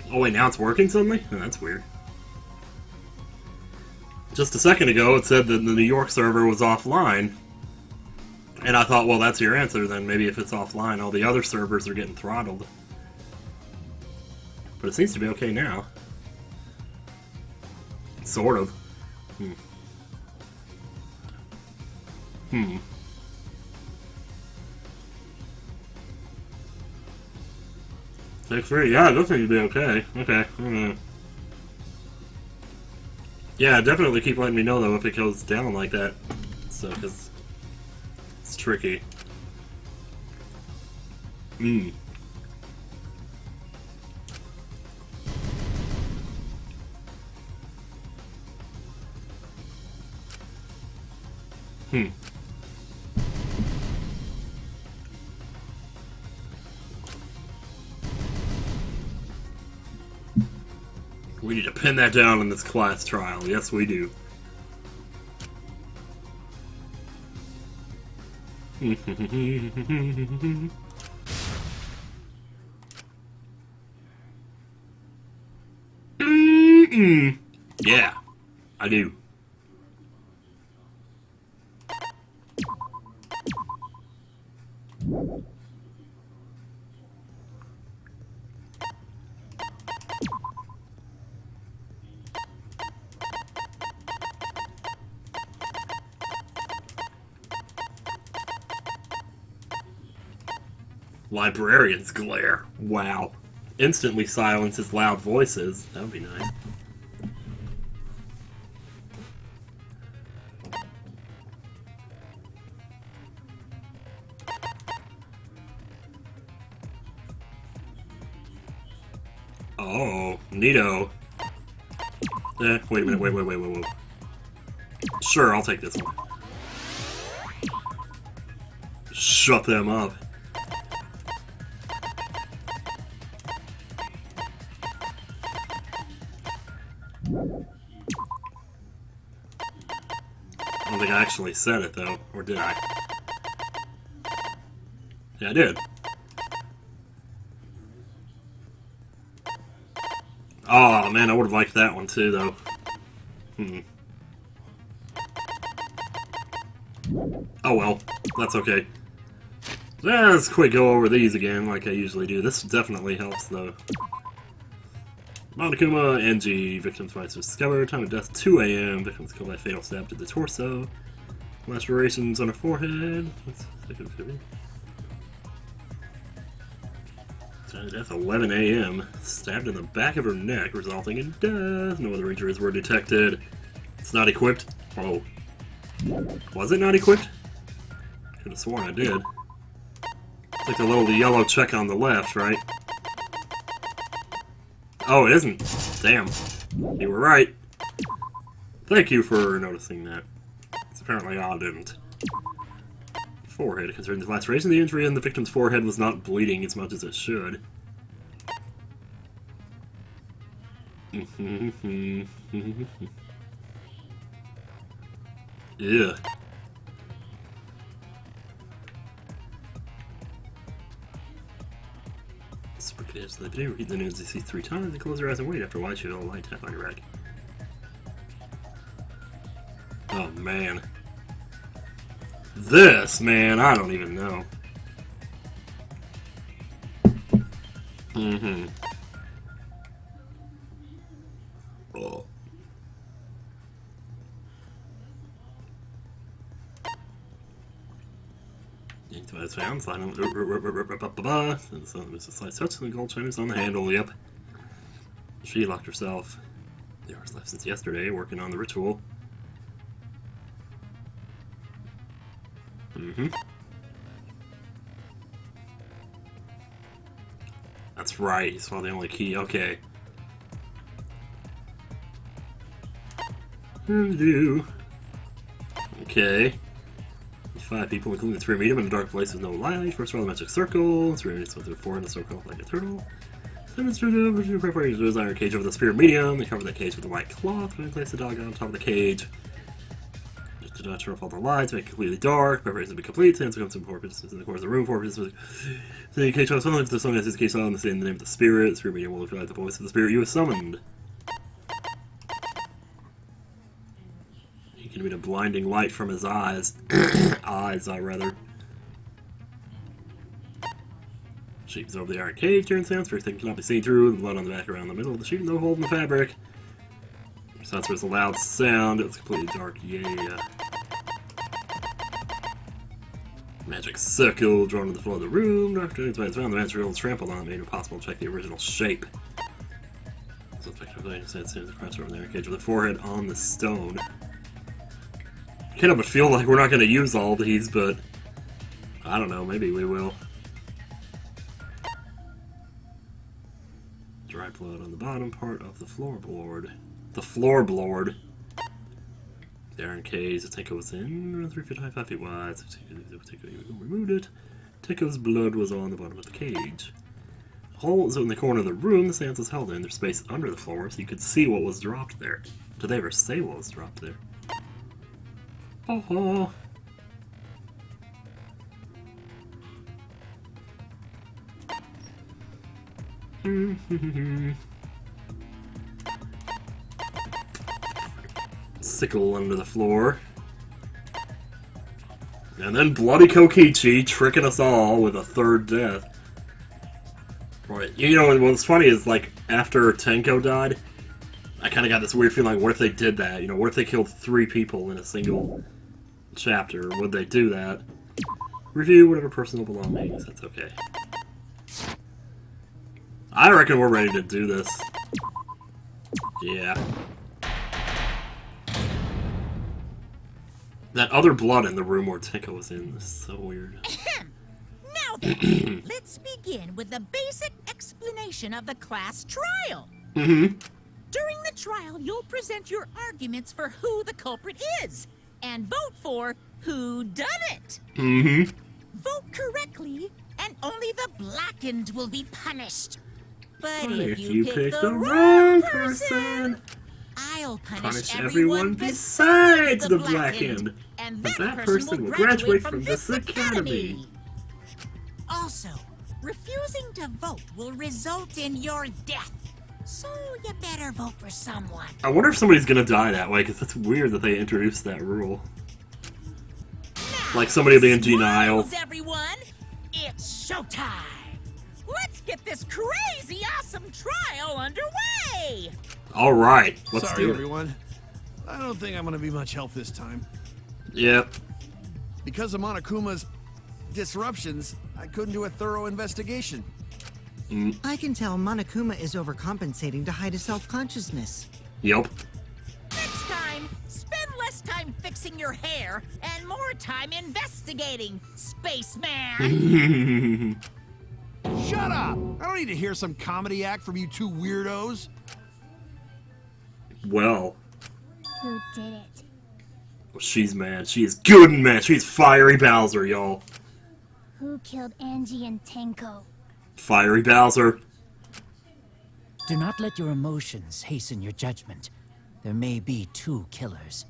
Oh wait, now it's working suddenly? Oh, that's weird. Just a second ago, it said that the New York server was offline. And I thought, well, that's your answer, then maybe if it's offline, all the other servers are getting throttled. But it seems to be okay now. Sort of. Hmm. 6-3, yeah, it does seem to be okay. Okay. Yeah, definitely keep letting me know, though, if it goes down like that. So, because it's tricky. Hmm. We need to pin that down in this class trial. Yes, we do. Yeah, I do. Librarian's glare. Wow. Instantly silences loud voices. That would be nice. Oh, neato. Wait a minute, wait. Sure, I'll take this one. Shut them up. I don't think I actually said it, though. Or did I? Yeah, I did. Oh, man, I would have liked that one, too, though. Oh, well. That's okay. Let's quick go over these again, like I usually do. This definitely helps, though. Monokuma, NG, victim's rights discovered, time of death 2 AM, victims killed by fatal stab to the torso, lacerations on her forehead, time of death 11 AM, stabbed in the back of her neck, resulting in death, no other injuries were detected. It's not equipped. Oh. Was it not equipped? Could have sworn I did. It's like the little yellow check on the left, right? Oh, it isn't. Damn. You were right. Thank you for noticing that. It's apparently I didn't. Forehead. Concerning the laceration, the injury in the victim's forehead was not bleeding as much as it should. Yeah. The video, read the news you see 3 times, and close your eyes and wait. After a while, you feel a light tap on your rack. Oh, man. This, man, I don't even know. Oh. It's found, slide on so there's a slight touch and the gold chain is on the handle, yep. She locked herself. The hours left since yesterday, working on the ritual. That's right, he saw the only key, okay. Okay. 5 people, including 3 medium, in a dark place with no light. First row, the magic circle. 3 minutes with 4 in the circle, like a turtle. 7 minutes preparation to iron cage over the spirit medium. They cover the cage with a white cloth. When they place the dog on top of the cage. Do not turn off all the lights, make it completely dark. Preparation to be complete. Hands come to 4 participants in the corner of the room. 4 participants. So you can't summon if the song has case on the name of the spirit. The spirit medium will recognize the voice of the spirit you have summoned. He can emit a blinding light from his eyes. Rather. Sheep is over the iron cage during sounds. First thing cannot be seen through. The blood on the back around the middle of the sheep. No hole in the fabric. Sounds was a loud sound. It's completely dark. Yeah. Magic circle drawn to the floor of the room. After it's found, the magic is trampled on, made it impossible to check the original shape. So effectively, it says the crouch over the iron cage with the forehead on the stone. I can't help but feel like we're not going to use all these, but I don't know. Maybe we will. Dried blood on the bottom part of the floorboard. The floorboard. The iron cage. The Tenko was in 3 feet high, 5 feet wide. So Tenko removed it. Tenko's blood was on the bottom of the cage. Holes in the corner of the room the seance was held in. There's space under the floor so you could see what was dropped there. Did they ever say what was dropped there? Oh. Sickle under the floor. And then Bloody Kokichi tricking us all with a third death. Right. You know, what's funny is, like, after Tenko died, I kind of got this weird feeling, like, what if they did that? You know, what if they killed 3 people in a single chapter? Would they do that? Review whatever personal belongings. That's okay. I reckon we're ready to do this. Yeah. That other blood in the room where Tenko was in is so weird. Now then, let's begin with the basic explanation of the class trial. During the trial, you'll present your arguments for who the culprit is, and vote for who done it. Vote correctly, and only the blackened will be punished. But if you pick the wrong person, I'll punish everyone besides the blackened, and that person will graduate from this academy. Also, refusing to vote will result in your death, so you better vote for someone. I wonder if somebody's gonna die that way, because that's weird that they introduced that rule. Now, like somebody will be in denial. Everyone, it's showtime. Let's get this crazy awesome trial underway! Alright, let's do it. Sorry, everyone. I don't think I'm gonna be much help this time. Yep. Because of Monokuma's disruptions, I couldn't do a thorough investigation. I can tell Monokuma is overcompensating to hide his self-consciousness. Yep. Next time, spend less time fixing your hair and more time investigating, spaceman! Shut up! I don't need to hear some comedy act from you 2 weirdos. Well. Who did it? Well, she's mad. She is good and mad. She's Fiery Bowser, y'all. Who killed Angie and Tenko? Fiery Bowser. Do not let your emotions hasten your judgment. There may be 2 killers.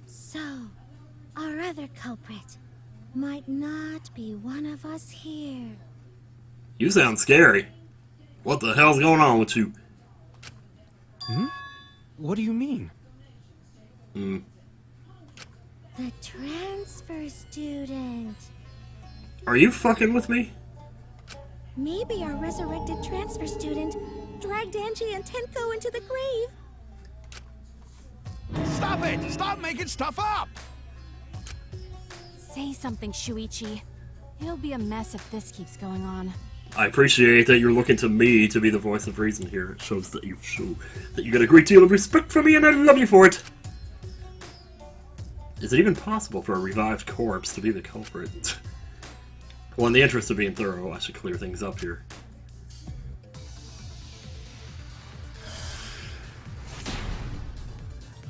So, our other culprit might not be one of us here. You sound scary. What the hell's going on with you? What do you mean? The transfer student. Are you fucking with me? Maybe our resurrected transfer student dragged Angie and Tenko into the grave. Stop it! Stop making stuff up! Say something, Shuichi. It'll be a mess if this keeps going on. I appreciate that you're looking to me to be the voice of reason here. It shows that you get a great deal of respect for me, and I love you for it. Is it even possible for a revived corpse to be the culprit? Well, in the interest of being thorough, I should clear things up here.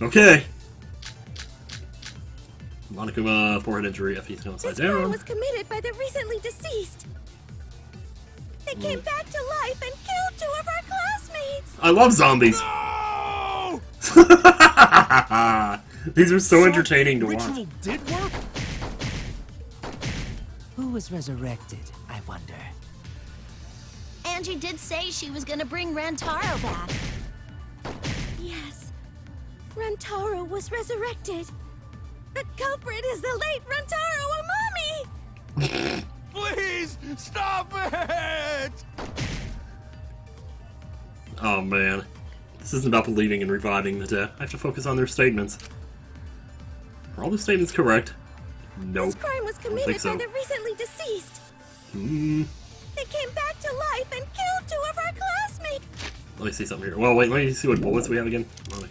Okay. Monokuma, forehead injury, FE's upside This crime down. was committed by the recently deceased. They came back to life and killed 2 of our classmates. I love zombies. No! These are so entertaining to ritual watch. did work? Who was resurrected, I wonder? Angie did say she was gonna bring Rantaro back. Yes. Rantaro was resurrected. The culprit is the late Rantaro Amami! Please, stop it! Oh man. This isn't about believing and reviving the dead. I have to focus on their statements. Are all the statements correct? Nope. This crime was I don't committed think so. by the recently deceased. Hmm. They came back to life and killed 2 of our classmates. Let me see something here. Well, wait, let me see what bullets we have again. No!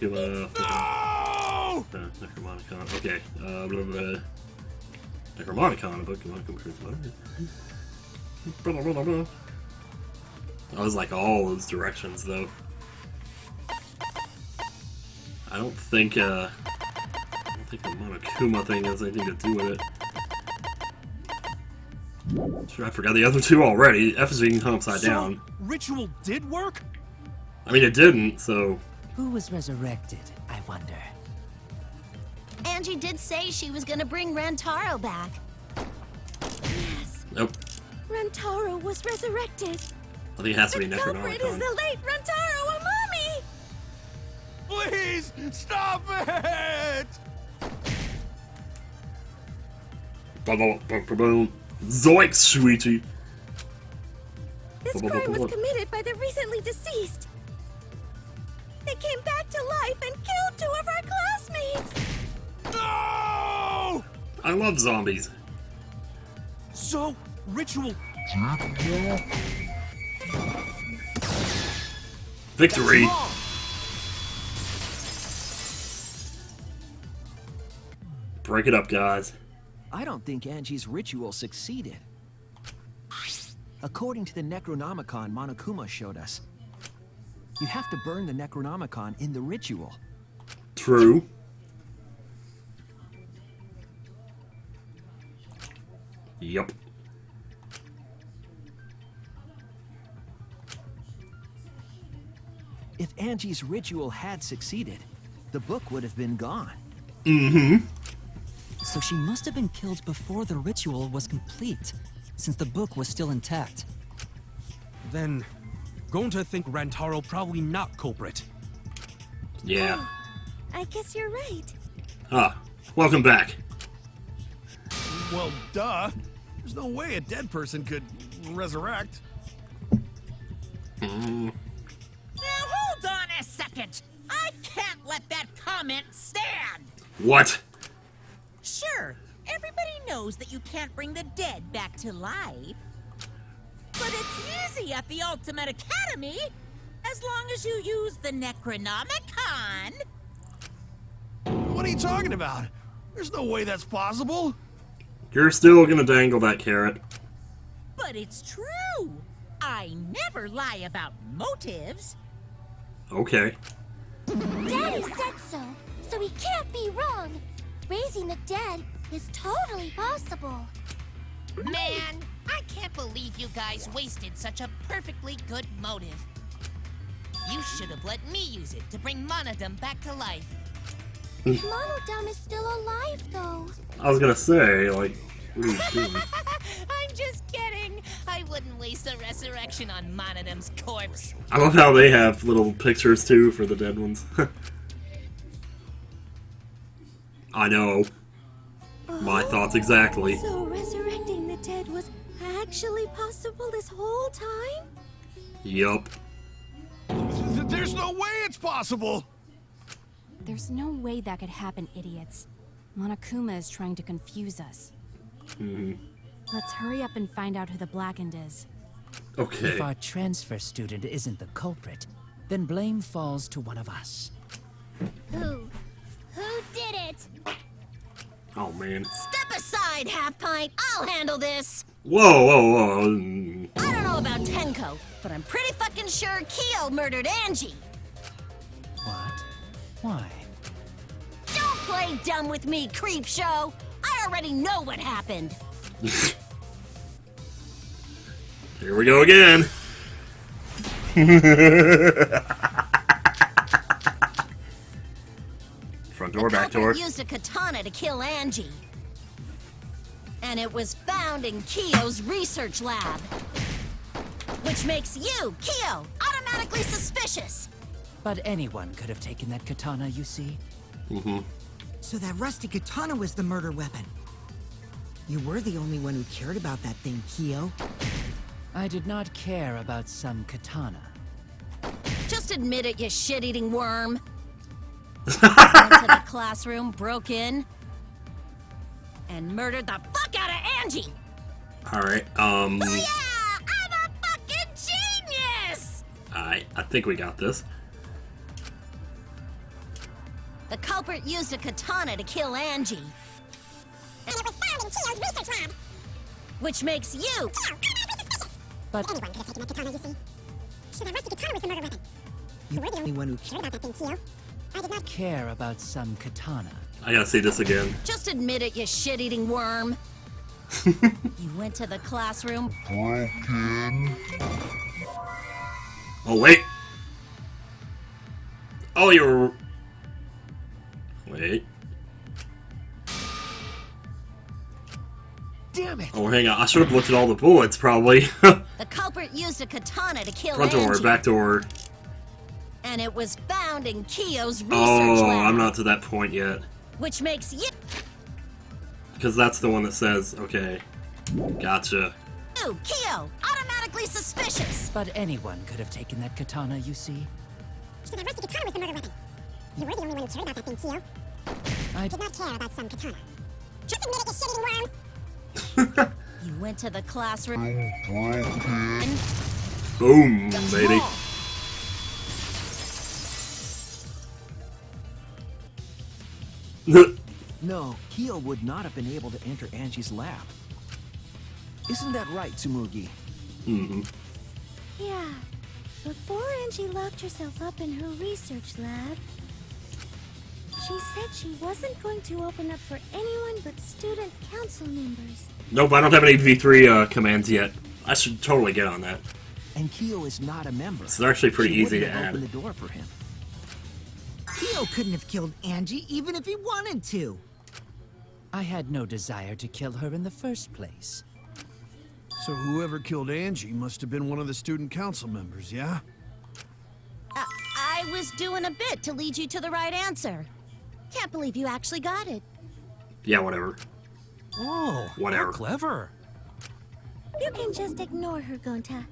Necromonicon. Okay. Blah, blah, blah. Necromonicon, a book. Blah, blah, blah, blah. I was like all those directions, though. I don't think the Monokuma thing has anything to do with it. Sure, I forgot the other two already. Effigy hung upside down. Ritual did work? I mean, it didn't, so... Who was resurrected, I wonder? Angie did say she was gonna bring Rantaro back. Yes. Nope. Rantaro was resurrected. I think it has to be The culprit is Necronomicon. the late Rantaro Amami! Please, stop it! Boom. Zoinks, sweetie. This crime was committed by the recently deceased. They came back to life and killed 2 of our classmates. No! I love zombies. So, ritual Victory. wrong. Break it up, guys. I don't think Angie's ritual succeeded. According to the Necronomicon Monokuma showed us, you have to burn the Necronomicon in the ritual. True. Yup. If Angie's ritual had succeeded, the book would have been gone. Mm-hmm. So she must have been killed before the ritual was complete, since the book was still intact. Then, going to think Rantaro probably not culprit. Yeah. I guess you're right. Ah, welcome back. Well, duh. There's no way a dead person could resurrect. Mm. Now hold on a second. I can't let that comment stand. What? Sure, everybody knows that you can't bring the dead back to life. But it's easy at the Ultimate Academy, as long as you use the Necronomicon. What are you talking about? There's no way that's possible. You're still gonna dangle that carrot. But it's true. I never lie about motives. Okay. Daddy said so he can't be wrong. Raising the dead is totally possible. Man, I can't believe you guys wasted such a perfectly good motive. You should have let me use it to bring Monodum back to life. Monodum is still alive, though. I was gonna say, like, what are you doing? I'm just kidding. I wouldn't waste a resurrection on Monodum's corpse. I love how they have little pictures too for the dead ones. I know. My thoughts exactly. So resurrecting the dead was actually possible this whole time? Yup. There's no way it's possible. There's no way that could happen, idiots. Monokuma is trying to confuse us. Mm-hmm. Let's hurry up and find out who the Blackened is. Okay. If our transfer student isn't the culprit, then blame falls to one of us. Who? Who did it? Oh man. Step aside, Half Pint. I'll handle this. Whoa, whoa, whoa. I don't know about Tenko, but I'm pretty fucking sure Kyo murdered Angie. What? Why? Don't play dumb with me, creep show. I already know what happened. Here we go again. From Front door, back door. The culprit used a katana to kill Angie. And it was found in Kiyo's research lab. Which makes you, Kiyo, automatically suspicious. But anyone could have taken that katana, you see? Mm-hmm. So that rusty katana was the murder weapon. You were the only one who cared about that thing, Kiyo. I did not care about some katana. Just admit it, you shit-eating worm. Went to the classroom, broke in, and murdered the fuck out of Angie. Alright, Oh yeah! I'm a fucking genius! I think we got this. The culprit used a katana to kill Angie. And it was found in Kiyo's research lab. Which makes you... But anyone could have taken that katana, you see. So that rusty katana was the murder weapon. You were the only one who cared about that thing, Kiyo. I did not care about some katana. I gotta see this again. Just admit it, you shit-eating worm. You went to the classroom. Oh, wait. Oh, you're... Wait. Damn it! Oh, hang on. I should have looked at all the bullets, probably. The culprit used a katana to kill Front door, Angie. back door. And it was found in Kiyo's research Oh, lab. I'm not to that point yet. Which makes you... Because that's the one that says, okay. Gotcha. You, Kiyo, automatically suspicious. But anyone could have taken that katana, you see? So that rusty katana was the murder weapon. You were the only one who cared about that thing, Kiyo. I did not care about some katana. Just admit it, you shit-eating worm. You went to the classroom. Boom, baby. Wrong. No, Kiyo would not have been able to enter Angie's lab. Isn't that right, Tsumugi? Mm-hmm. Yeah. Before Angie locked herself up in her research lab, she said she wasn't going to open up for anyone but student council members. Nope, I don't have any V3 commands yet. I should totally get on that. And Kiyo is not a member. This is actually pretty She easy to wouldn't have add. opened the door for him. Kiyo couldn't have killed Angie even if he wanted to. I had no desire to kill her in the first place. So whoever killed Angie must have been one of the student council members, yeah? I was doing a bit to lead you to the right answer. Can't believe you actually got it. Yeah, whatever. Oh, Whatever. clever. You can just ignore her, Gonta.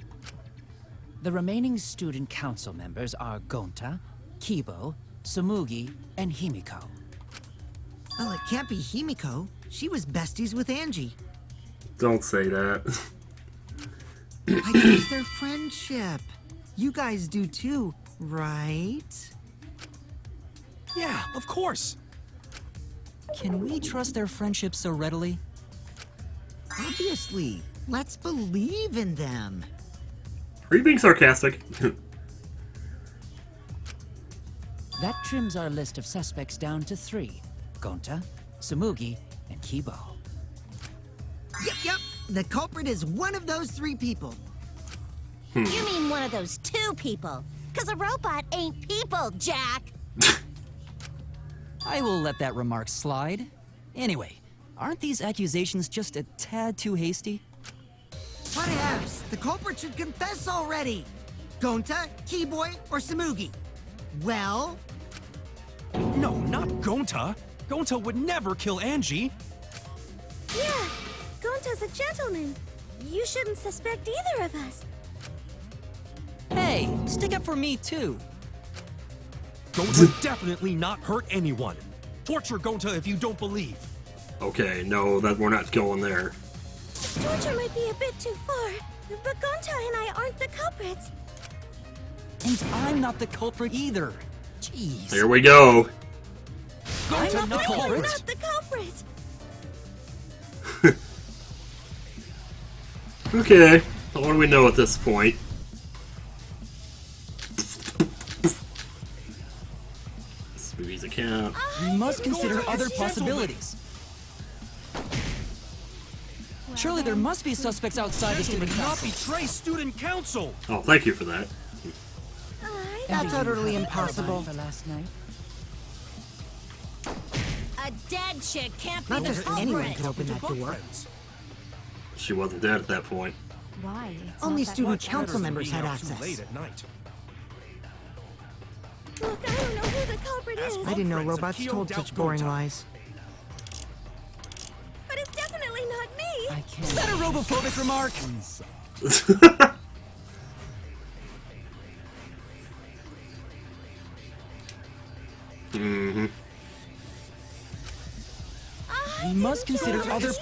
The remaining student council members are Gonta, Kibo, Tsumugi, and Himiko. Well, it can't be Himiko. She was besties with Angie. Don't say that. I guess their friendship. You guys do too, right? Yeah, of course. Can we trust their friendship so readily? Obviously. Let's believe in them. Are you being sarcastic? That trims our list of suspects down to 3. Gonta, Tsumugi, and Kibo. Yep. The culprit is one of those 3 people. You mean one of those 2 people? Because a robot ain't people, Jack. I will let that remark slide. Anyway, aren't these accusations just a tad too hasty? Whatevs. The culprit should confess already. Gonta, Keyboy, or Tsumugi? Well... No, not Gonta. Gonta would never kill Angie. Yeah, Gonta's a gentleman. You shouldn't suspect either of us. Hey, stick up for me too. Gonta definitely not hurt anyone. Torture Gonta if you don't believe. Okay, no, that we're not going there. Torture might be a bit too far, but Gonta and I aren't the culprits. And I'm not the culprit either. Jeez. Here we go. Gonta not No, we're culprit. not the culprit. Okay, what do we know at this point? This movie's account. We must consider other possibilities. Surely there must be suspects outside the student Not council. betray student council. Oh, thank you for that. That's utterly impossible. For last night? A dead chick can't be Not the just anyone culprit. could open that door. She wasn't dead at that point. Why? It's Only not that student much. council members had Too access. late at night. Look, I don't know who the culprit is. I didn't know Friends of robots Kyo told such boring Gonta. lies. But it's definitely not me. I can't. Is that a robophobic remark? Mm-hmm. We must consider other A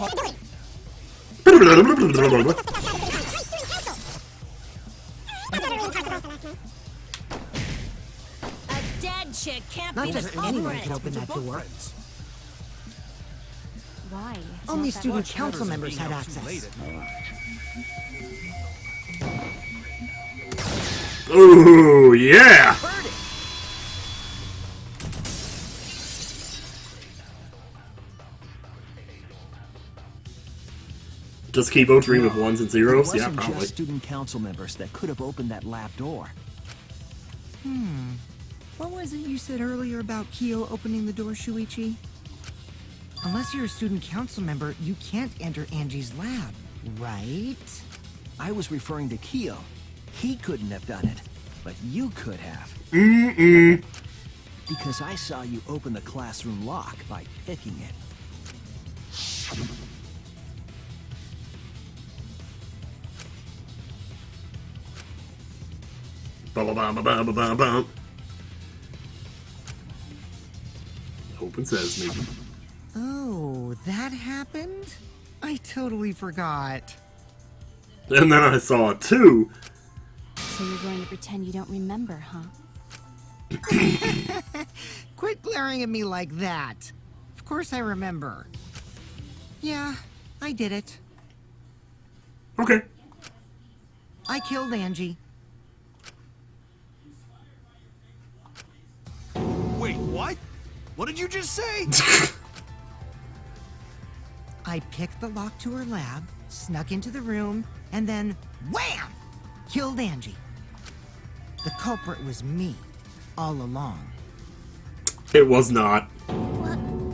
dead chick can't Not be the just anyone culprit. could open that door. Why? It's Only not that student much. council members had Too late access. at night. Ooh, yeah! Does Kibo dream of ones and It zeros? Yeah, wasn't probably. just student council members that could have opened that lab door. What was it you said earlier about Kyo opening the door, Shuichi? Unless you're a student council member, you can't enter Angie's lab, right? I was referring to Kyo. He couldn't have done it, but you could have. Mm-mm. Because I saw you open the classroom lock by picking it. Ba-ba-ba-ba-ba-ba-ba. Open sesame. Oh, that happened? I totally forgot. And then I saw it too. So you're going to pretend you don't remember, huh? Quit glaring at me like that. Of course I remember. Yeah, I did it. Okay. I killed Angie. Wait, what? What did you just say? I picked the lock to her lab, snuck into the room, and then wham! Killed Angie. The culprit was me, all along. It was not.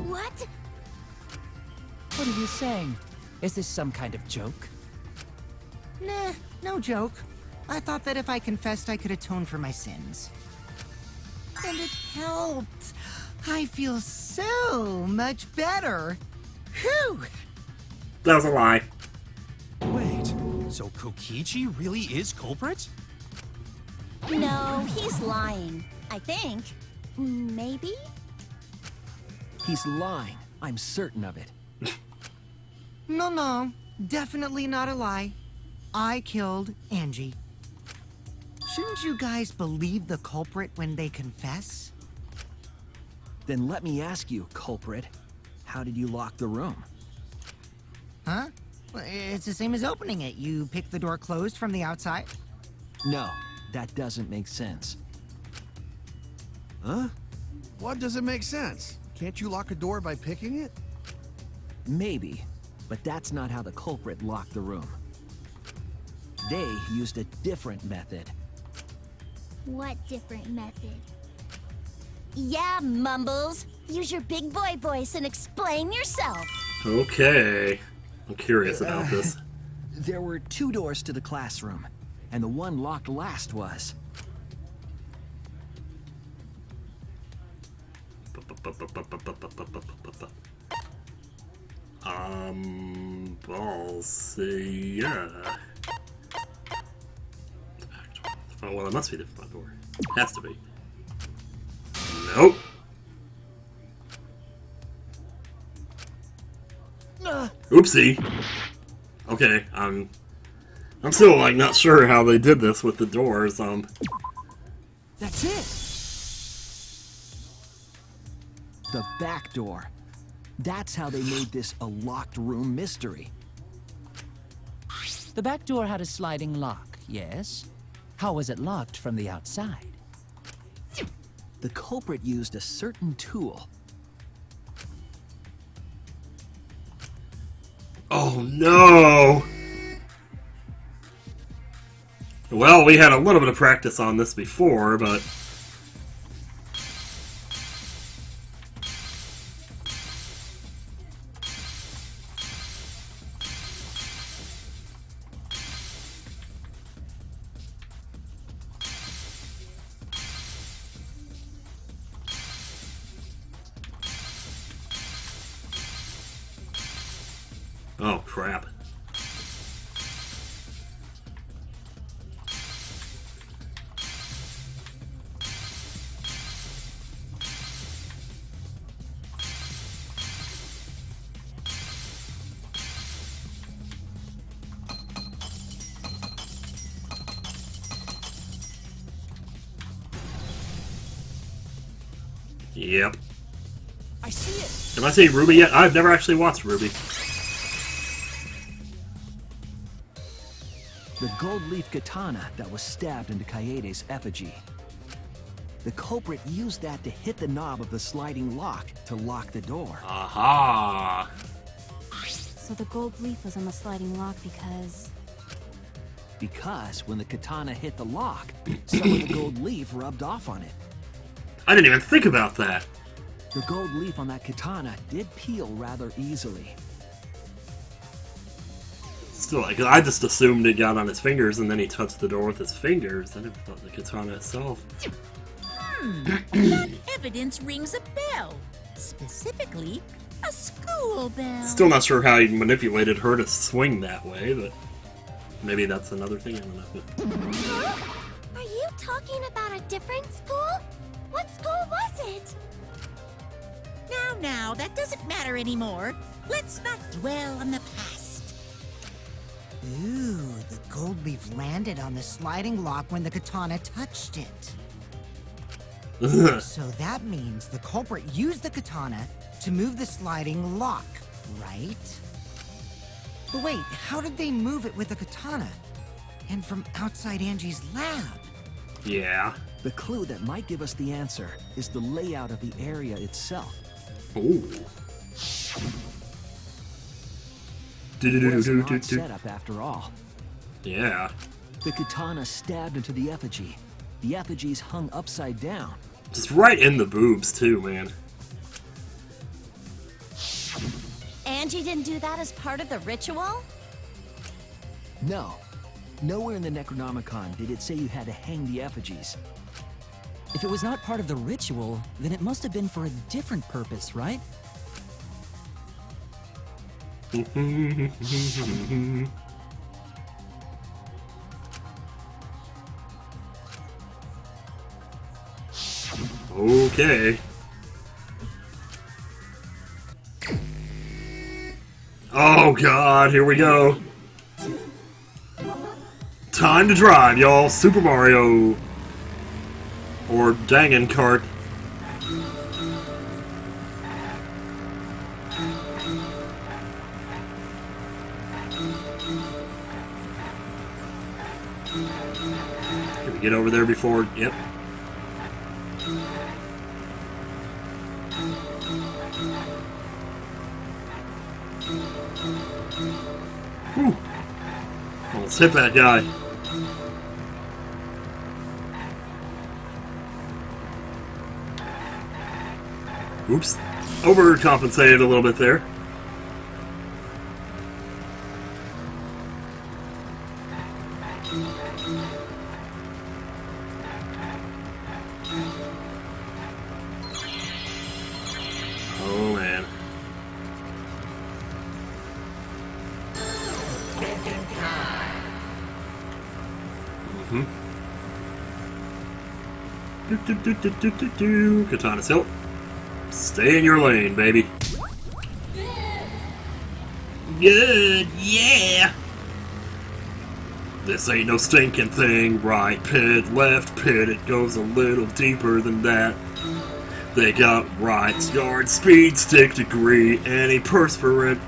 What? What are you saying? Is this some kind of joke? Nah, no joke. I thought that if I confessed, I could atone for my sins. And it helped. I feel so much better. Whew! That was a lie. Wait, so Kokichi really is culprit? No, he's lying. I think. Maybe? He's lying. I'm certain of it. No, definitely not a lie. I killed Angie. Shouldn't you guys believe the culprit when they confess? Then let me ask you, culprit. How did you lock the room? Huh? Well, it's the same as opening it. You pick the door closed from the outside. No, that doesn't make sense. Huh? What doesn't make sense? Can't you lock a door by picking it? Maybe, but that's not how the culprit locked the room. They used a different method. What different method? Yeah, Mumbles. Use your big boy voice and explain yourself. Okay. I'm curious about this. There were 2 doors to the classroom, and the one locked last was. Balls. Yeah. Oh, well, it must be the front door. Has to be. Nope. Oopsie. Okay, I'm still like not sure how they did this with the doors. That's it! The back door. That's how they made this a locked room mystery. The back door had a sliding lock, yes? How was it locked from the outside? The culprit used a certain tool. Oh no! Well, we had a little bit of practice on this before, but Oh, crap. Yep. I see it. Have I seen Ruby yet? I've never actually watched Ruby. The gold leaf katana that was stabbed into Kaede's effigy. The culprit used that to hit the knob of the sliding lock to lock the door. Aha! So the gold leaf was on the sliding lock because... Because when the katana hit the lock, some of the gold leaf rubbed off on it. I didn't even think about that. The gold leaf on that katana did peel rather easily. Still, like, I just assumed it got on his fingers and then he touched the door with his fingers. I never thought the katana itself. That evidence rings a bell. Specifically, a school bell. Still not sure how he manipulated her to swing that way, but maybe that's another thing. I don't know. Huh? Are you talking about a different school? What school was it? Now, that doesn't matter anymore. Let's not dwell on the past. Ooh, the gold leaf landed on the sliding lock when the katana touched it. So that means the culprit used the katana to move the sliding lock, right? But wait, how did they move it with the katana? And from outside Angie's lab? Yeah. The clue that might give us the answer is the layout of the area itself. Ooh. What is an odd setup after all? Yeah. The katana stabbed into the effigy. The effigy's hung upside down. Just right in the boobs, too, man. Angie didn't do that as part of the ritual? No. Nowhere in the Necronomicon did it say you had to hang the effigies. If it was not part of the ritual, then it must have been for a different purpose, right? Okay. Oh god, here we go. Time to drive, y'all. Super Mario. Or Dangan Kart. Can we get over there before? Yep. Whew. Almost hit that guy. Oops. Overcompensated a little bit there. Oh man. Katana Hill. Stay in your lane, baby. Good, yeah! This ain't no stinking thing. Right pit, left pit, it goes a little deeper than that. They got right guard, speed, stick degree, antiperspirant.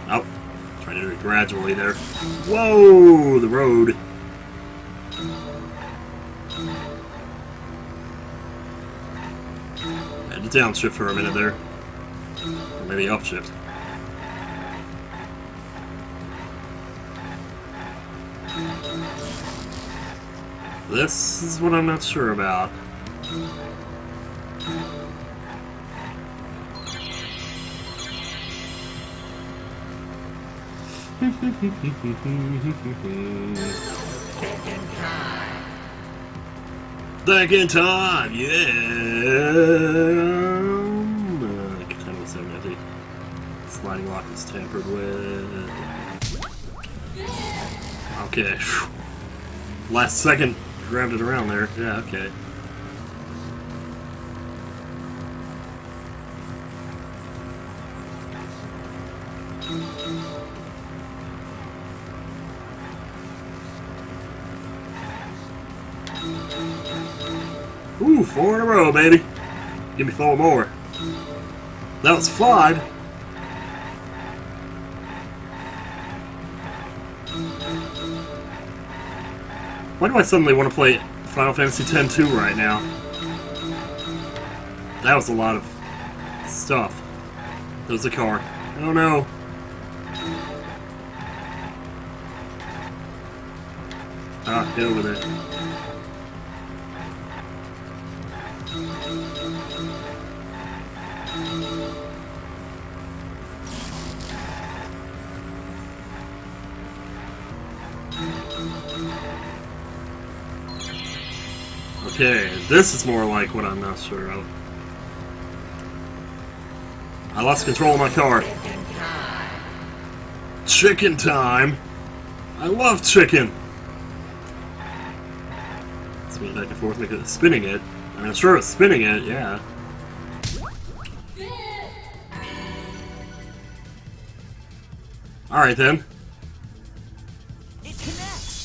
Oh, trying to do it gradually there. Whoa, the road. Had to downshift for a minute there. Or maybe upshift. This is what I'm not sure about. Back in time, yeah. Katana was 790. Sliding lock was tampered with. Okay. Last second, grabbed it around there. Yeah, okay. Ooh, 4 in a row, baby. Give me 4 more. That was 5. Why do I suddenly want to play Final Fantasy X-2 right now? That was a lot of stuff. There's a car. Oh no. Ah, get over there. Okay, this is more like what I'm not sure of. I lost control of my car. Chicken time! I love chicken! Spin back and forth, spinning it. I mean, sure, it's spinning it, yeah. Alright then. It connects.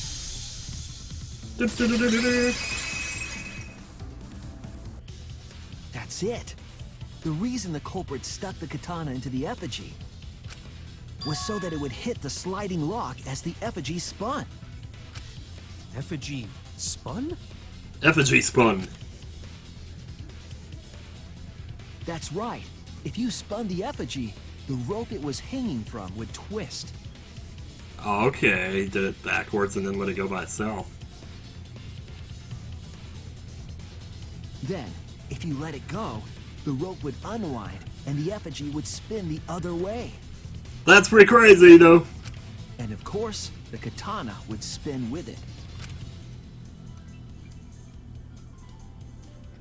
That's it. The reason the culprit stuck the katana into the effigy was so that it would hit the sliding lock as the effigy spun. Effigy spun? Effigy spun. That's right. If you spun the effigy, the rope it was hanging from would twist. Okay, did it backwards and then let it go by itself. Then, if you let it go, the rope would unwind and the effigy would spin the other way. That's pretty crazy, though. And of course, the katana would spin with it.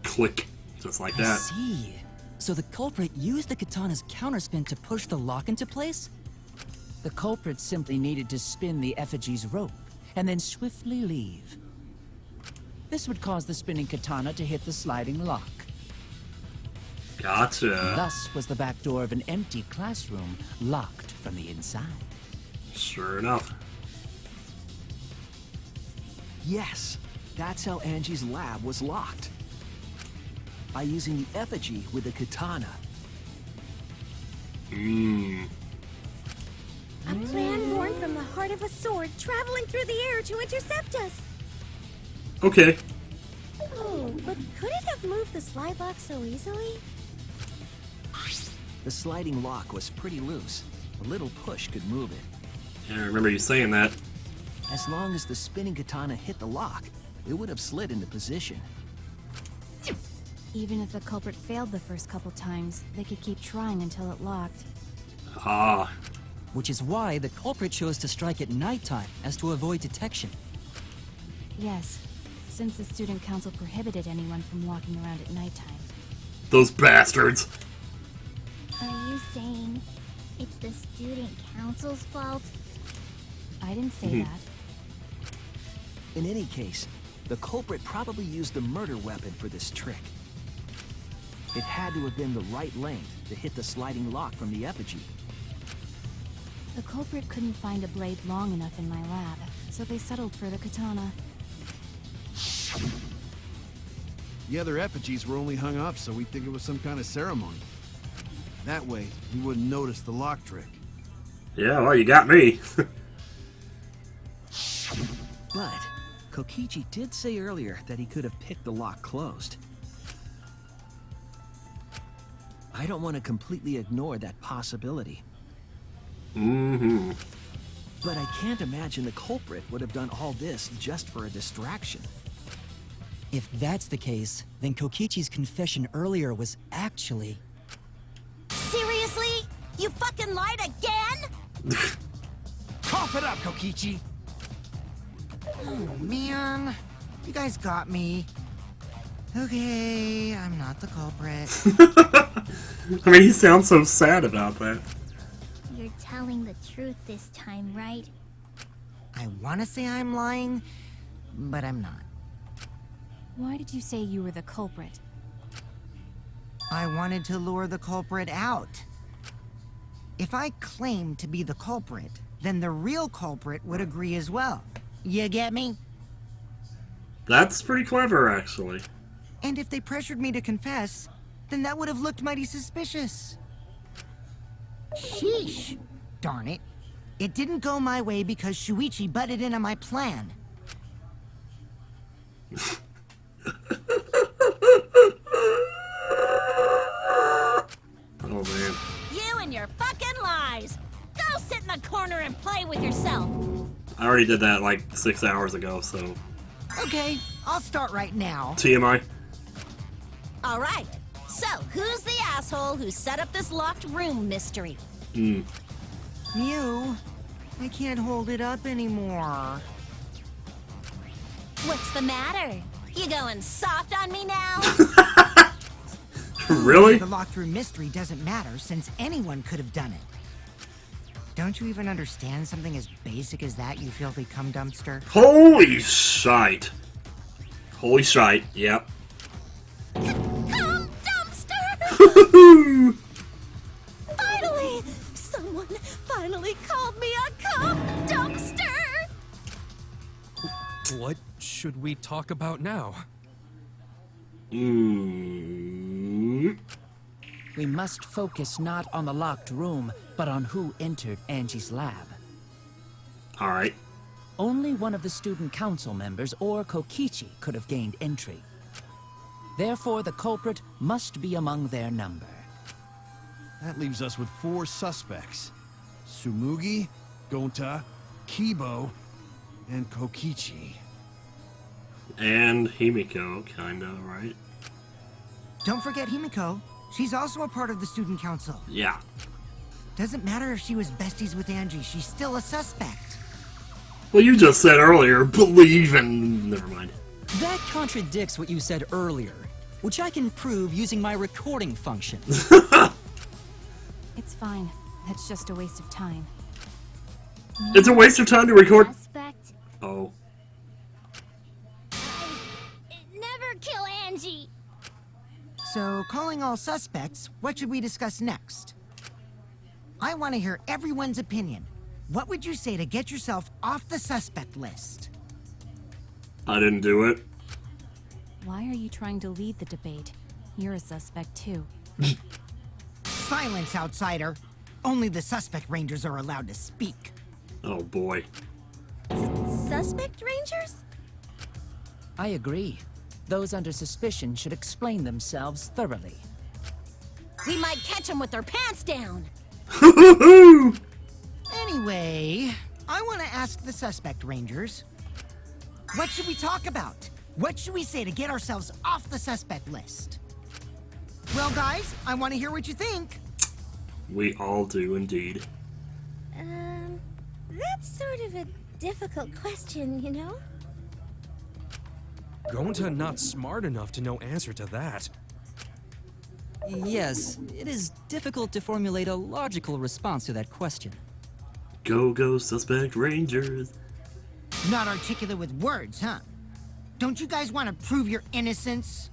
Click. Just like I that. see. So the culprit used the katana's counterspin to push the lock into place? The culprit simply needed to spin the effigy's rope, and then swiftly leave. This would cause the spinning katana to hit the sliding lock. Gotcha. Thus was the back door of an empty classroom locked from the inside. Sure enough. Yes, that's how Angie's lab was locked. By using the effigy with the katana. A plan born from the heart of a sword traveling through the air to intercept us. Okay. Oh, but could it have moved the slide lock so easily? The sliding lock was pretty loose. A little push could move it. Yeah, I remember you saying that. As long as the spinning katana hit the lock, it would have slid into position. Even if the culprit failed the first couple times, they could keep trying until it locked. Ah. Which is why the culprit chose to strike at nighttime, as to avoid detection. Yes, since the student council prohibited anyone from walking around at nighttime. Those bastards. Are you saying it's the student council's fault? I didn't say that. In any case, the culprit probably used the murder weapon for this trick. It had to have been the right length to hit the sliding lock from the effigy. The culprit couldn't find a blade long enough in my lab, so they settled for the katana. The other effigies were only hung up so we'd think it was some kind of ceremony. That way, we wouldn't notice the lock trick. Yeah, well, you got me. But Kokichi did say earlier that he could have picked the lock closed. I don't want to completely ignore that possibility. But I can't imagine the culprit would have done all this just for a distraction. If that's the case, then Kokichi's confession earlier was actually... Seriously? You fucking lied again? Cough it up, Kokichi. Oh, man. You guys got me. Okay, I'm not the culprit. I mean, he sounds so sad about that. You're telling the truth this time, right? I want to say I'm lying, but I'm not. Why did you say you were the culprit? I wanted to lure the culprit out. If I claimed to be the culprit, then the real culprit would agree as well. You get me? That's pretty clever, actually. And if they pressured me to confess, then that would have looked mighty suspicious. Sheesh. Darn it. It didn't go my way because Shuichi butted in on my plan. Oh, man. You and your fucking lies! Go sit in the corner and play with yourself! I already did that like 6 hours ago, so... Okay, I'll start right now. TMI. Alright, so who's the asshole who set up this locked room mystery? Mew, I can't hold it up anymore. What's the matter? You going soft on me now? Really? The locked room mystery doesn't matter since anyone could have done it. Don't you even understand something as basic as that, you filthy cum dumpster? Holy shite. Holy shite, yep. Cum dumpster! Finally! Someone finally called me a cum dumpster! What should we talk about now? We must focus not on the locked room, but on who entered Angie's lab. Alright. Only one of the student council members or Kokichi could have gained entry. Therefore, the culprit must be among their number. That leaves us with 4 suspects. Tsumugi, Gonta, Kibo, and Kokichi. And Himiko, kinda, right? Don't forget Himiko. She's also a part of the student council. Yeah. Doesn't matter if she was besties with Angie, she's still a suspect. Well, you just said earlier, believe in... Never mind. That contradicts what you said earlier, which I can prove using my recording function. It's fine. That's just a waste of time. It's a waste of time to record... Suspect. Oh. Never kill Angie. So, calling all suspects, what should we discuss next? I want to hear everyone's opinion. What would you say to get yourself off the suspect list? I didn't do it. Why are you trying to lead the debate? You're a suspect too. Silence, outsider. Only the suspect rangers are allowed to speak. Oh boy. Suspect rangers? I agree. Those under suspicion should explain themselves thoroughly. We might catch them with their pants down! Anyway, I want to ask the suspect rangers. What should we talk about? What should we say to get ourselves off the suspect list? Well, guys, I want to hear what you think. We all do, indeed. That's sort of a difficult question, you know? Gonta not smart enough to know answer to that. Yes, it is difficult to formulate a logical response to that question. Go, go, suspect rangers. Not articulate with words, huh? Don't you guys want to prove your innocence?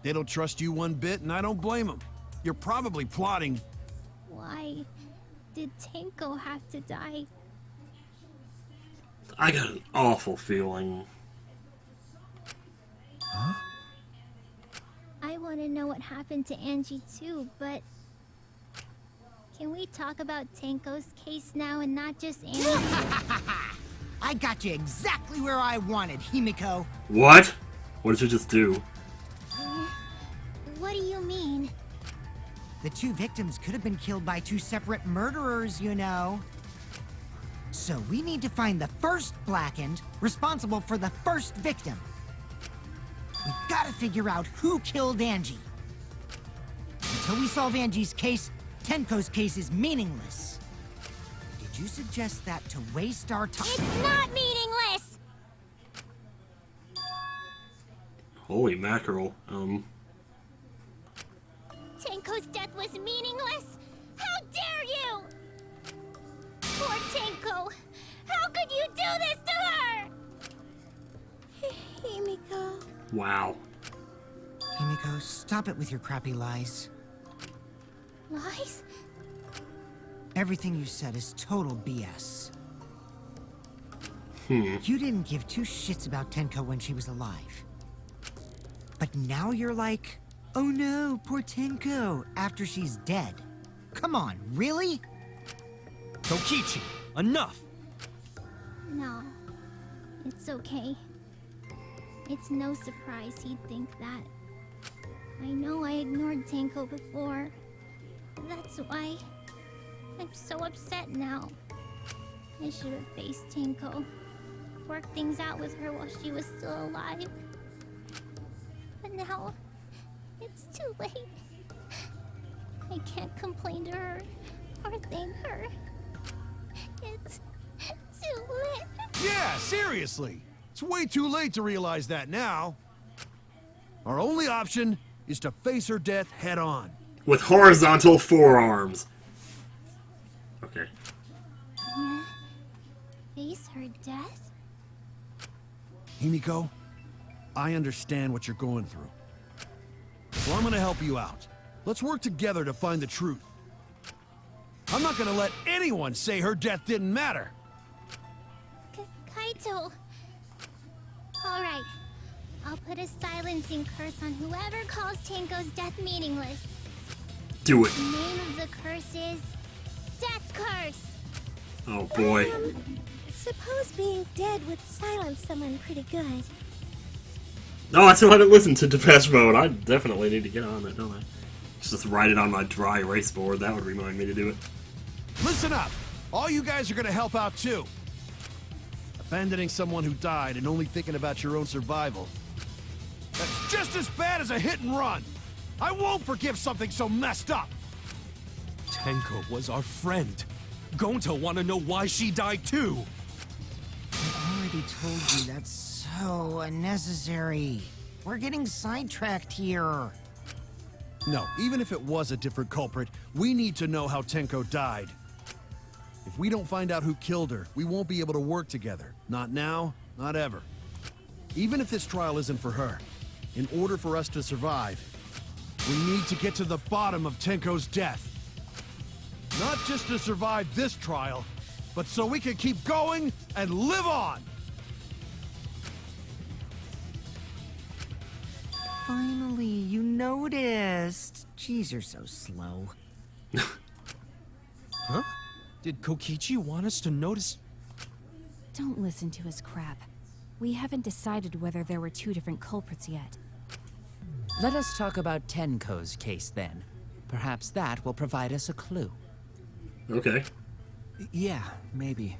They don't trust you one bit, and I don't blame them. You're probably plotting. Why did Tenko have to die? I got an awful feeling. I want to know what happened to Angie too, but... Can we talk about Tenko's case now and not just Angie? I got you exactly where I wanted, Himiko. What? What did you just do? What do you mean? The 2 victims could have been killed by 2 separate murderers, you know. So we need to find the first Blackened responsible for the first victim. We gotta figure out who killed Angie. Until we solve Angie's case, Tenko's case is meaningless. Did Did you suggest that to waste our time? It's not meaningless! Holy mackerel. Tenko's death was meaningless? How dare you! Poor Tenko! How could you do this to her? Himiko. Wow. Himiko, stop it with your crappy lies. Lies? Everything you said is total BS. Hmm. You didn't give two shits about Tenko when she was alive. But now you're like, oh no, poor Tenko, after she's dead. Come on, really? Kokichi, enough! No. It's okay. It's no surprise he'd think that. I know I ignored Tenko before. That's why I'm so upset now. I should have faced Tenko. Worked things out with her while she was still alive. But now, it's too late. I can't complain to her or thank her. It's too late. Yeah, seriously. It's way too late to realize that now. Our only option is to face her death head on. With horizontal forearms. Okay. Face her death? Himiko, I understand what you're going through. So I'm gonna help you out. Let's work together to find the truth. I'm not gonna let anyone say her death didn't matter. Kaito. Alright. I'll put a silencing curse on whoever calls Tenko's death meaningless. Do it. The name of the curse is Death Curse. Oh boy. Suppose being dead would silence someone pretty good. No, I still haven't listened to Depeche Mode. I definitely need to get on that, don't I? Just write it on my dry erase board. That would remind me to do it. Listen up. All you guys are gonna help out too. Abandoning someone who died and only thinking about your own survival. That's just as bad as a hit and run. I won't forgive something so messed up. Tenko was our friend. Gonta wanna know why she died too. I already told you that's so unnecessary. We're getting sidetracked here. No, even if it was a different culprit, we need to know how Tenko died. If we don't find out who killed her, we won't be able to work together. Not now, not ever. Even if this trial isn't for her, in order for us to survive, we need to get to the bottom of Tenko's death. Not just to survive this trial, but so we can keep going and live on! Finally, you noticed. Jeez, you're so slow. Huh? Did Kokichi want us to notice? Don't listen to his crap. We haven't decided whether there were two different culprits yet. Let us talk about Tenko's case then. Perhaps that will provide us a clue. Okay. Yeah, maybe.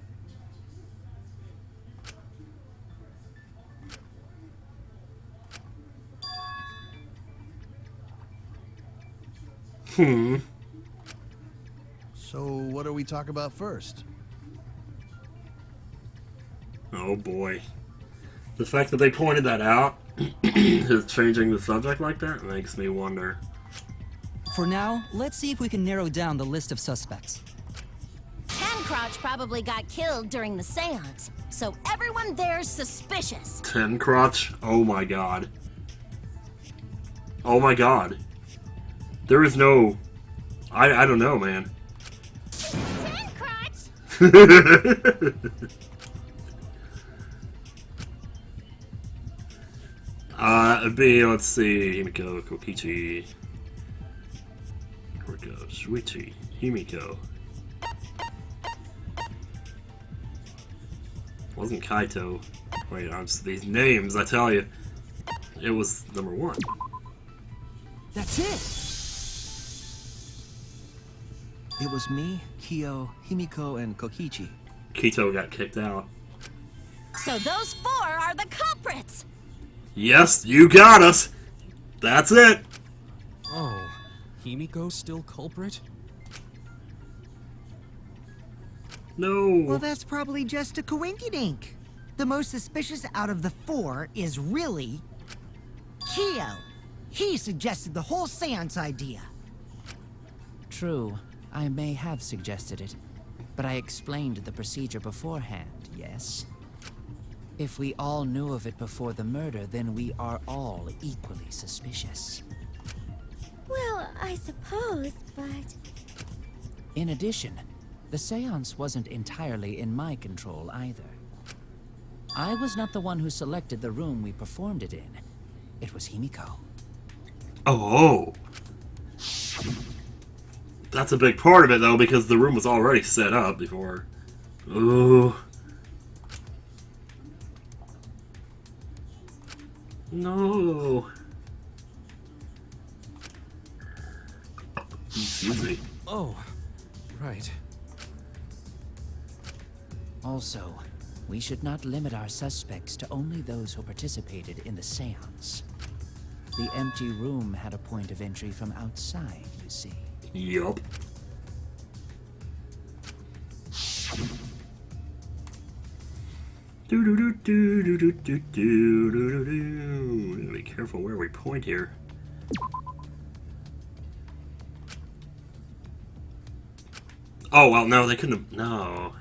So, what do we talk about first? Oh boy. The fact that they pointed that out, is changing the subject like that, makes me wonder. For now, let's see if we can narrow down the list of suspects. Tancrotch probably got killed during the seance, so everyone there's suspicious. Crotch? Oh my god. Oh my god. There is no... I don't know, man. Tancrotch! Let's see. Himiko, Kokichi. Here we go. Shuichi, Himiko. Wasn't Kaito. Wait, these names, I tell you. It was number one. That's it! It was me, Kyo, Himiko, and Kokichi. Kito got kicked out. So those four are the culprits! Yes, you got us! That's it! Oh, Himiko still culprit? No. Well, that's probably just a coinkydink. The most suspicious out of the 4 is really Keo. He suggested the whole seance idea. True, I may have suggested it, but I explained the procedure beforehand, yes? If we all knew of it before the murder, then we are all equally suspicious. Well, I suppose, but... In addition, the seance wasn't entirely in my control either. I was not the one who selected the room we performed it in. It was Himiko. Oh. That's a big part of it, though, because the room was already set up before. Ooh. No. Excuse me. Oh, right. Also, we should not limit our suspects to only those who participated in the seance. The empty room had a point of entry from outside, you see. Yup. Be careful where we point here. Oh, well, no, they couldn't have... No.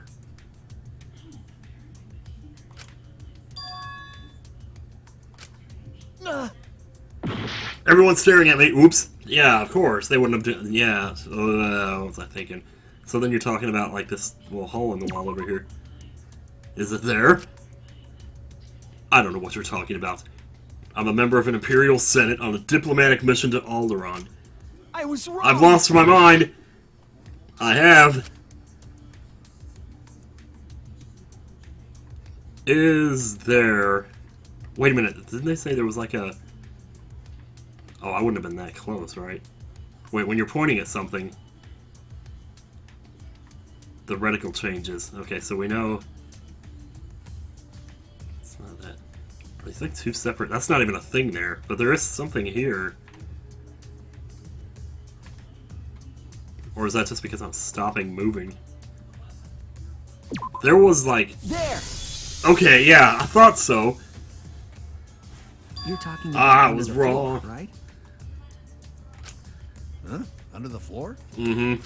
Everyone's staring at me. Oops. Yeah, of course. They wouldn't have done... Yeah. What was I thinking? So then you're talking about, like, this little hole in the wall over here. Is it there? I don't know what you're talking about. I'm a member of an Imperial Senate on a diplomatic mission to Alderaan. I was wrong! I've lost my mind! I have. Is there... Wait a minute, didn't they say there was like a... Oh, I wouldn't have been that close, right? Wait, when you're pointing at something... The reticle changes. Okay, so we know... It's not that... It's like two separate... That's not even a thing there, but there is something here. Or is that just because I'm stopping moving? There was like... There! Okay, yeah, I thought so. You're talking Ah, I under was the floor, wrong. right? Huh? Under the floor? Mm-hmm.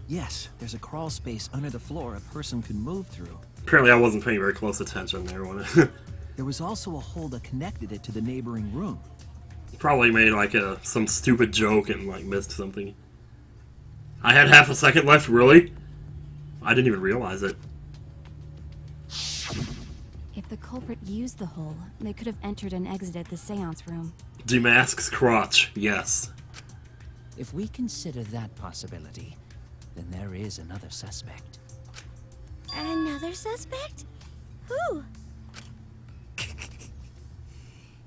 Yes, there's a crawl space under the floor a person could move through. Apparently I wasn't paying very close attention there when it... There was also a hole that connected it to the neighboring room. Probably made like some stupid joke and like missed something. I had half a second left, really? I didn't even realize it. If the culprit used the hole, they could have entered and exited the seance room. Demask's crotch, yes. If we consider that possibility, then there is another suspect. Another suspect? Who?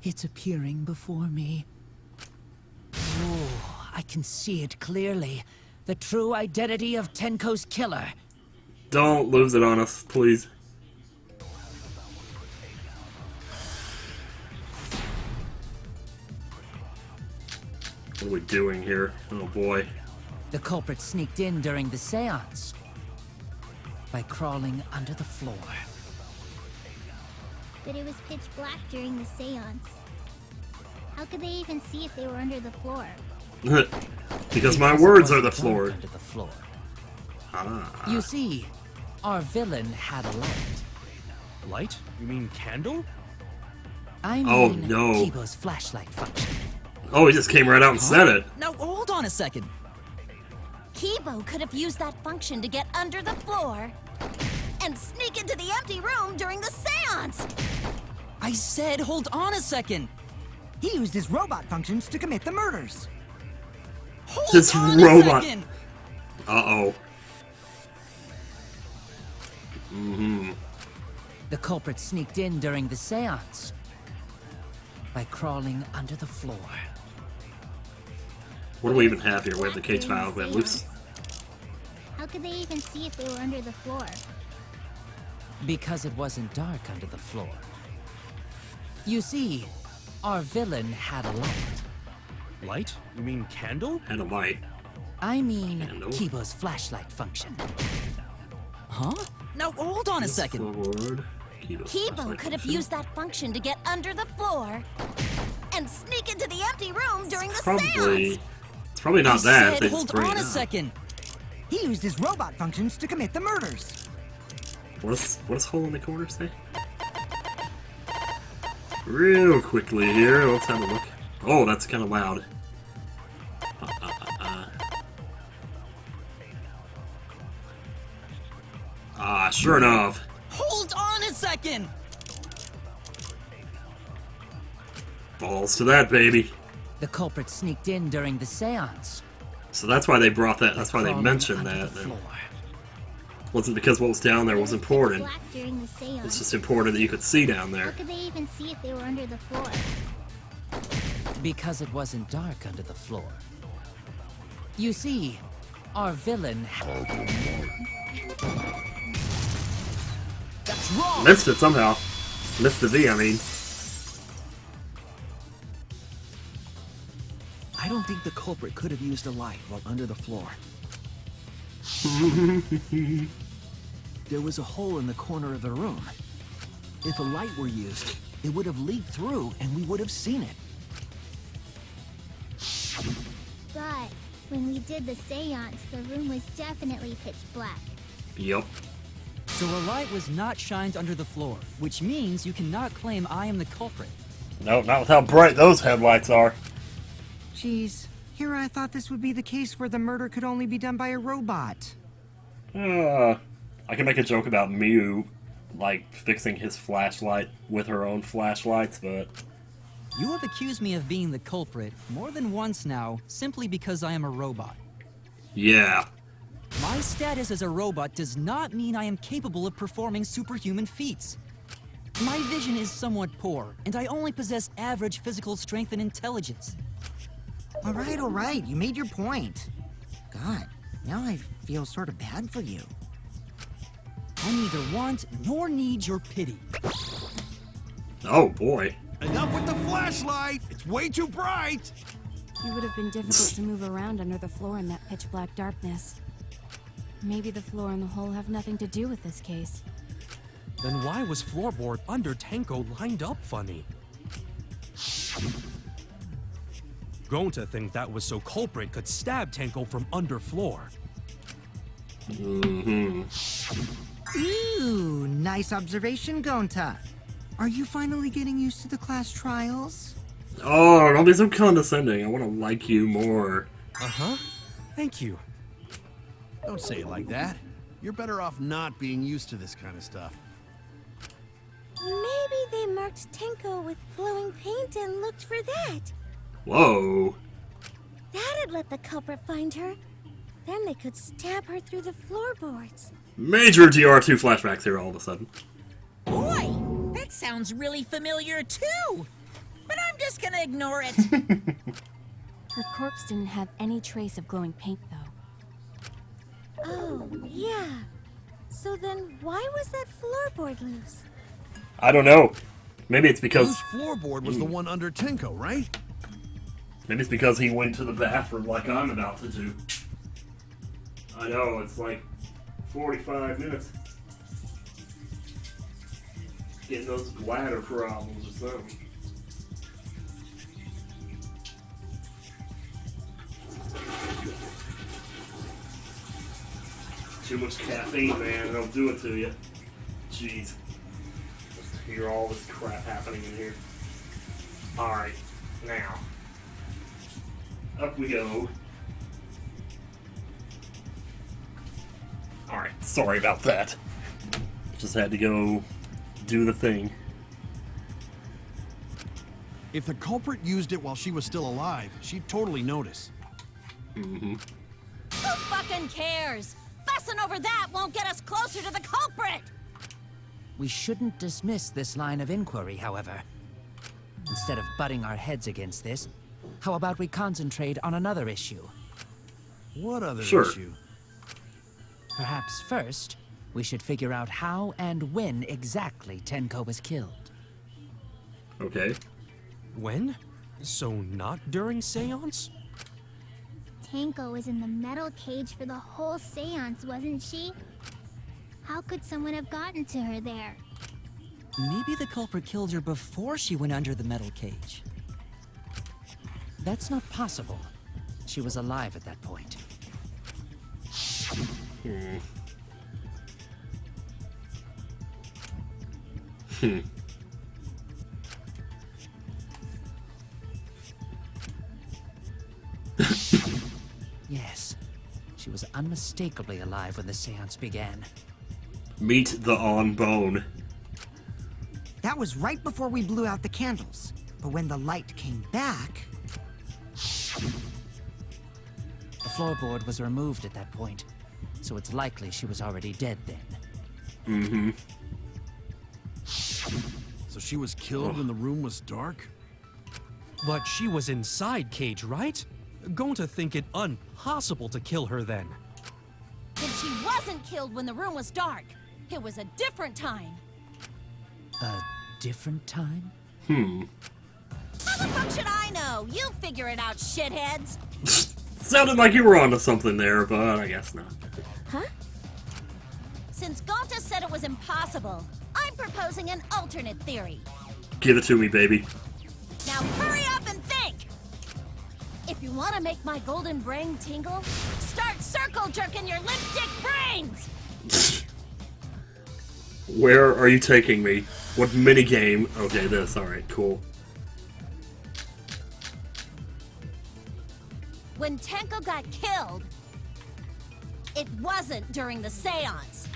It's appearing before me. Oh, I can see it clearly. The true identity of Tenko's killer. Don't lose it on us, please. What are we doing here? Oh boy. The culprit sneaked in during the seance by crawling under the floor. But it was pitch black during the seance. How could they even see if they were under the floor? Because my It words are wasn't the dark floor. Under the floor. Ah. You see, our villain had a light. Light? You mean candle? I mean, Oh, no. Kibo's flashlight function. Oh, he just came right out and said it. Now, hold on a second. Kibo could have used that function to get under the floor and sneak into the empty room during the seance. I said hold on a second. He used his robot functions to commit the murders. Hold This on robot. a second. Uh-oh. Mm-hmm. The culprit sneaked in during the seance by crawling under the floor. What do we even have here? We have the cage files. We have loose. How could they even see if they were under the floor? Because it wasn't dark under the floor. You see, our villain had a light. Light? You mean candle? And a light. I mean Handle. Kibo's flashlight function. Huh? Now hold on a second. Forward. Kibo could have used that function to get under the floor and sneak into the empty room during the seance. It's probably not that. Said, They hold just bring on it a up. second. He used his robot functions to commit the murders. What does hole in the corner say? Real quickly here, let's have a look. Oh, that's kind of loud. Ah, sure enough. Hold on a second. Balls to that, baby. The culprit sneaked in during the seance. So that's why they brought that. That's why they Crawling mentioned under that. the It floor. wasn't because what was down there was important. Black during the seance. It's just important that you could see down How there. could they even see if they were under the floor? Because it wasn't dark under the floor. You see, our villain That's wrong. Missed it somehow. Missed the V, I mean. I don't think the culprit could have used a light while under the floor. There was a hole in the corner of the room. If a light were used, it would have leaked through and we would have seen it. But when we did the seance, the room was definitely pitch black. Yup. So a light was not shined under the floor, which means you cannot claim I am the culprit. No, not with how bright those headlights are. Geez, here I thought this would be the case where the murder could only be done by a robot. I can make a joke about Mew, like, fixing his flashlight with her own flashlights, but... You have accused me of being the culprit more than once now, simply because I am a robot. Yeah. My status as a robot does not mean I am capable of performing superhuman feats. My vision is somewhat poor, and I only possess average physical strength and intelligence. All right, you made your point. God, now I feel sort of bad for you. I neither want nor need your pity. Oh, boy. Enough with the flashlight! It's way too bright! It would have been difficult to move around under the floor in that pitch black darkness. Maybe the floor and the hole have nothing to do with this case. Then why was floorboard under Tenko lined up funny? Going to think that was so culprit could stab Tenko from under floor. Ooh, nice observation, Gonta. Are you finally getting used to the class trials? Oh, don't be so condescending. I want to like you more. Uh-huh. Thank you. Don't say it like that. You're better off not being used to this kind of stuff. Maybe they marked Tenko with glowing paint and looked for that. Whoa. That'd let the culprit find her. Then they could stab her through the floorboards. Major DR2 flashbacks here all of a sudden. Boy, that sounds really familiar too. But I'm just gonna ignore it. Her corpse didn't have any trace of glowing paint, though. Oh, yeah. So then why was that floorboard loose? I don't know. Maybe it's because... Whose floorboard was the one under Tenko, right? Maybe it's because he went to the bathroom like I'm about to do. I know, it's like 45 minutes. Getting those bladder problems or something. Too much caffeine, man. It'll do it to you. Jeez. Just hear all this crap happening in here. Alright, now. Up we go. Alright, sorry about that. Just had to go do the thing. If the culprit used it while she was still alive, she'd totally notice. Who fucking cares? Fussing over that won't get us closer to the culprit! We shouldn't dismiss this line of inquiry, however. Instead of butting our heads against this, how about we concentrate on another issue? What other Sure. issue? Perhaps first, we should figure out how and when exactly Tenko was killed. Okay. When? So not during seance? Tanko was in the metal cage for the whole seance, wasn't she? How could someone have gotten to her there? Maybe the culprit killed her before she went under the metal cage. That's not possible. She was alive at that point. Yes, she was unmistakably alive when the seance began. Meet the on bone. That was right before we blew out the candles. But when the light came back... The floorboard was removed at that point, so it's likely she was already dead then. So she was killed when the room was dark? But she was inside Cage, right? Going to think it impossible to kill her then. Then she wasn't killed when the room was dark. It was a different time. A different time? How the fuck should I know? You figure it out, shitheads. Sounded like you were onto something there, but I guess not. Huh? Since Gonta said it was impossible, I'm proposing an alternate theory. Give it to me, baby. Now hurry up and think! If you want to make my golden brain tingle, start circle jerking your lipstick brains! Where are you taking me? What minigame? Okay, this. Alright, cool. When Tenko got killed, it wasn't during the seance.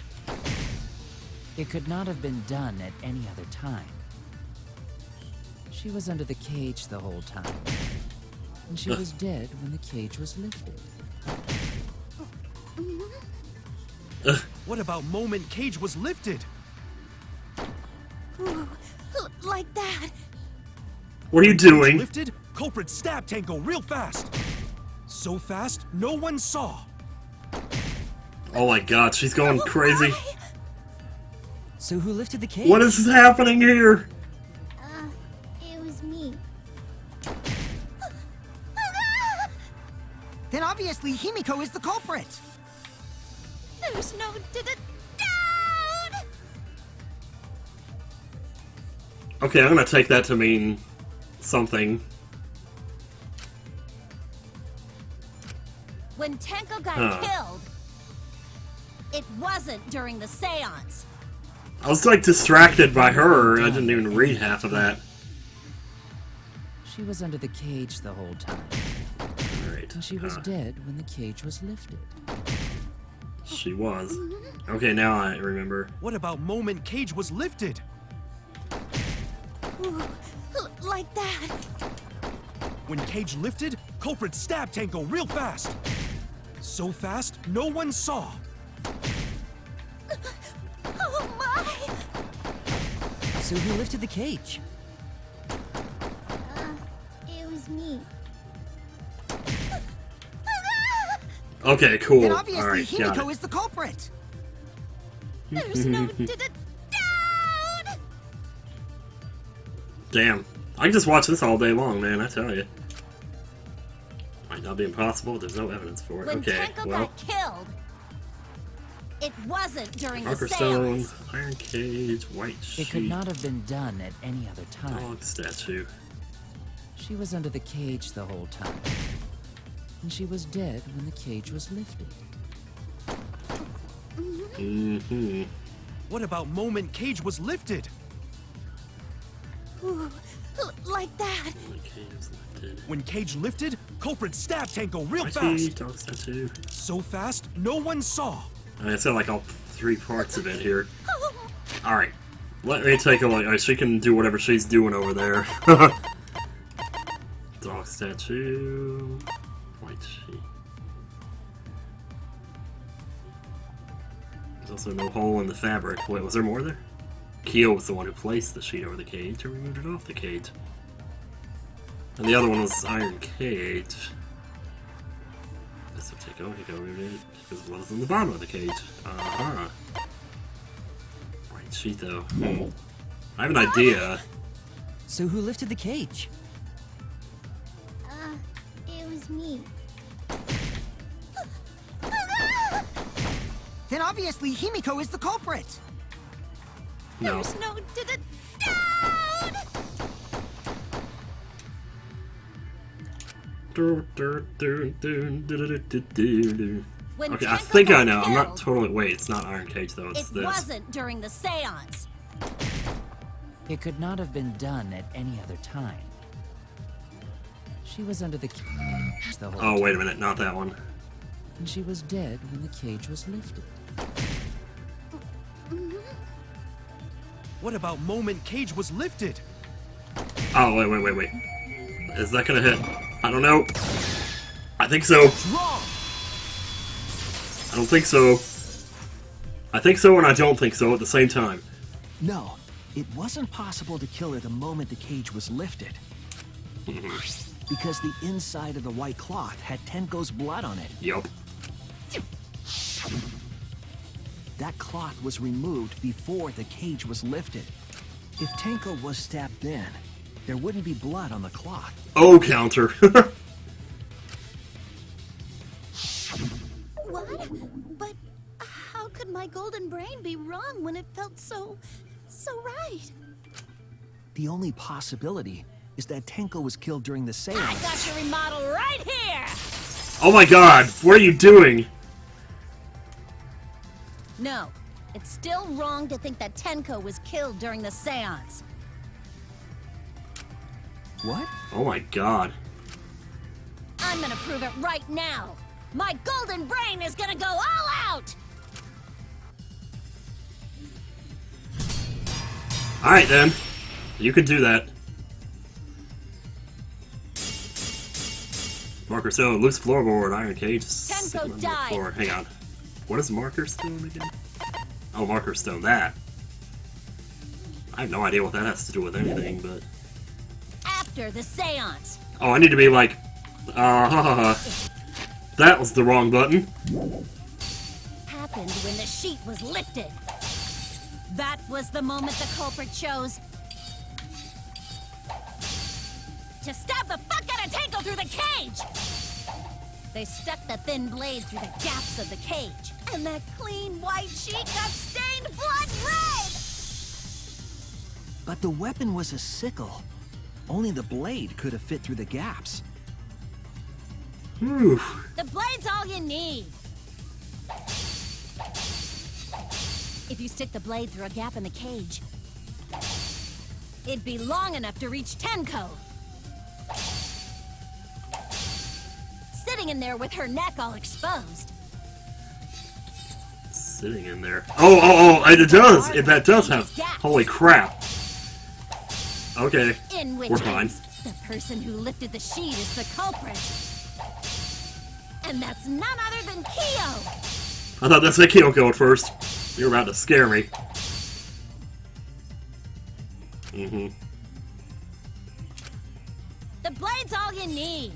It could not have been done at any other time. She was under the cage the whole time. And she was dead when the cage was lifted. What about moment Cage was lifted? Ooh, like that. What are you doing? Lifted, culprit stabbed Tanko real fast. So fast, no one saw. Oh my god, she's going crazy. So who lifted the cage? What is happening here? It was me. Then obviously Himiko is the culprit. There's no doubt. Okay, I'm gonna take that to mean something. When Tenko got killed, it wasn't during the seance. I was like distracted by her. I didn't even read half of that. She was under the cage the whole time. Alright. And she was dead when the cage was lifted. She was. Okay, now I remember. What about moment Cage was lifted? Ooh, like that. When Cage lifted, culprit stabbed Tanko real fast. So fast, no one saw. Oh my! So who lifted the cage? It was me. Okay, cool. Then obviously Alright, got Himiko it. is the culprit. There's no doubt. Damn. I can just watch this all day long, man, I tell you. Might not be impossible, but there's no evidence for it. When Okay, Tenko well. got killed, it wasn't during the Parker Stone, seance. Iron Cage, White Sheet, It could not have been done at any other time. Dog Statue. She was under the cage the whole time. And she was dead when the cage was lifted. Mm-hmm. What about moment Cage was lifted? Ooh, like that. When Cage lifted, culprit stabbed Tanko real White fast. Sheet, Dog Statue. So fast, no one saw. I said like all three parts of it here. Alright. Let me take a look. Alright, she can do whatever she's doing over there. Dog Statue. White Sheet. There's also no hole in the fabric. Wait, was there more there? Kyo was the one who placed the sheet over the cage and removed it off the cage. And the other one was Iron Cage. This will take over because blood is in the bottom of the cage. Uh-huh. White sheet though. I have an idea. So who lifted the cage? It was me. Then obviously Himiko is the culprit. No. There's no doubt. When Okay, I Tenko think I got know. I'm not killed, totally. Wait, it's not Iron Cage though. It's It this. wasn't during the seance. It could not have been done at any other time. She was under the cage the whole Oh, wait a time, minute, not that one. and she was dead when the cage was lifted. What about moment Cage was lifted? Oh, wait. Is that gonna hit? I don't know. I think so. Wrong! I don't think so. I think so and I don't think so at the same time. No, it wasn't possible to kill her the moment the cage was lifted. Because the inside of the white cloth had Tenko's blood on it. Yup. That cloth was removed before the cage was lifted. If Tenko was stabbed then, there wouldn't be blood on the cloth. Oh, counter. What? But how could my golden brain be wrong when it felt so right? The only possibility is that Tenko was killed during the I seance. got your remodel right here! Oh my god, what are you doing? No, it's still wrong to think that Tenko was killed during the seance. What? Oh my god. I'm gonna prove it right now. My golden brain is gonna go all out! Alright then. You can do that. Marker Stone, loose floorboard, Iron Cage. sitting on the died. floor. Hang on. What is Marker Stone again? Oh, Marker Stone, that. I have no idea what that has to do with anything, but... After the seance. Oh, I need to be like... That was the wrong button. Happened when the sheet was lifted. That was the moment the culprit chose to stab the fuck out of Tenko through the cage! They stuck the thin blade through the gaps of the cage, and that clean white sheet got stained blood red! But the weapon was a sickle. Only the blade could have fit through the gaps. Whew. The blade's all you need. If you stick the blade through a gap in the cage, it'd be long enough to reach Tenko. Sitting in there with her neck all exposed. Sitting in there. Oh, it does! That does have... Holy crap. Okay, In which we're fine. case, the person who lifted the sheet is the culprit. And that's none other than Kyo! I thought that's Kyoko at first. You were about to scare me. Mm-hmm. The blade's all you need.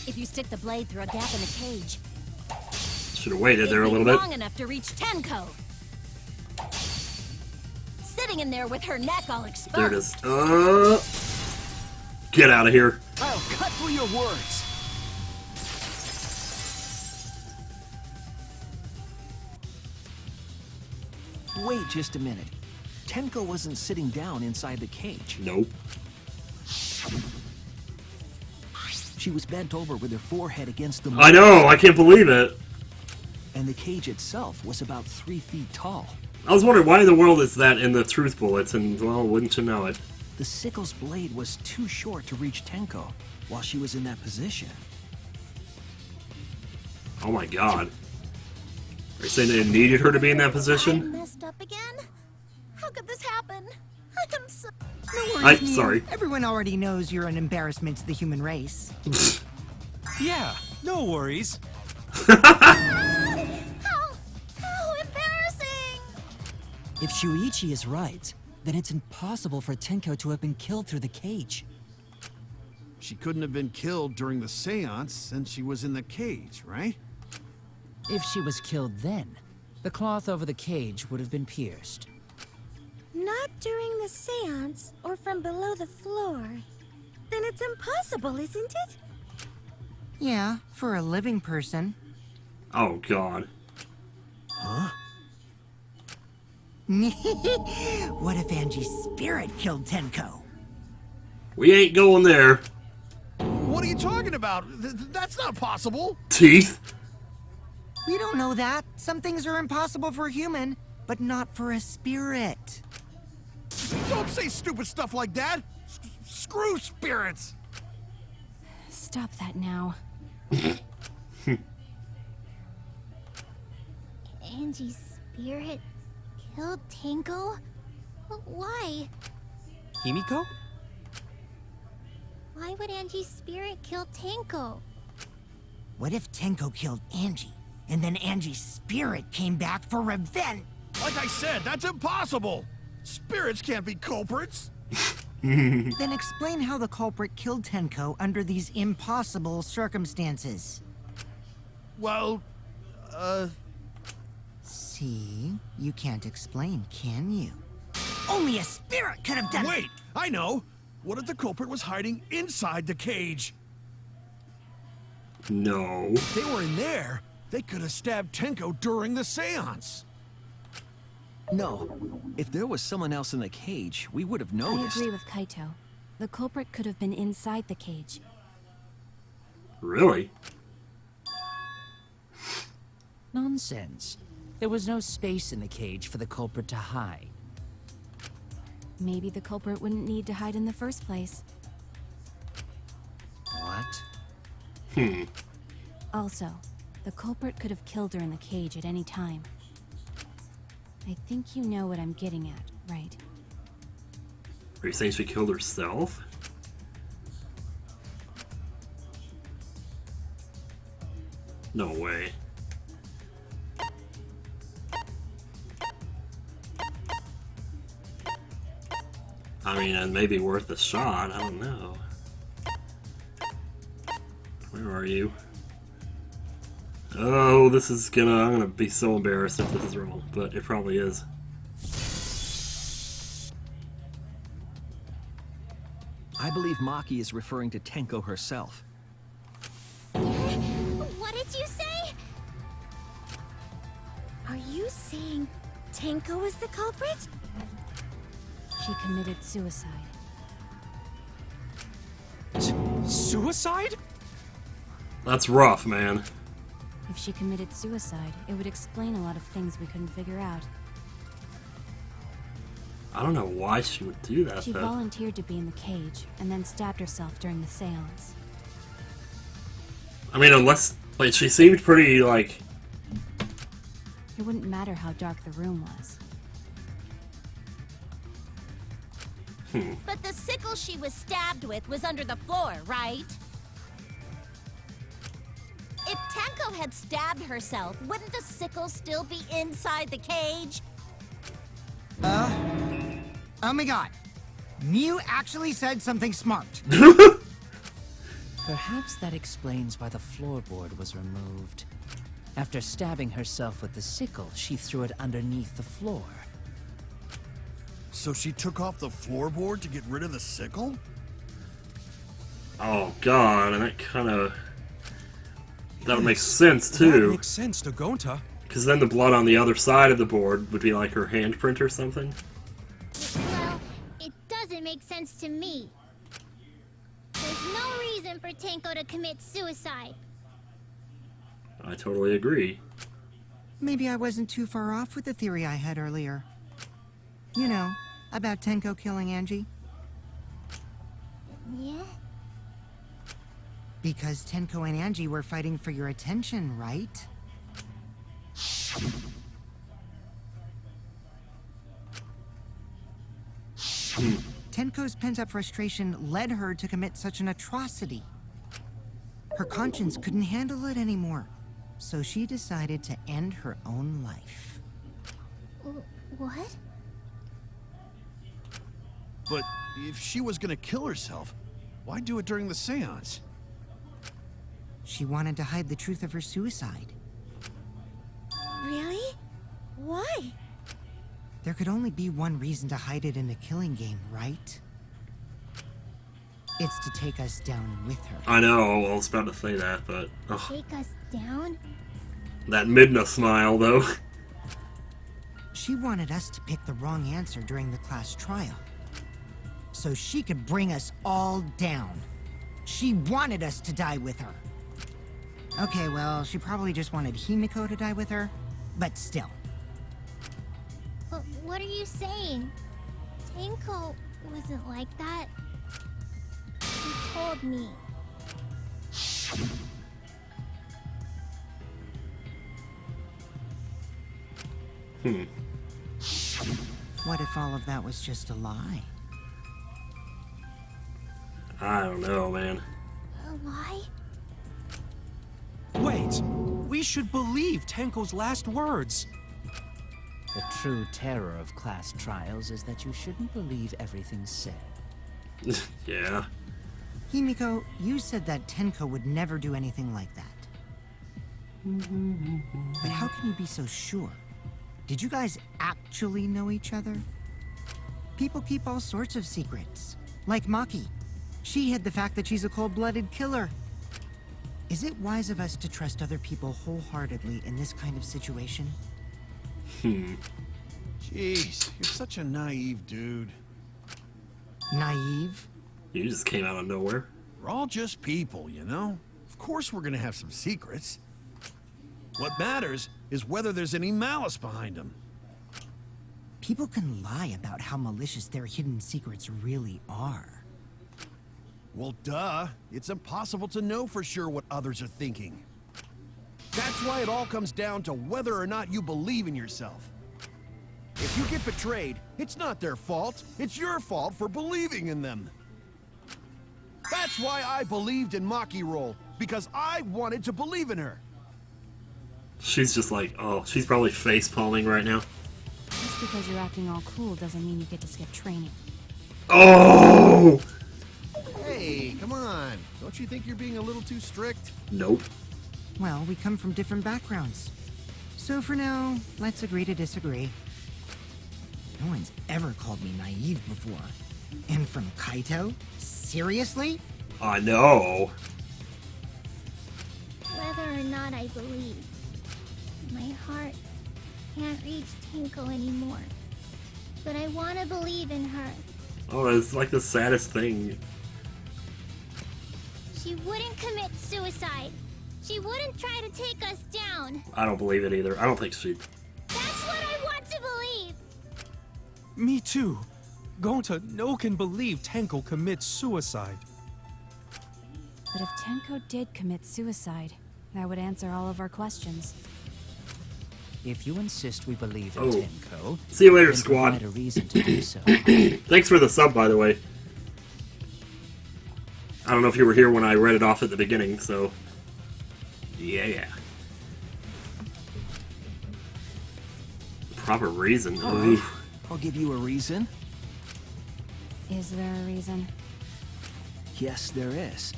If you stick the blade through a gap in the cage, Should have waited there a it'd be little bit. long enough to reach Tenko. Sitting in there with her neck all exposed. There it is. Get out of here. I'll cut through your words. Wait just a minute. Tenko wasn't sitting down inside the cage. Nope. She was bent over with her forehead against the I know, I can't believe it. And the cage itself was about 3 feet tall. I was wondering why in the world is that in the truth bullets, and well, wouldn't you know it? The sickle's blade was too short to reach Tenko while she was in that position. Oh my god. Are you saying they needed her to be in that I position? messed up again? How could this happen? I'm so... No worries, Mia. Sorry. Everyone already knows you're an embarrassment to the human race. Yeah, no worries. How embarrassing! If Shuichi is right, then it's impossible for Tenko to have been killed through the cage. She couldn't have been killed during the seance since she was in the cage, right? If she was killed then, the cloth over the cage would have been pierced. Not during the seance or from below the floor. Then it's impossible, isn't it? Yeah, for a living person. Oh god. Huh? What if Angie's spirit killed Tenko? We ain't going there. What are you talking about? That's not possible. Teeth? We don't know that. Some things are impossible for a human, but not for a spirit. Don't say stupid stuff like that. Screw spirits. Stop that now. Angie's spirit killed Tenko? Why? Himiko? Why would Angie's spirit kill Tenko? What if Tenko killed Angie, and then Angie's spirit came back for revenge? Like I said, that's impossible. Spirits can't be culprits. Then explain how the culprit killed Tenko under these impossible circumstances. Well, See? You can't explain, can you? Only a spirit could have done it! wait, I know. What if the culprit was hiding inside the cage? No. If they were in there, they could have stabbed Tenko during the seance. No. If there was someone else in the cage, we would have I noticed. agree with Kaito. The culprit could have been inside the cage. Really? Nonsense. There was no space in the cage for the culprit to hide. Maybe the culprit wouldn't need to hide in the first place. What? Also, the culprit could have killed her in the cage at any time. I think you know what I'm getting at, right? Are you saying she killed herself? No way. I mean, it may be worth a shot. I don't know. Where are you? Oh, this is I'm gonna be so embarrassed if this is wrong, but it probably is. I believe Maki is referring to Tenko herself. What did you say? Are you saying Tenko is the culprit? She committed suicide. Suicide? That's rough, man. If she committed suicide, it would explain a lot of things we couldn't figure out. I don't know why she would do that, She though. volunteered to be in the cage, and then stabbed herself during the seance. I mean, unless... Like, she seemed pretty, like... It wouldn't matter how dark the room was. But the sickle she was stabbed with was under the floor, right? If Tenko had stabbed herself, wouldn't the sickle still be inside the cage? Oh my god. Mew actually said something smart. Perhaps that explains why the floorboard was removed. After stabbing herself with the sickle, she threw it underneath the floor. So she took off the floorboard to get rid of the sickle? Oh, God, and that kind of... That would make sense, That too. makes sense to Gonta. Because then the blood on the other side of the board would be like her handprint or something. Well, it doesn't make sense to me. There's no reason for Tenko to commit suicide. I totally agree. Maybe I wasn't too far off with the theory I had earlier. You know, about Tenko killing Angie. Yeah? Because Tenko and Angie were fighting for your attention, right? Tenko's pent-up frustration led her to commit such an atrocity. Her conscience couldn't handle it anymore, so she decided to end her own life. What? But if she was gonna kill herself, why do it during the seance? She wanted to hide the truth of her suicide. Really? Why? There could only be one reason to hide it in a killing game, right? It's to take us down with her. I know, I was about to say that, but... Ugh. Take us down? That Midna smile, though. She wanted us to pick the wrong answer during the class trial, so she could bring us all down. She wanted us to die with her. Okay, well, she probably just wanted Himiko to die with her, but still. But what are you saying? Tenko wasn't like that. She told me. What if all of that was just a lie? I don't know, man. A lie? Wait! We should believe Tenko's last words! The true terror of class trials is that you shouldn't believe everything said. Yeah. Himiko, you said that Tenko would never do anything like that. But how can you be so sure? Did you guys actually know each other? People keep all sorts of secrets. Like Maki. She hid the fact that she's a cold-blooded killer. Is it wise of us to trust other people wholeheartedly in this kind of situation? Jeez, you're such a naive dude. Naive? You just came out of nowhere. We're all just people, you know? Of course we're gonna have some secrets. What matters is whether there's any malice behind them. People can lie about how malicious their hidden secrets really are. Well, duh. It's impossible to know for sure what others are thinking. That's why it all comes down to whether or not you believe in yourself. If you get betrayed, it's not their fault. It's your fault for believing in them. That's why I believed in Maki Roll, because I wanted to believe in her. She's just like, oh, she's probably face palming right now. Just because you're acting all cool doesn't mean you get to skip training. Oh! Hey, come on. Don't you think you're being a little too strict? Nope. Well, we come from different backgrounds. So for now, let's agree to disagree. No one's ever called me naive before. And from Kaito? Seriously? I know. Whether or not I believe, my heart can't reach Tenko anymore. But I want to believe in her. Oh, it's like the saddest thing. She wouldn't commit suicide. She wouldn't try to take us down. I don't believe it either. I don't think she... That's what I want to believe. Me too. Gonta no can believe Tenko commits suicide. But if Tenko did commit suicide, that would answer all of our questions. If you insist we believe in Oh. Tenko, See you later, then squad. provide a reason to do so. Thanks for the sub, by the way. I don't know if you were here when I read it off at the beginning, so... Yeah. Proper reason. Alright, Oof. I'll give you a reason. Is there a reason? Yes, there is.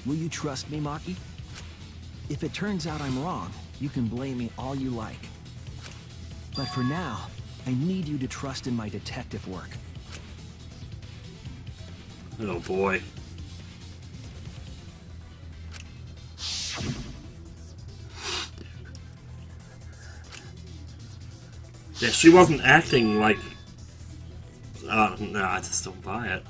Will you trust me, Maki? If it turns out I'm wrong, you can blame me all you like. But for now, I need you to trust in my detective work. Oh boy. Yeah, she wasn't acting like... no, I just don't buy it.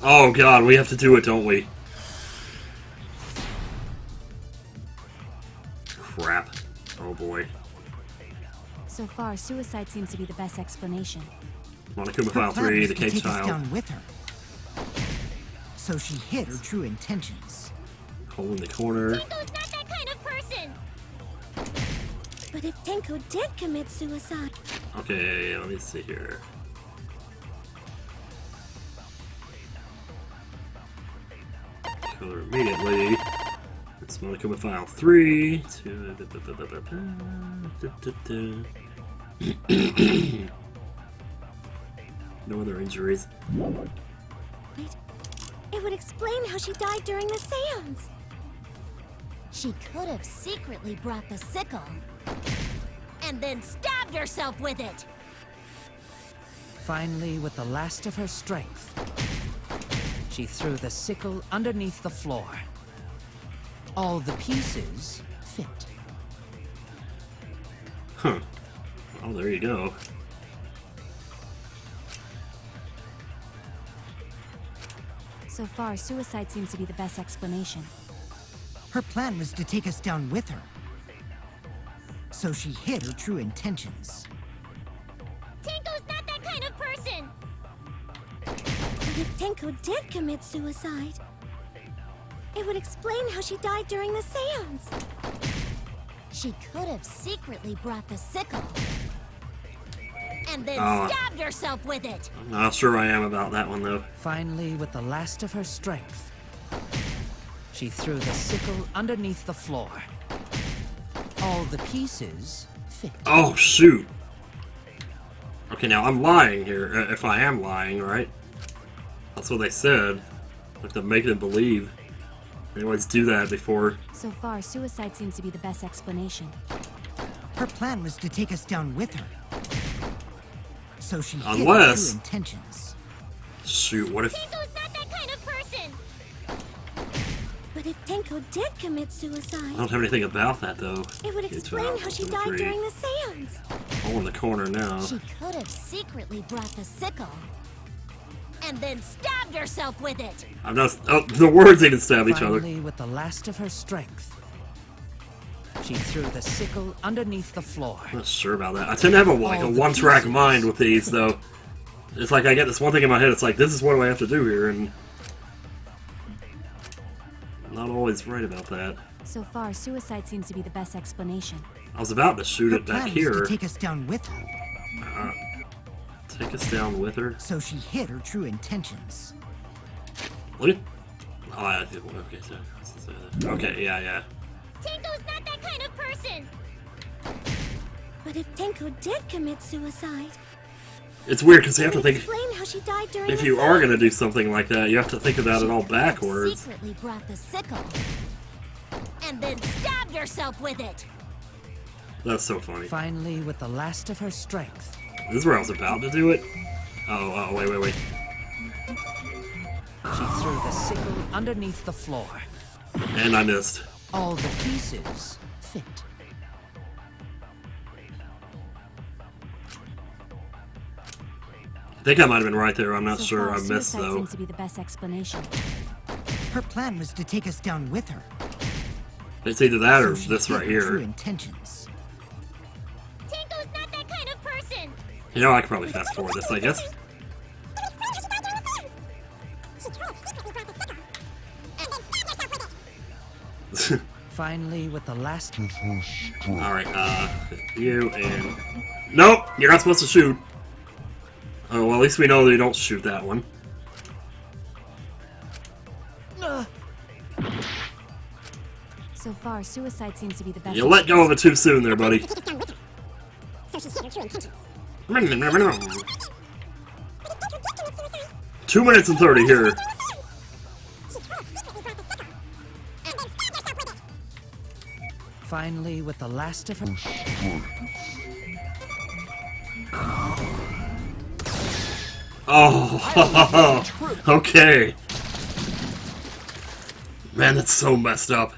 Oh god, we have to do it, don't we? Crap. Oh boy. So far, suicide seems to be the best explanation. Monokuma Her File plan 3, was the to cage take us child. down with her. So she hid her true intentions. Hole in the corner. Tenko's not that kind of person. But if Tenko did commit suicide, Okay, let me see here. Kill her immediately. It's Monokuma File 3. No other injuries. wait, it would explain how she died during the seance. She could have secretly brought the sickle and then stabbed stabbed herself with it. Finally, with the last of her strength, she threw the sickle underneath the floor. All the pieces fit. Huh. Oh, there you go. So far, suicide seems to be the best explanation. Her plan was to take us down with her. So she hid her true intentions. Tenko's not that kind of person! But if Tenko did commit suicide, it would explain how she died during the seance. She could have secretly brought the sickle. And then Oh. stabbed herself with it. I'm not sure I am about that one, though. Finally, with the last of her strength, she threw the sickle underneath the floor. All the pieces fit. Oh, shoot. Okay, now I'm lying here. If I am lying, right? That's what they said. Like to make them believe. They always do that before. So far, suicide seems to be the best explanation. Her plan was to take us down with her. So she hid her Unless- true intentions. Shoot, what if... Tenko's not that kind of person! But if Tenko did commit I suicide, don't have anything about that, though. it would Okay, explain how she died 3. during the seance. All in the corner now. She could have secretly brought the sickle. And then stabbed herself with it. I'm not... Oh, the words even stab each other. Finally, with the last of her strength, she threw the sickle underneath the floor. I'm not sure about that. I tend to have a All the one-track pieces. mind with these, though. It's like I get this one thing in my head, it's like, this is what do I have to do here, and... I'm not always right about that. So far, suicide seems to be the best explanation. I was about to shoot Her it back plan was here. to take us down with her. Take us down with her. So she hid her true intentions. Look at... Oh, I... Okay, so... Okay, yeah. Tenko's not that kind of person! But if Tenko did commit suicide, It's weird, because you have it to would think... explain how she died during If the you are seance. gonna do something like that, you have to think about it all She could have backwards. secretly brought the sickle. And then stabbed herself with it. That's so funny. Finally, with the last of her strength, This is where I was about to do it. Oh, wait. she threw the sickle underneath the floor. And I missed. All the pieces fit. I think I might have been right there, I'm not So sure. far, I missed, suicide though. seems to be the best explanation. Her plan was to take us down with her. It's either that or So she this hid right her true here. intentions. Tenko's not that kind of person! You know, I could probably fast forward this, I guess. Finally, with the last... Alright, you and... Nope! You're not supposed to shoot! Oh, well, at least we know that you don't shoot that one. So far, suicide seems to be the best. You let go of it too soon there, buddy. 2 minutes and 30 here. Finally, with the last of her... Oh, okay. Man, that's so messed up.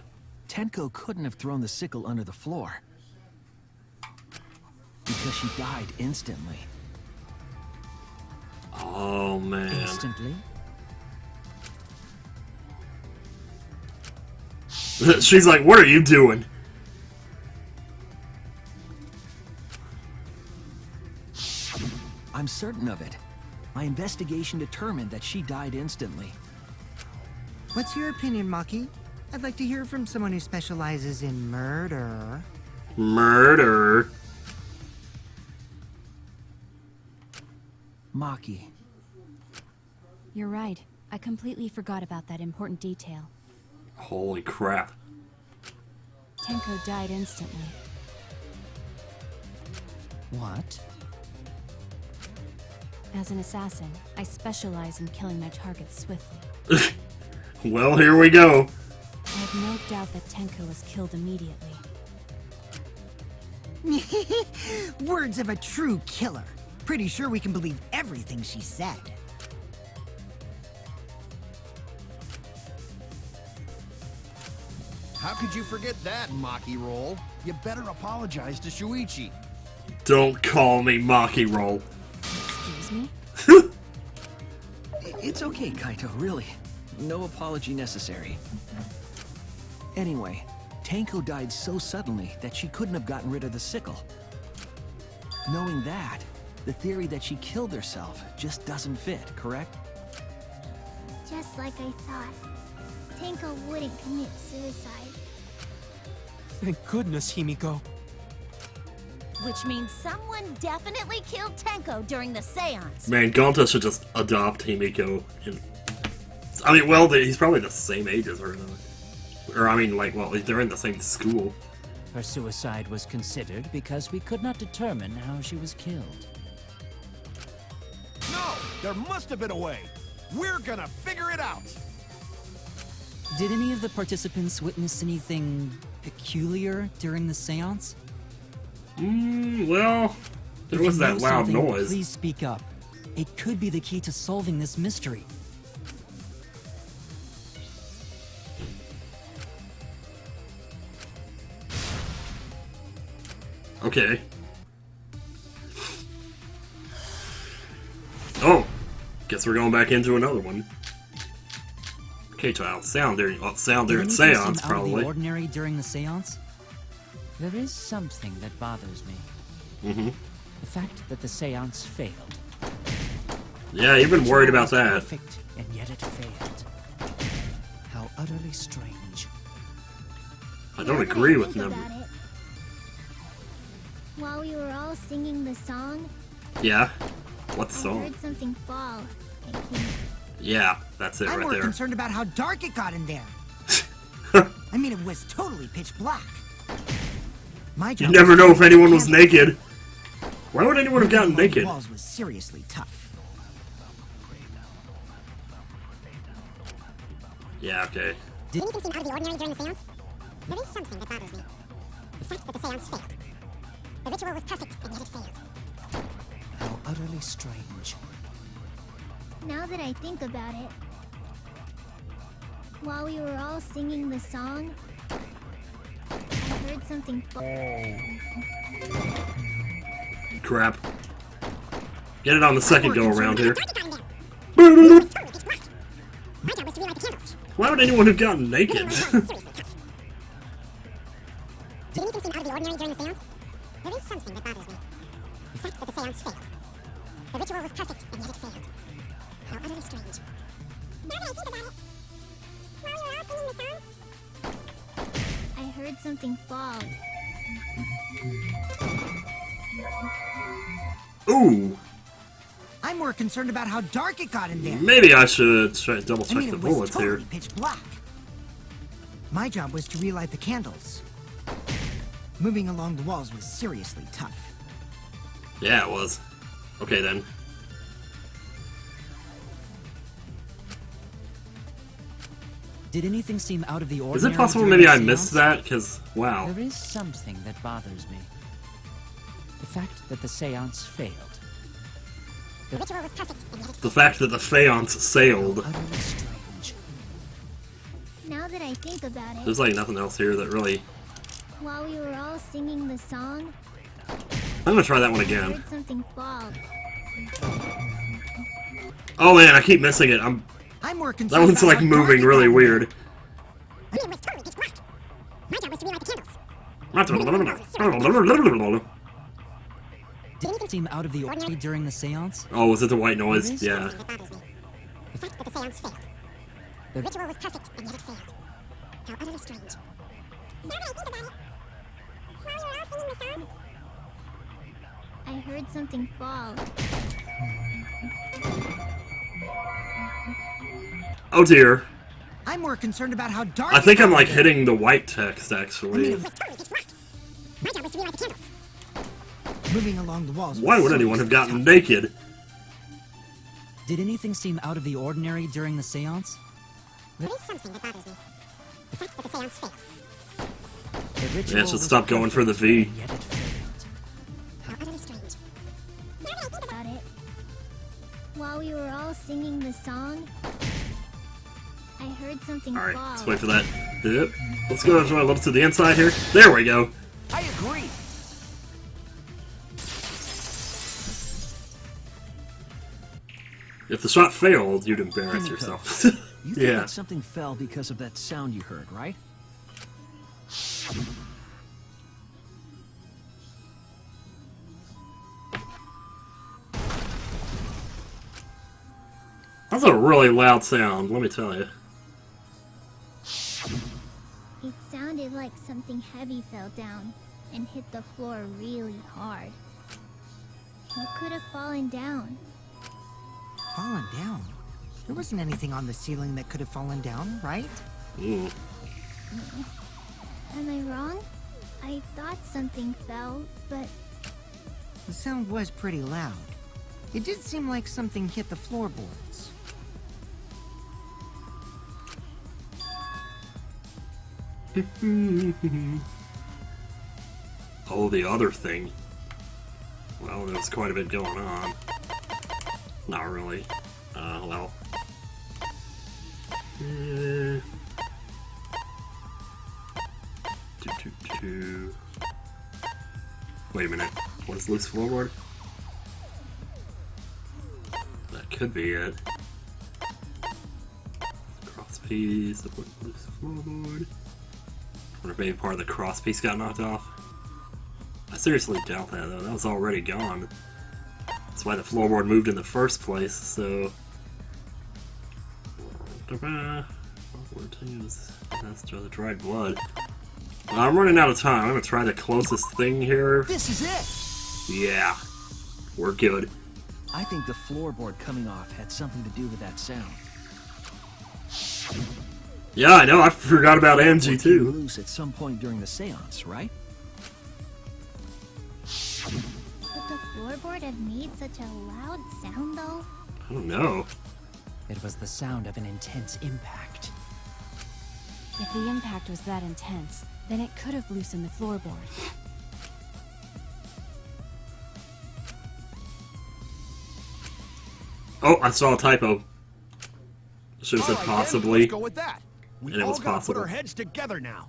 Tenko couldn't have thrown the sickle under the floor. Because she died instantly. Oh, man. Instantly? She's like, what are you doing? I'm certain of it. My investigation determined that she died instantly. What's your opinion, Maki? I'd like to hear from someone who specializes in murder. Murder. Maki, You're right. I completely forgot about that important detail. Holy crap. Tenko died instantly. What? As an assassin, I specialize in killing my targets swiftly. Well, here we go. I have no doubt that Tenko was killed immediately. Words of a true killer. Pretty sure we can believe everything she said. How could you forget that, Maki Roll? You better apologize to Shuichi. Don't call me Maki Roll. Excuse me? It's okay, Kaito, really. No apology necessary. Anyway, Tenko died so suddenly that she couldn't have gotten rid of the sickle. Knowing that, the theory that she killed herself just doesn't fit, correct? Just like I thought. Tenko wouldn't commit suicide. Thank goodness, Himiko. Which means someone definitely killed Tenko during the seance. Man, Gonta should just adopt Himiko. I mean, well, he's probably the same age as her, though. Or, I mean, like, well, they're in the same school. Her suicide was considered because we could not determine how she was killed. No! There must have been a way! We're gonna figure it out! Did any of the participants witness anything peculiar during the seance? Well, there If was you that know loud something, noise. Please speak up. It could be the key to solving this mystery. Okay. Oh! Guess we're going back into another one. Okay, child. Sound during Did seance, anything seem out of probably. the ordinary during the seance? There is something that bothers me. Mm-hmm. The fact that the seance failed. Yeah, you've been worried about It was that. Perfect, and yet it failed. How utterly strange. I don't Now that agree I with think them. about it, while we were all singing the song, Yeah? What I song? heard something fall. I think. Yeah, that's it I'm right more there. concerned about how dark it got in there. I mean, it was totally pitch black. My You job never was know to if light anyone the was candles. naked. Why would anyone have gotten Moving along the naked? walls was seriously tough. Yeah, okay. Did anything seem out of the ordinary during the seance? There is something that bothers me. The fact that the seance failed. The ritual was perfect, and yet it failed. How utterly strange. Now that I think about it, while we were all singing the song, I heard something fall. Crap. Get it on the second go around here. My job was to relight the candles. Why would anyone have gotten naked? Did anything seem out of the ordinary during the seance? There is something that bothers me. The fact that the seance failed. The ritual was perfect, and yet it failed. How utterly strange. Now that I think about it, while we were all singing the song, I heard something fall. Ooh, I'm more concerned about how dark it got in there. maybe I should double I check mean, the it was bullets totally here. pitch black. My job was to relight the candles. Moving along the walls was seriously tough. Yeah, it was. Okay then. Did anything seem out of the ordinary? Is it possible during maybe the I missed seance? that? Because, wow. There is something that bothers me. The fact that the seance failed. the ritual was perfect, and yet it The fact that the Faience sailed. Utterly strange. Now that I think about it, There's like nothing else here that really... while we were all singing the song, I'm gonna try that one I again. heard something fall. Oh man, I keep missing it. I'm... I'm more concerned That one's about like how dark moving it really got in weird. I mean, it was totally pitch black. My job was to relight the candles. Did anything seem out of the ordinary during the seance? Oh, was it the white There noise? is Yeah. Something that bothers me. The fact that the seance failed. The ritual was perfect, and yet it failed. How utterly strange. Now that I think about it, while we were all singing the song, I heard something fall. Oh dear. I'm more concerned about how dark I it think got I'm in like there. hitting the white text I mean, actually. it was totally pitch black. My job was to relight the candles. Moving along the walls. Why was would anyone have seriously gotten tough. naked? Did anything seem out of the ordinary during the seance? There is something that bothers me. The fact that the seance failed. The ritual Yeah, it should was stop going for the perfect, V. and yet it failed. How utterly About it. While we were all singing the song, I heard something Alright, fall. let's wait for that. Yep. Let's go a little to the inside here. There we go. I agree. If the shot failed, you'd embarrass yourself. You think Yeah. that something fell because of that sound you heard, right? That's a really loud sound, let me tell you. It sounded like something heavy fell down and hit the floor really hard. What could have fallen down? Fallen down? There wasn't anything on the ceiling that could have fallen down, right? Ooh. Am I wrong? I thought something fell, but The sound was pretty loud. It did seem like something hit the floorboards. Oh, the other thing. Well, there's quite a bit going on. Not really. Well. Wait a minute. What is loose floorboard? That could be it. Cross piece, support loose floorboard. Wonder if maybe part of the cross piece got knocked off. I seriously doubt that though. That was already gone. That's why the floorboard moved in the first place, so... That's the dried blood. I'm running out of time. I'm gonna try the closest thing here. This is it! Yeah. We're good. I think the floorboard coming off had something to do with that sound. Yeah, I know. I forgot about Angie Came too. loose at some point during the seance, right? could the floorboard have made such a loud sound though? I don't know. It was the sound of an intense impact. If the impact was that intense, then it could have loosened the floorboard. Oh, I saw a typo. I should have said All right, then, possibly. let's go with that. We And it all was gotta possible. put our heads together now.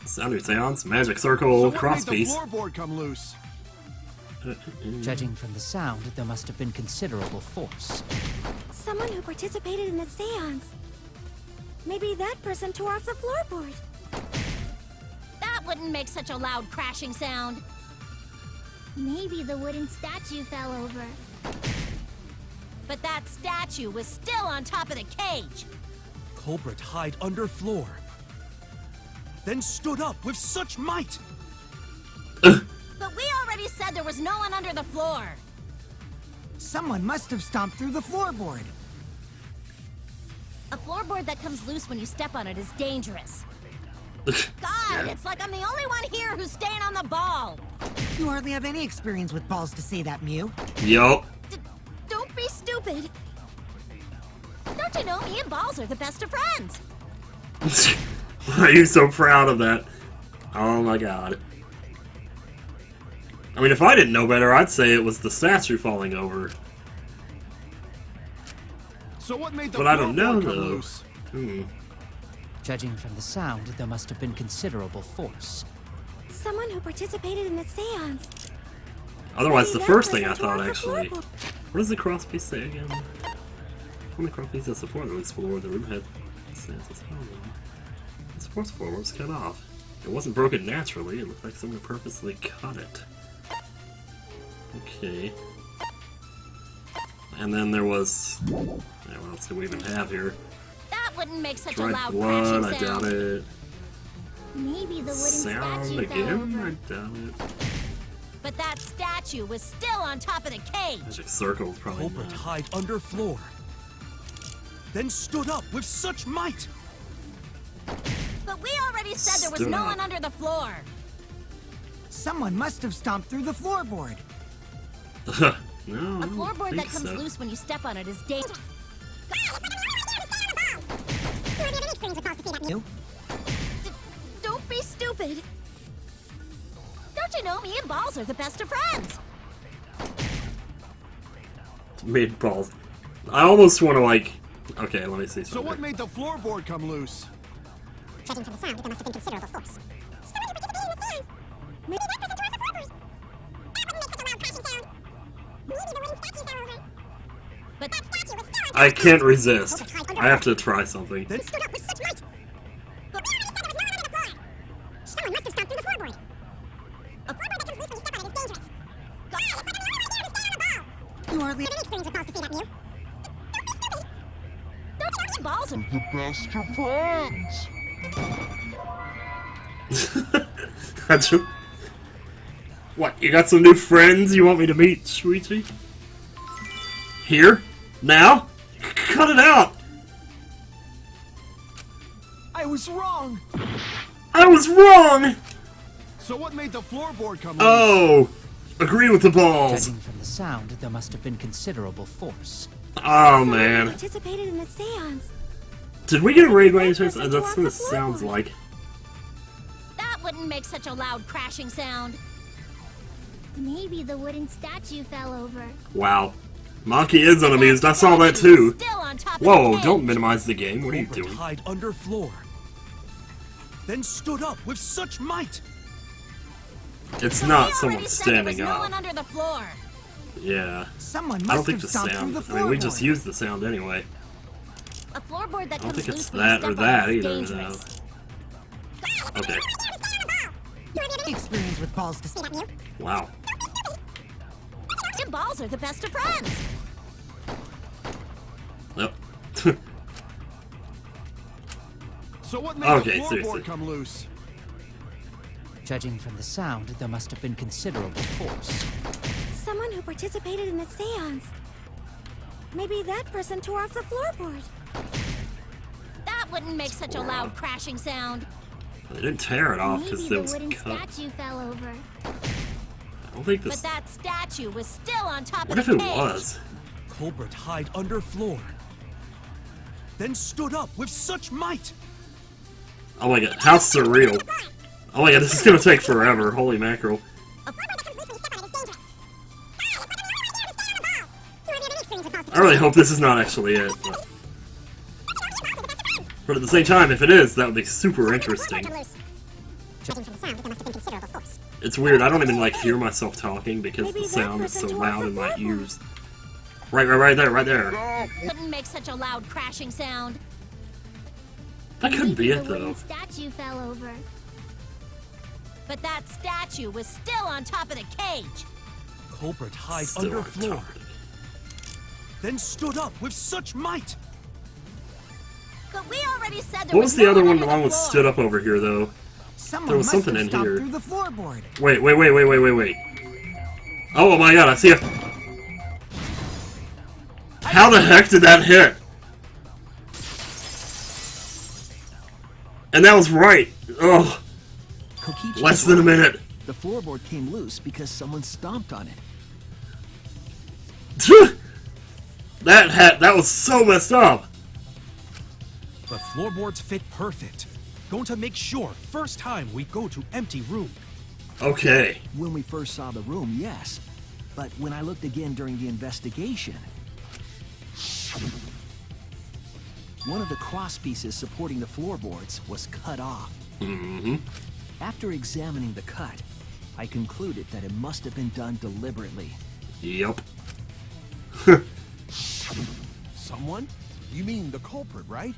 Sound seance, magic circle, So what cross made the piece. floorboard come loose? Judging from the sound, there must have been considerable force. Someone who participated in the seance. Maybe that person tore off the floorboard. That wouldn't make such a loud crashing sound. Maybe the wooden statue fell over. But that statue was still on top of the cage. Culprit hide under floor. Then stood up with such might. But we already said there was no one under the floor. Someone must have stomped through the floorboard. A floorboard that comes loose when you step on it is dangerous. God, Yeah. it's like I'm the only one here who's staying on the ball. You hardly have any experience with balls to say that, Mew. Yup. Don't be stupid. Don't you know me and Balls are the best of friends? Why are you so proud of that? Oh my god. I mean, if I didn't know better, I'd say it was the statue falling over. So what made the But I don't know, floorboard come though. loose? Judging from the sound, there must have been considerable force. Someone who participated in the seance. Otherwise, the Maybe first that thing I person tore thought, off the actually. floorboard. What does the cross piece say again? On the cross piece that support the loose floor, the room had stands as home. The supports floor was cut off. It wasn't broken naturally, it looked like someone purposely cut it. Okay. And then there was... yeah, what else do we even have here? That wouldn't make such a Dried loud blood, I crashing doubt sound. it. Maybe the wooden Sound statue fell again? over. I doubt it. But that statue was still on top of the cage. Magic circle, probably Culprit not. hide under floor. Then stood up with such might. But we already said there was Stood no up. one under the floor. Someone must have stomped through the floorboard. No, I A don't floorboard think that comes so. loose when you step on it is dangerous. Don't be stupid. Don't you know me and Balls are the best of friends? Made balls. I almost want to like. Okay, let me see So something. what made the floorboard come loose? Judging from the sound, there must have been considerable force. Someone who participated in the sound. Maybe that person tore off the floorboard. That wouldn't make such a loud crashing sound. Maybe the wooden statue fell over. But That statue was still I can't resist. I have to try something. It stood up with such might. But we already said there was no one under the floor. Someone must have stomped through the floorboard. A floorboard that comes loose when you step on it is dangerous. Ah, looks like I'm the only one here to stay on the ball. You are the experience with balls to see that, Mew. Don't be stupid. don't you know me and Balls are That's true. What? You got some new friends you want me to meet, sweetie? Here? Now? Cut it out! I was wrong! I was wrong! So what made the floorboard come loose? Oh! Agree with the balls. Judging from the sound, there must have been considerable force. Oh man. Participated in the seance. Did we get a raid by any chance? That's what it sounds like. That wouldn't make such a loud crashing sound. Maybe the wooden statue fell over. Wow. Maki is unamused. I saw that too. Still on top of Whoa, the cage. don't minimize the game. What are you Culprit doing? hid under floor. Then stood up with such might. It's We not already someone said there was standing no one up. under the floor. Yeah. Someone I don't must think have the stomped through sound. the I floorboard. mean, we just used the sound anyway. A floorboard that I don't comes think it's loose when you that or step on that it is either, dangerous. Okay. Experience with balls to see that, Mew. Wow. And Balls are the best of friends. Yep. So what made Okay, the floorboard seriously. come loose? Judging from the sound, there must have been considerable force. Someone who participated in the seance. Maybe that person tore off the floorboard. That wouldn't make such a loud crashing sound. They didn't tear it off Maybe because the it was wooden cut. statue fell over. I don't think But this. that statue was still on top What of if the it cage. was? Culprit hid under floor. Then stood up with such might. Oh my god, how surreal. Oh my god, this is gonna take forever. Holy mackerel. A floorboard that comes loose when you step on it is dangerous. Ah, looks like I'm the only one here to stay on the ball. You already have any experience with balls to I really hope this is not actually it. But at the same time, if it is, that would be super interesting. Judging from the sound, there must have been considerable force. It's weird, I don't even like hear myself talking because Maybe the that sound is person so tore off loud the in my floorboard. ears. Right there. Couldn't make such a loud crashing sound. That couldn't be Maybe it the wooden though. statue fell over. But that statue was still on top of the cage. Culprit hid Still under on floor. top of it. Then stood up with such might. But we already said there What was the no other one under along the with floor. stood up over here though? Someone There was must something have in stomped here. through the floorboard. Wait. Oh my god, I see it. How the heck did that hit? And that was right. Ugh. Kokichi Less is than a right. minute. The floorboard came loose because someone stomped on it. That was so messed up. But floorboards fit perfect. Going to make sure first time we go to empty room. Okay. When we first saw the room, yes. But when I looked again during the investigation, one of the cross pieces supporting the floorboards was cut off. Mm-hmm. After examining the cut, I concluded that it must have been done deliberately. Yep. Someone? You mean the culprit, right?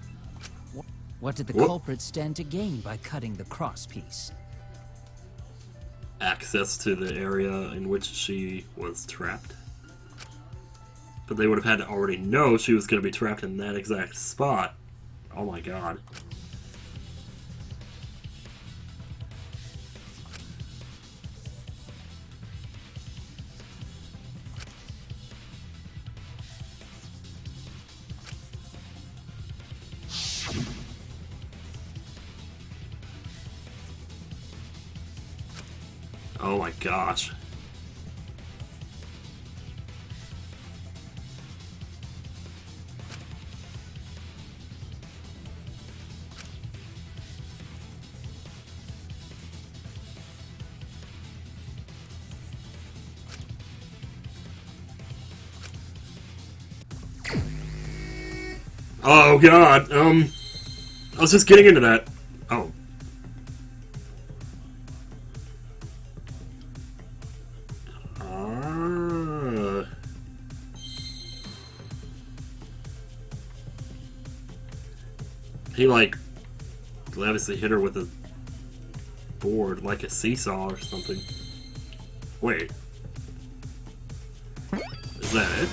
What did the Whoop. culprit stand to gain by cutting the crosspiece? Access to the area in which she was trapped. But they would have had to already know she was going to be trapped in that exact spot. Oh my god. Oh my gosh. Oh god, I was just getting into that. Oh. He, like, obviously hit her with a board, like a seesaw or something. Wait. Is that it?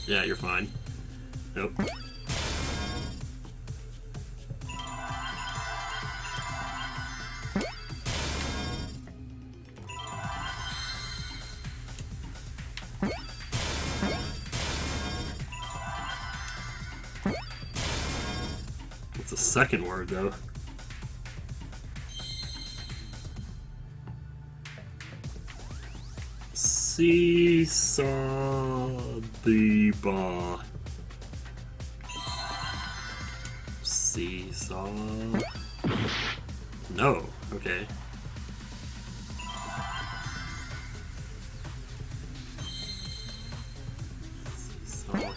Yeah, you're fine. Nope. It's a second word, though. Seesaw the bar. Seesaw. No. Okay. Seesaw.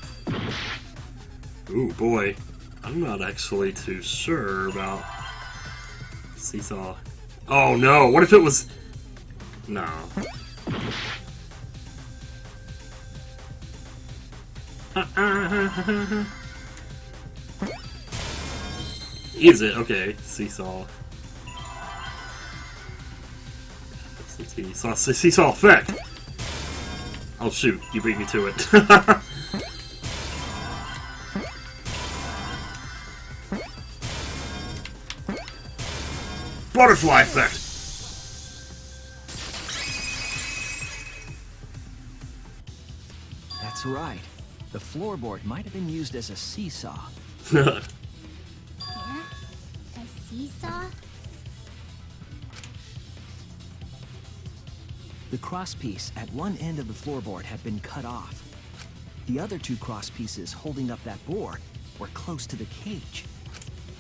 Ooh, boy. I'm not actually too sure about seesaw. Oh no! What if it was? No. Is it? Okay, seesaw. Seesaw effect! Oh shoot, you beat me to it. Butterfly effect! That's right. The floorboard might have been used as a seesaw. Yeah? A seesaw? The crosspiece at one end of the floorboard had been cut off. The other two crosspieces holding up that board were close to the cage.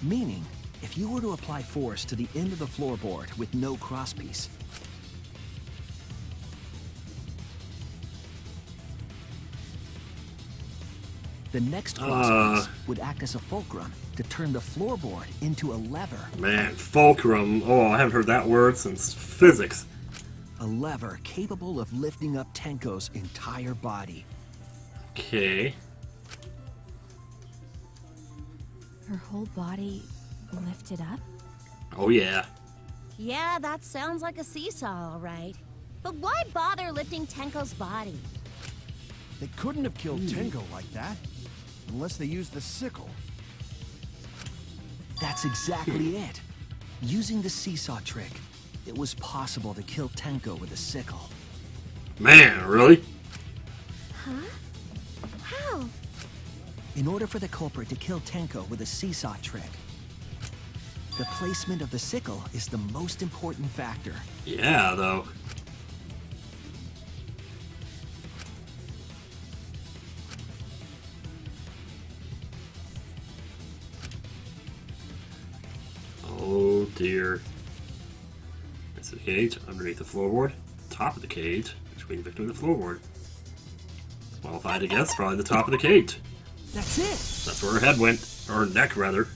Meaning, if you were to apply force to the end of the floorboard with no crosspiece, the next crosspiece would act as a fulcrum to turn the floorboard into a lever. Man, fulcrum. Oh, I haven't heard that word since physics. A lever capable of lifting up Tenko's entire body. Okay. Her whole body lifted up? Oh yeah. Yeah, that sounds like a seesaw, all right. But why bother lifting Tenko's body? They couldn't have killed Tenko like that. Unless they used the sickle. That's exactly it. Using the seesaw trick, it was possible to kill Tenko with a sickle. Man, really? Huh? How? In order for the culprit to kill Tenko with a seesaw trick, the placement of the sickle is the most important factor. Yeah, though. Oh dear. That's the cage, underneath the floorboard, top of the cage, between the victim and the floorboard. Well, if I had to guess, probably the top of the cage. That's it! That's where her head went, or her neck, rather.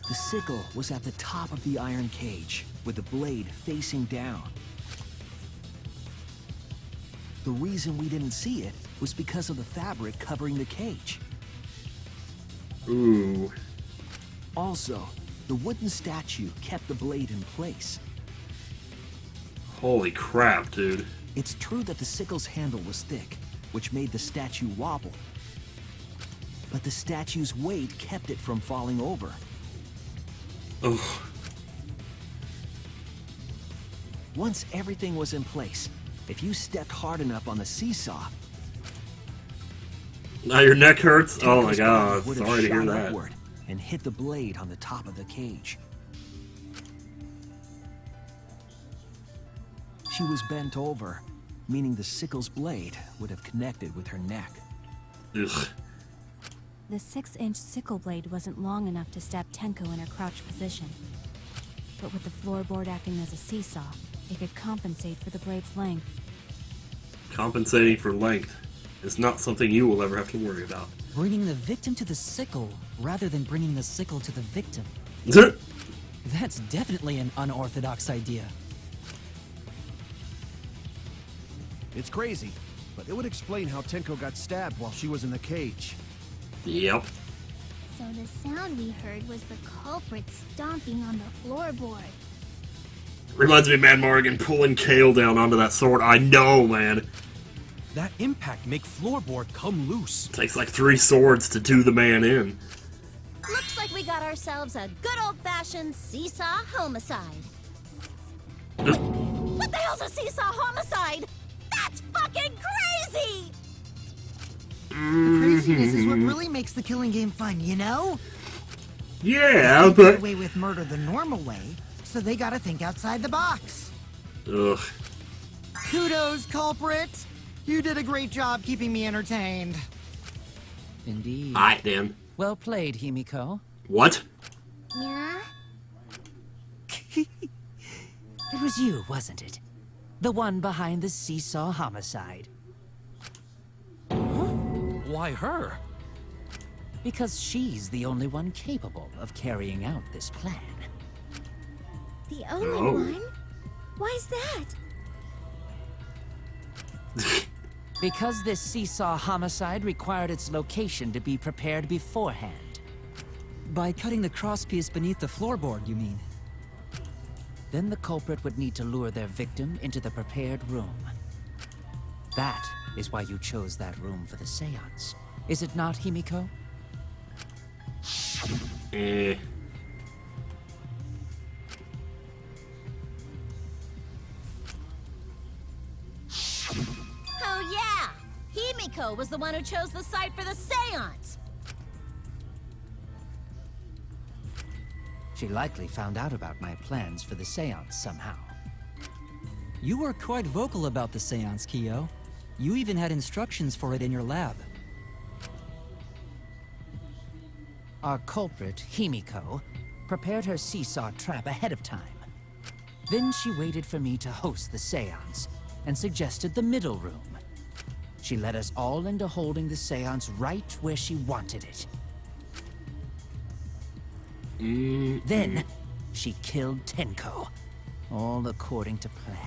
The sickle was at the top of the iron cage, with the blade facing down. The reason we didn't see it was because of the fabric covering the cage. Ooh. Also, the wooden statue kept the blade in place. Holy crap, dude. It's true that the sickle's handle was thick, which made the statue wobble. But the statue's weight kept it from falling over. Ugh. Once everything was in place, if you stepped hard enough on the seesaw, Now your neck hurts? Oh my Tenko's god, body would have sorry to hear shot that. upward and hit the blade on the top of the cage. She was bent over, meaning the sickle's blade would have connected with her neck. Ugh. The 6-inch sickle blade wasn't long enough to stab Tenko in her crouched position. But with the floorboard acting as a seesaw, it could compensate for the blade's length. Compensating for length is not something you will ever have to worry about. Bringing the victim to the sickle rather than bringing the sickle to the victim. That's definitely an unorthodox idea. It's crazy, but it would explain how Tenko got stabbed while she was in the cage. Yep. So the sound we heard was the culprit stomping on the floorboard. Reminds me of Mad Morgan pulling Kale down onto that sword. I know, man. That impact make floorboard come loose. Takes like 3 swords to do the man in. Looks like we got ourselves a good old-fashioned seesaw homicide. What the hell's a seesaw homicide? That's fucking crazy! The craziness is what really makes the killing game fun, you know? Yeah, They get but... away with murder the normal way, so they gotta think outside the box. Ugh. Kudos, culprit! You did a great job keeping me entertained. Indeed. Alright, then. Well played, Himiko. What? Yeah? It was you, wasn't it? The one behind the seesaw homicide. Why her? Because she's the only one capable of carrying out this plan. The only Oh. one? Why's that? Because this seesaw homicide required its location to be prepared beforehand. By cutting the crosspiece beneath the floorboard, you mean? Then the culprit would need to lure their victim into the prepared room. That is why you chose that room for the seance. Is it not, Himiko? Eh. Oh yeah! Himiko was the one who chose the site for the seance! She likely found out about my plans for the seance somehow. You were quite vocal about the seance, Kyo. You even had instructions for it in your lab. Our culprit, Himiko, prepared her seesaw trap ahead of time. Then she waited for me to host the seance and suggested the middle room. She led us all into holding the seance right where she wanted it. Then, she killed Tenko, all according to plan.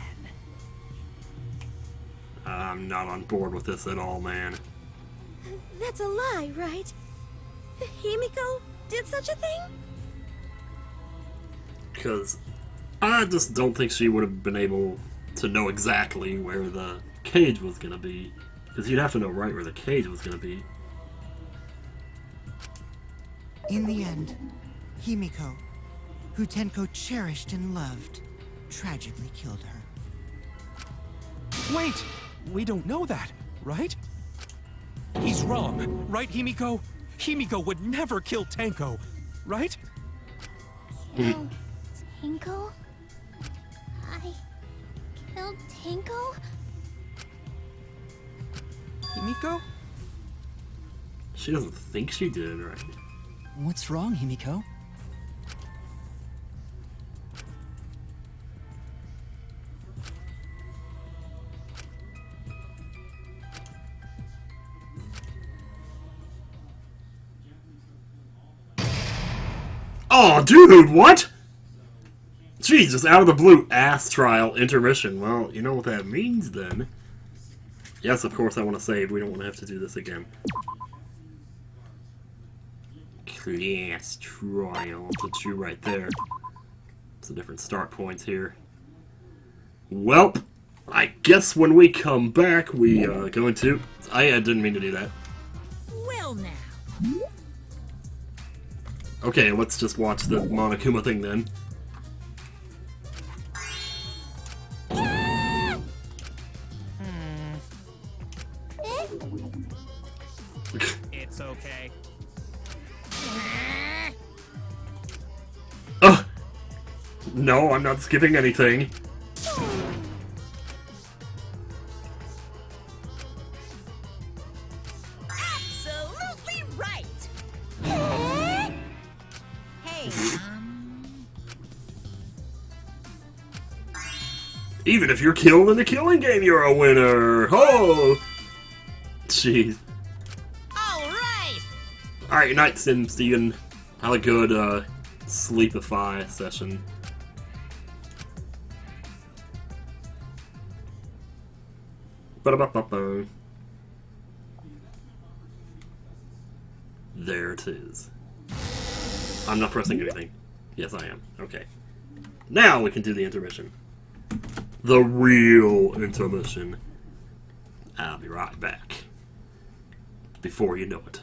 I'm not on board with this at all, man. That's a lie, right? Himiko did such a thing? Because I just don't think she would have been able to know exactly where the cage was going to be. Because you'd have to know right where the cage was going to be. In the end, Himiko, who Tenko cherished and loved, tragically killed her. Wait! We don't know that, right? He's wrong, right, Himiko? Himiko would never kill Tenko, right? Kill Tenko? I killed Tenko? Himiko? She doesn't think she did, right? What's wrong, Himiko? Oh, dude, what? Jeez, just out of the blue, ass trial, intermission. Well, you know what that means then. Yes, of course I want to save. We don't want to have to do this again. Class trial. That's you right there. It's a different start points here. Welp, I guess when we come back, we going to... I didn't mean to do that. Well now. Okay, let's just watch the Monokuma thing then. It's okay. Ugh! No, I'm not skipping anything. Absolutely right. Hey, Even if you're killed in the killing game, you're a winner! Oh! Jeez. Alright! Alright, good night, Sim Steven. Have a good, sleepify session. Ba-da-ba-ba-ba. There it is. I'm not pressing anything. Yes, I am. Okay. Now we can do the intermission. The real intermission. I'll be right back. Before you know it.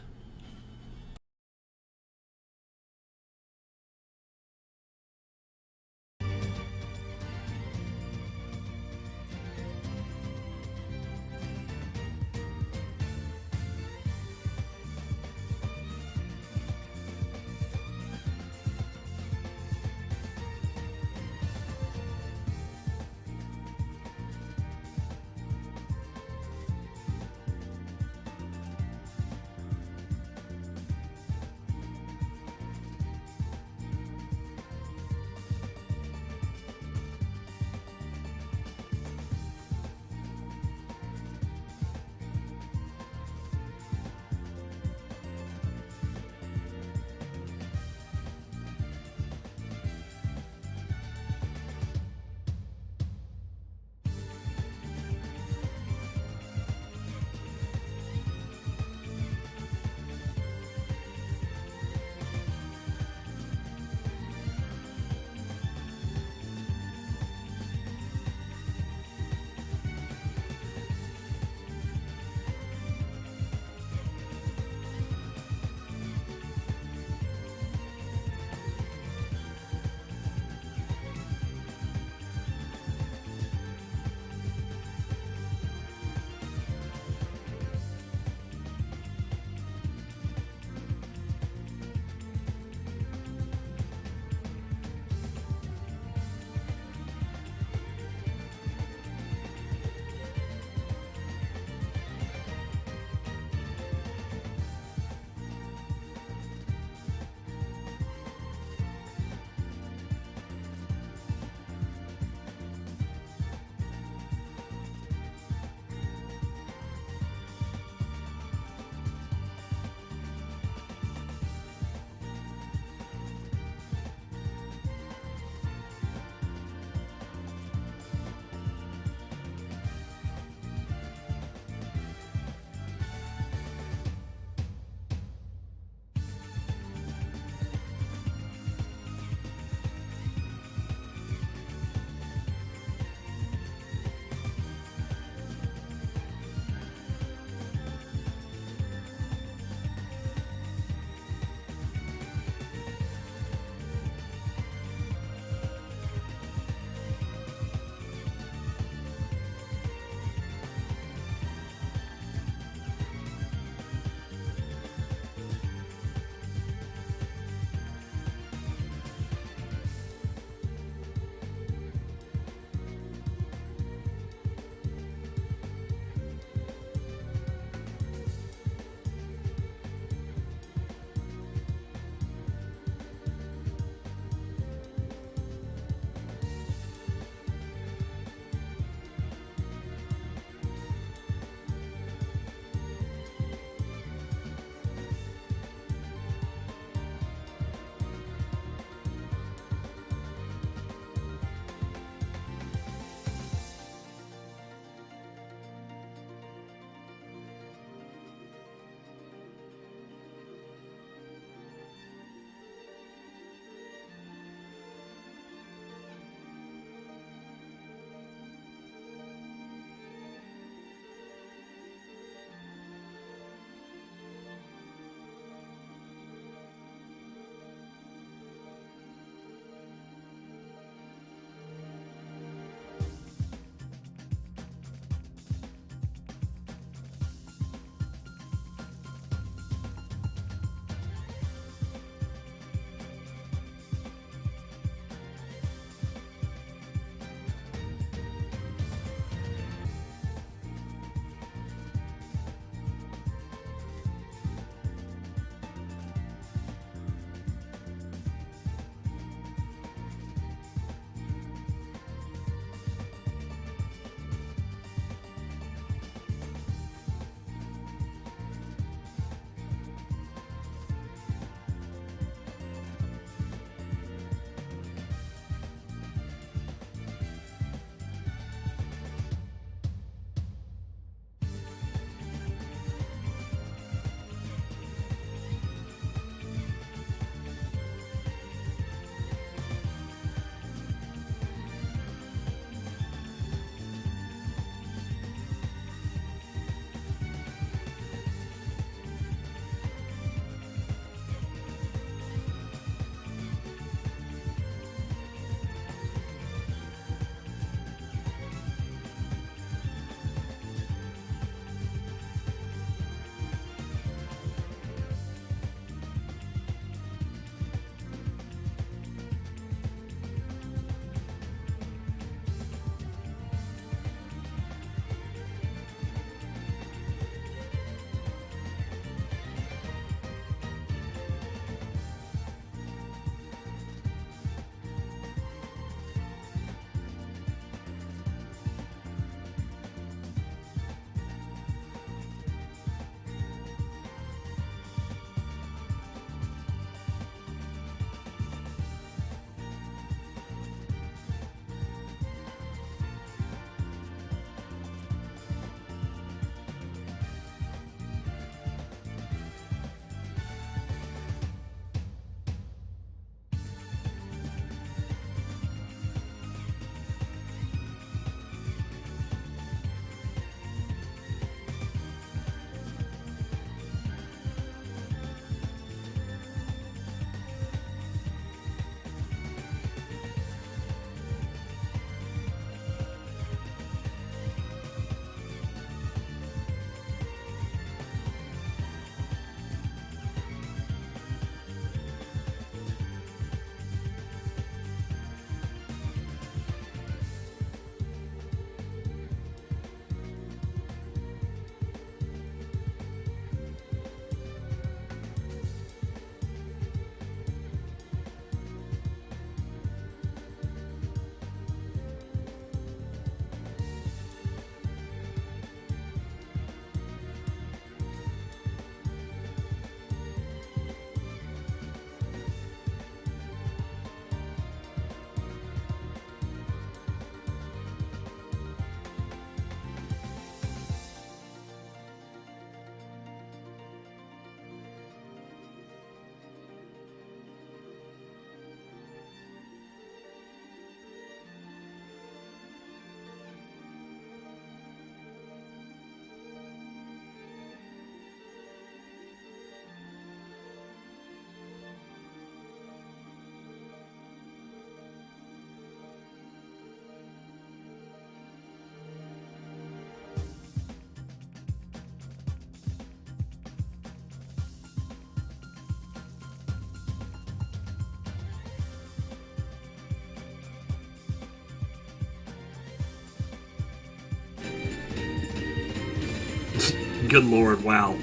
Good lord, wow.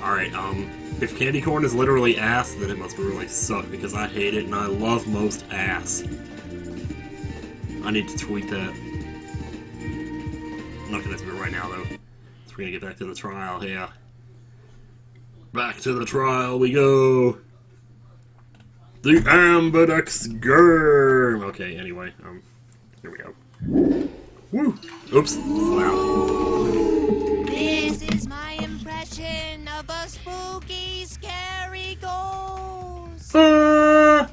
Alright, if candy corn is literally ass, then it must really suck, because I hate it and I love most ass. I need to tweet that. I'm not gonna do it right now, though. So we're gonna get back to the trial, yeah. Back to the trial we go! The Ambidex Germ! Okay, anyway, here we go. Woo! Oops, loud. This is my impression of a spooky, scary ghost. Ah!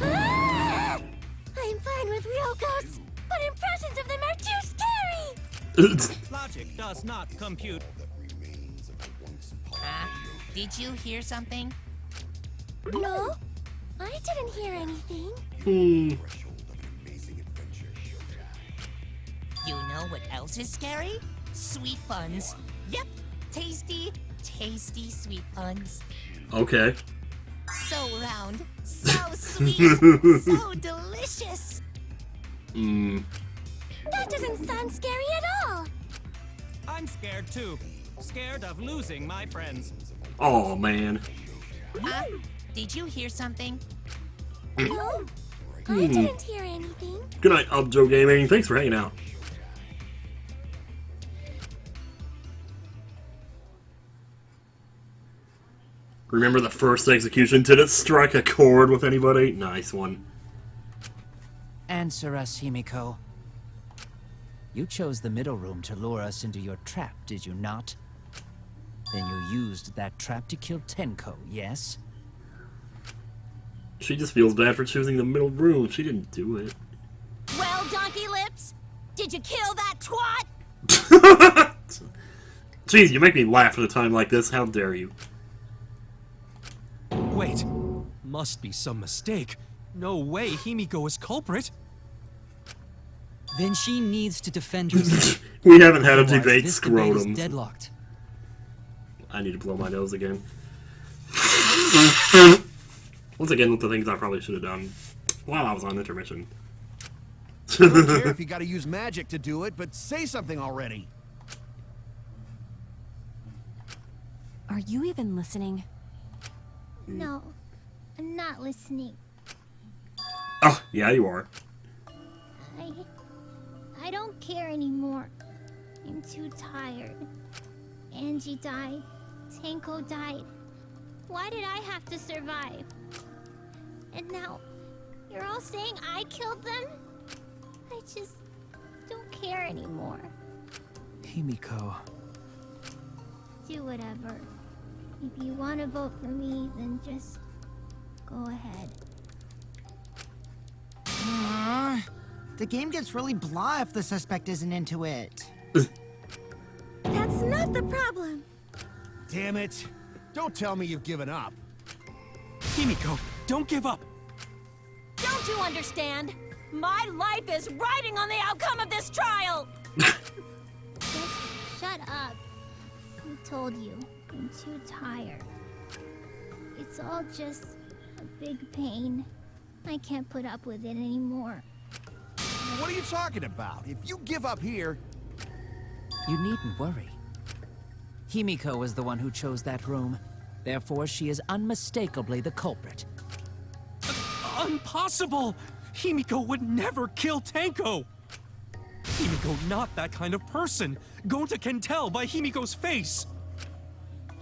I'm fine with real ghosts, but impressions of them are too scary! Logic does not compute. Did you hear something? No, I didn't hear anything. Hmm. You know what else is scary? Sweet buns. Yep, tasty, tasty sweet buns. Okay. So round, so sweet, so delicious. That doesn't sound scary at all. I'm scared too. Scared of losing my friends. Oh man. Did you hear something? No, I didn't hear anything. Good night, Upjo Gaming. Thanks for hanging out. Remember the first execution? Did it strike a chord with anybody? Nice one. Answer us, Himiko. You chose the middle room to lure us into your trap, did you not? Then you used that trap to kill Tenko, yes? She just feels bad for choosing the middle room. She didn't do it. Well, Donkey Lips, did you kill that twat? Jeez, you make me laugh at a time like this. How dare you? Wait, must be some mistake. No way Himiko is culprit. Then she needs to defend herself. We haven't had a Otherwise, debate, this debate is scrotum. deadlocked. I need to blow my nose again. Once again, with the things I probably should have done while I was on intermission. I don't care if you gotta use magic to do it, but say something already. Are you even listening? No, I'm not listening. Oh, yeah, you are. I don't care anymore. I'm too tired. Angie died. Tenko died. Why did I have to survive? And now, you're all saying I killed them? I just don't care anymore. Himiko. Do whatever. If you want to vote for me, then just go ahead. The game gets really blah if the suspect isn't into it. That's not the problem. Damn it. Don't tell me you've given up. Himiko, don't give up. Don't you understand? My life is riding on the outcome of this trial! Just shut up. I told you, I'm too tired. It's all just a big pain. I can't put up with it anymore. What are you talking about? If you give up here... You needn't worry. Himiko was the one who chose that room. Therefore, she is unmistakably the culprit. Impossible! Himiko would never kill Tenko! Himiko not that kind of person. Gonta can tell by Himiko's face.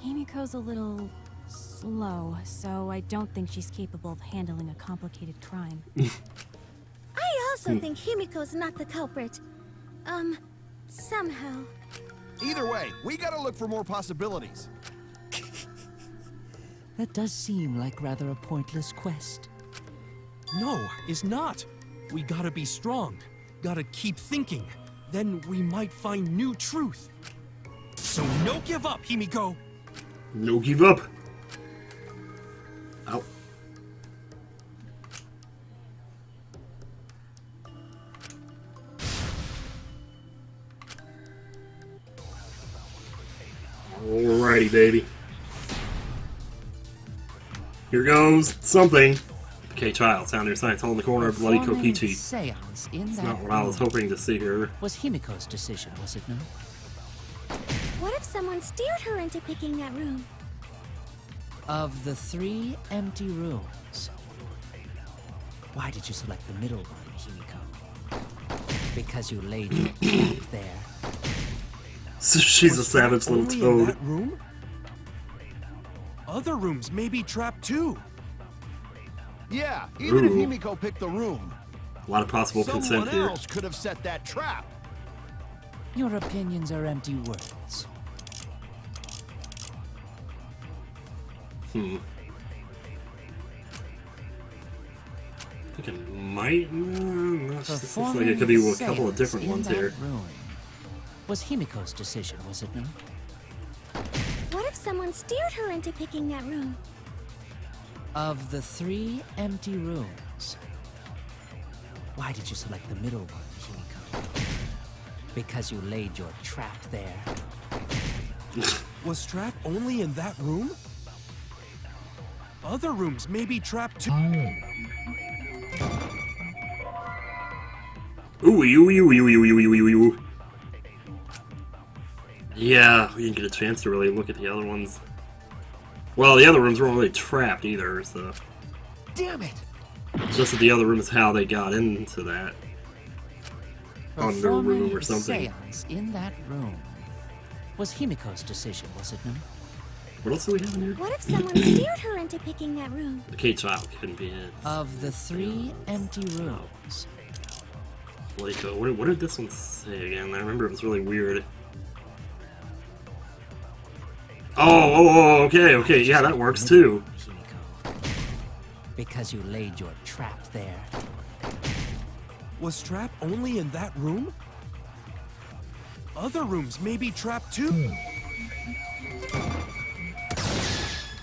Himiko's a little slow, so I don't think she's capable of handling a complicated crime. I also think Himiko's not the culprit. Somehow. Either way, we gotta look for more possibilities. That does seem like rather a pointless quest. No, it's not. We gotta be strong. Gotta keep thinking. Then we might find new truth. So no give up, Himiko! No give up. Ow. Alrighty, baby. Here goes something. Okay, child, sound your sights, hole in the corner of bloody Performing Kokichi. Seance in It's that not what I was room hoping to see here. was Himiko's decision, was it not? What if someone steered her into picking that room? Of the 3 empty rooms, why did you select the middle one, Himiko? Because you laid your trap there. So she's a savage little Only in toad. that room? Other rooms may be trapped too. Yeah, even if Ooh. Himiko picked the room, A lot of possible someone consent here. else could have set that trap. Your opinions are empty words. I think it might. No, it looks like it could be a couple of different ones here. Room was Himiko's decision, was it not? What if someone steered her into picking that room? Of the 3 empty rooms, why did you select the middle one, Himiko? Because you laid your trap there. Was trap only in that room? Other rooms may be trapped too. Ooh, ooh. Yeah, we didn't get a chance to really look at the other ones. Well, the other rooms weren't really trapped either, so. Damn it! It's just that the other room is how they got into that. Under room or something. Seance in that room was Himiko's decision, was it not? What else do we have in here? What if someone steered her into picking that room? The K-Child couldn't be it. Of the 3 empty rooms, Like, what did this one say again? I remember it was really weird. Oh, okay, yeah, that works too. Himiko, because you laid your trap there. Was trap only in that room? Other rooms may be trapped too.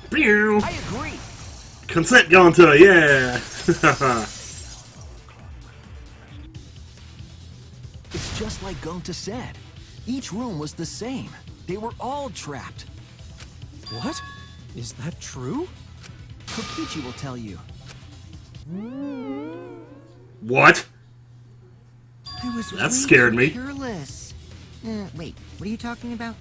Pew! I agree. Consent gone to it, yeah! It's just like Gonta said. Each room was the same. They were all trapped. What? Is that true? Kokichi will tell you. What? I was That way scared too me. Careless. Wait, what are you talking about?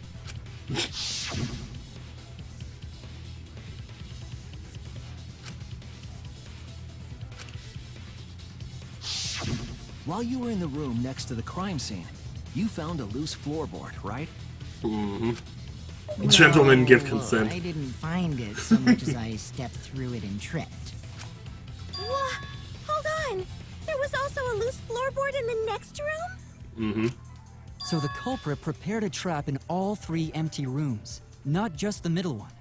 While you were in the room next to the crime scene, you found a loose floorboard, right? Gentlemen give Well, consent. I didn't find it so much as I stepped through it and tripped. Whoa! Hold on! There was also a loose floorboard in the next room? So the culprit prepared a trap in all 3 empty rooms, not just the middle one.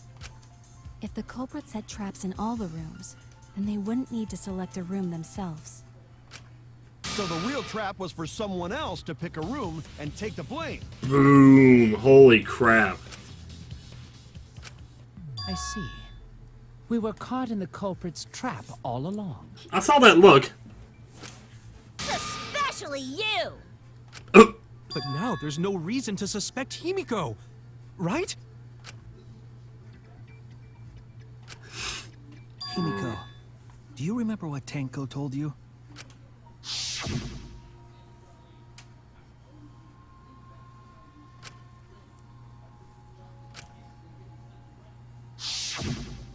If the culprit set traps in all the rooms, then they wouldn't need to select a room themselves. So the real trap was for someone else to pick a room and take the blame. Boom! Holy crap. I see. We were caught in the culprit's trap all along. I saw that look. Especially you! Oh, But now there's no reason to suspect Himiko, right? Himiko, do you remember what Tenko told you?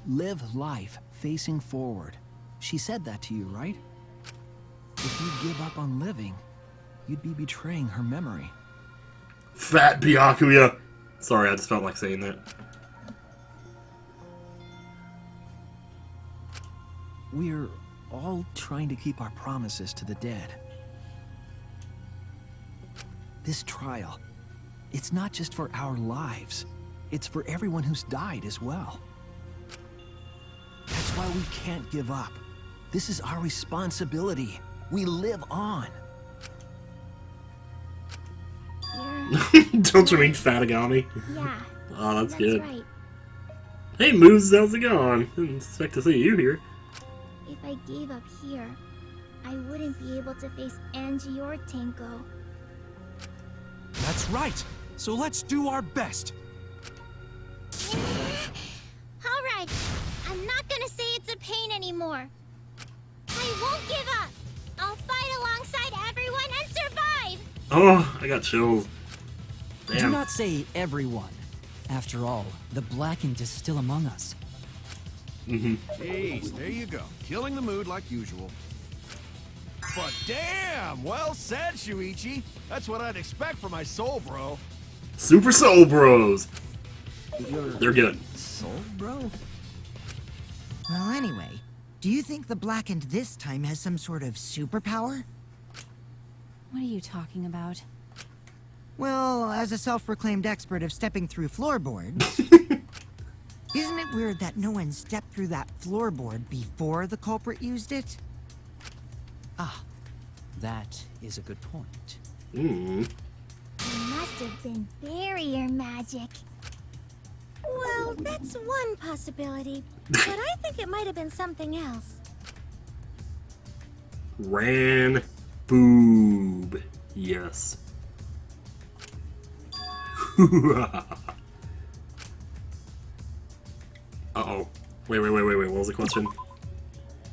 Live life facing forward. She said that to you, right? If you give up on living, you'd be betraying her memory. fat Byakuya. Sorry, I just felt like saying that. We're all trying to keep our promises to the dead. This trial, it's not just for our lives. It's for everyone who's died as well. That's why we can't give up. This is our responsibility. We live on. Don't you mean Fatagami? Yeah, Oh, that's that's good. right. Hey, Moose, how's it going? Didn't expect to see you here. If I gave up here, I wouldn't be able to face Angie or Tenko. That's right. So let's do our best. All right, I'm not gonna say it's a pain anymore. I won't give up. I'll fight alongside everyone and survive. Oh, I got chills. Do Damn. not say everyone. After all, the Blackened is still among us. Jeez, there you go. Killing the mood like usual. But damn, well said, Shuichi. That's what I'd expect from my soul, bro. Super Soul Bros. Your They're good. soul, bro? Well, anyway, do you think the Blackened this time has some sort of superpower? What are you talking about? Well, as a self-proclaimed expert of stepping through floorboards, isn't it weird that no one stepped through that floorboard before the culprit used it? Ah, that is a good point. Mm. It must have been barrier magic. Well, that's one possibility, but I think it might have been something else. Ran boob. Yes. Uh-oh. Wait. What was the question?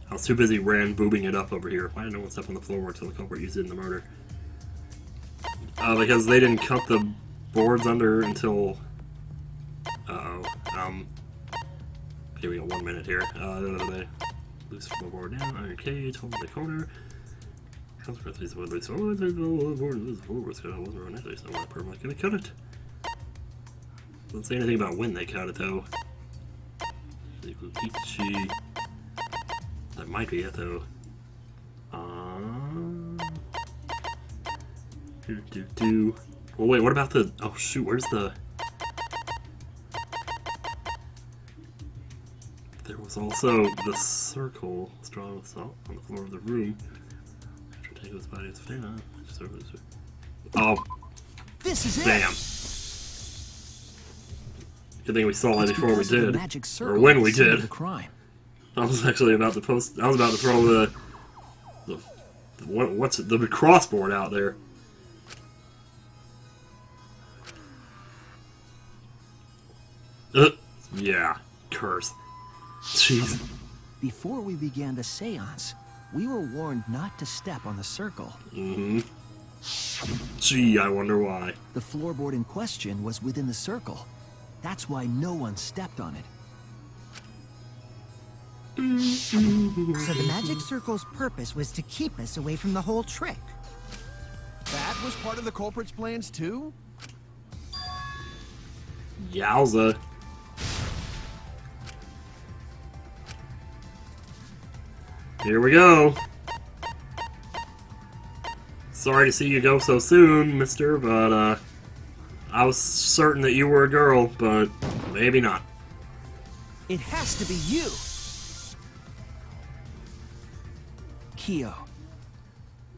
I was too busy boobing it up over here. Why did no one step on the floor until the culprit used it in the murder? Because they didn't cut the boards under until... Uh-oh. Okay, we got 1 minute here. Loose floorboard down, iron cage, hold the corner. Consequently, what they saw was the floorboard's cut. I wasn't running it, so I'm not gonna cut it. Doesn't say anything about when they cut it, though. That might be it, though. Well, wait, what about the... Oh, shoot, where's the... There was also the circle strong assault on the floor of the room. After taking his body as fan. Oh. This is Damn. Good thing we saw it before we because of the did. magic Or circle when we at the scene of did. the crime. I was actually about to post... I was about to throw the what's it, the crossboard out there. Yeah. Curse. Jeez. Before we began the seance, we were warned not to step on the circle. Mm-hmm. Gee, I wonder why. The floorboard in question was within the circle. That's why no one stepped on it. So the magic circle's purpose was to keep us away from the whole trick. That was part of the culprit's plans, too? Yowza. Here we go. Sorry to see you go so soon, mister, but, I was certain that you were a girl, but maybe not. It has to be you! Kyo.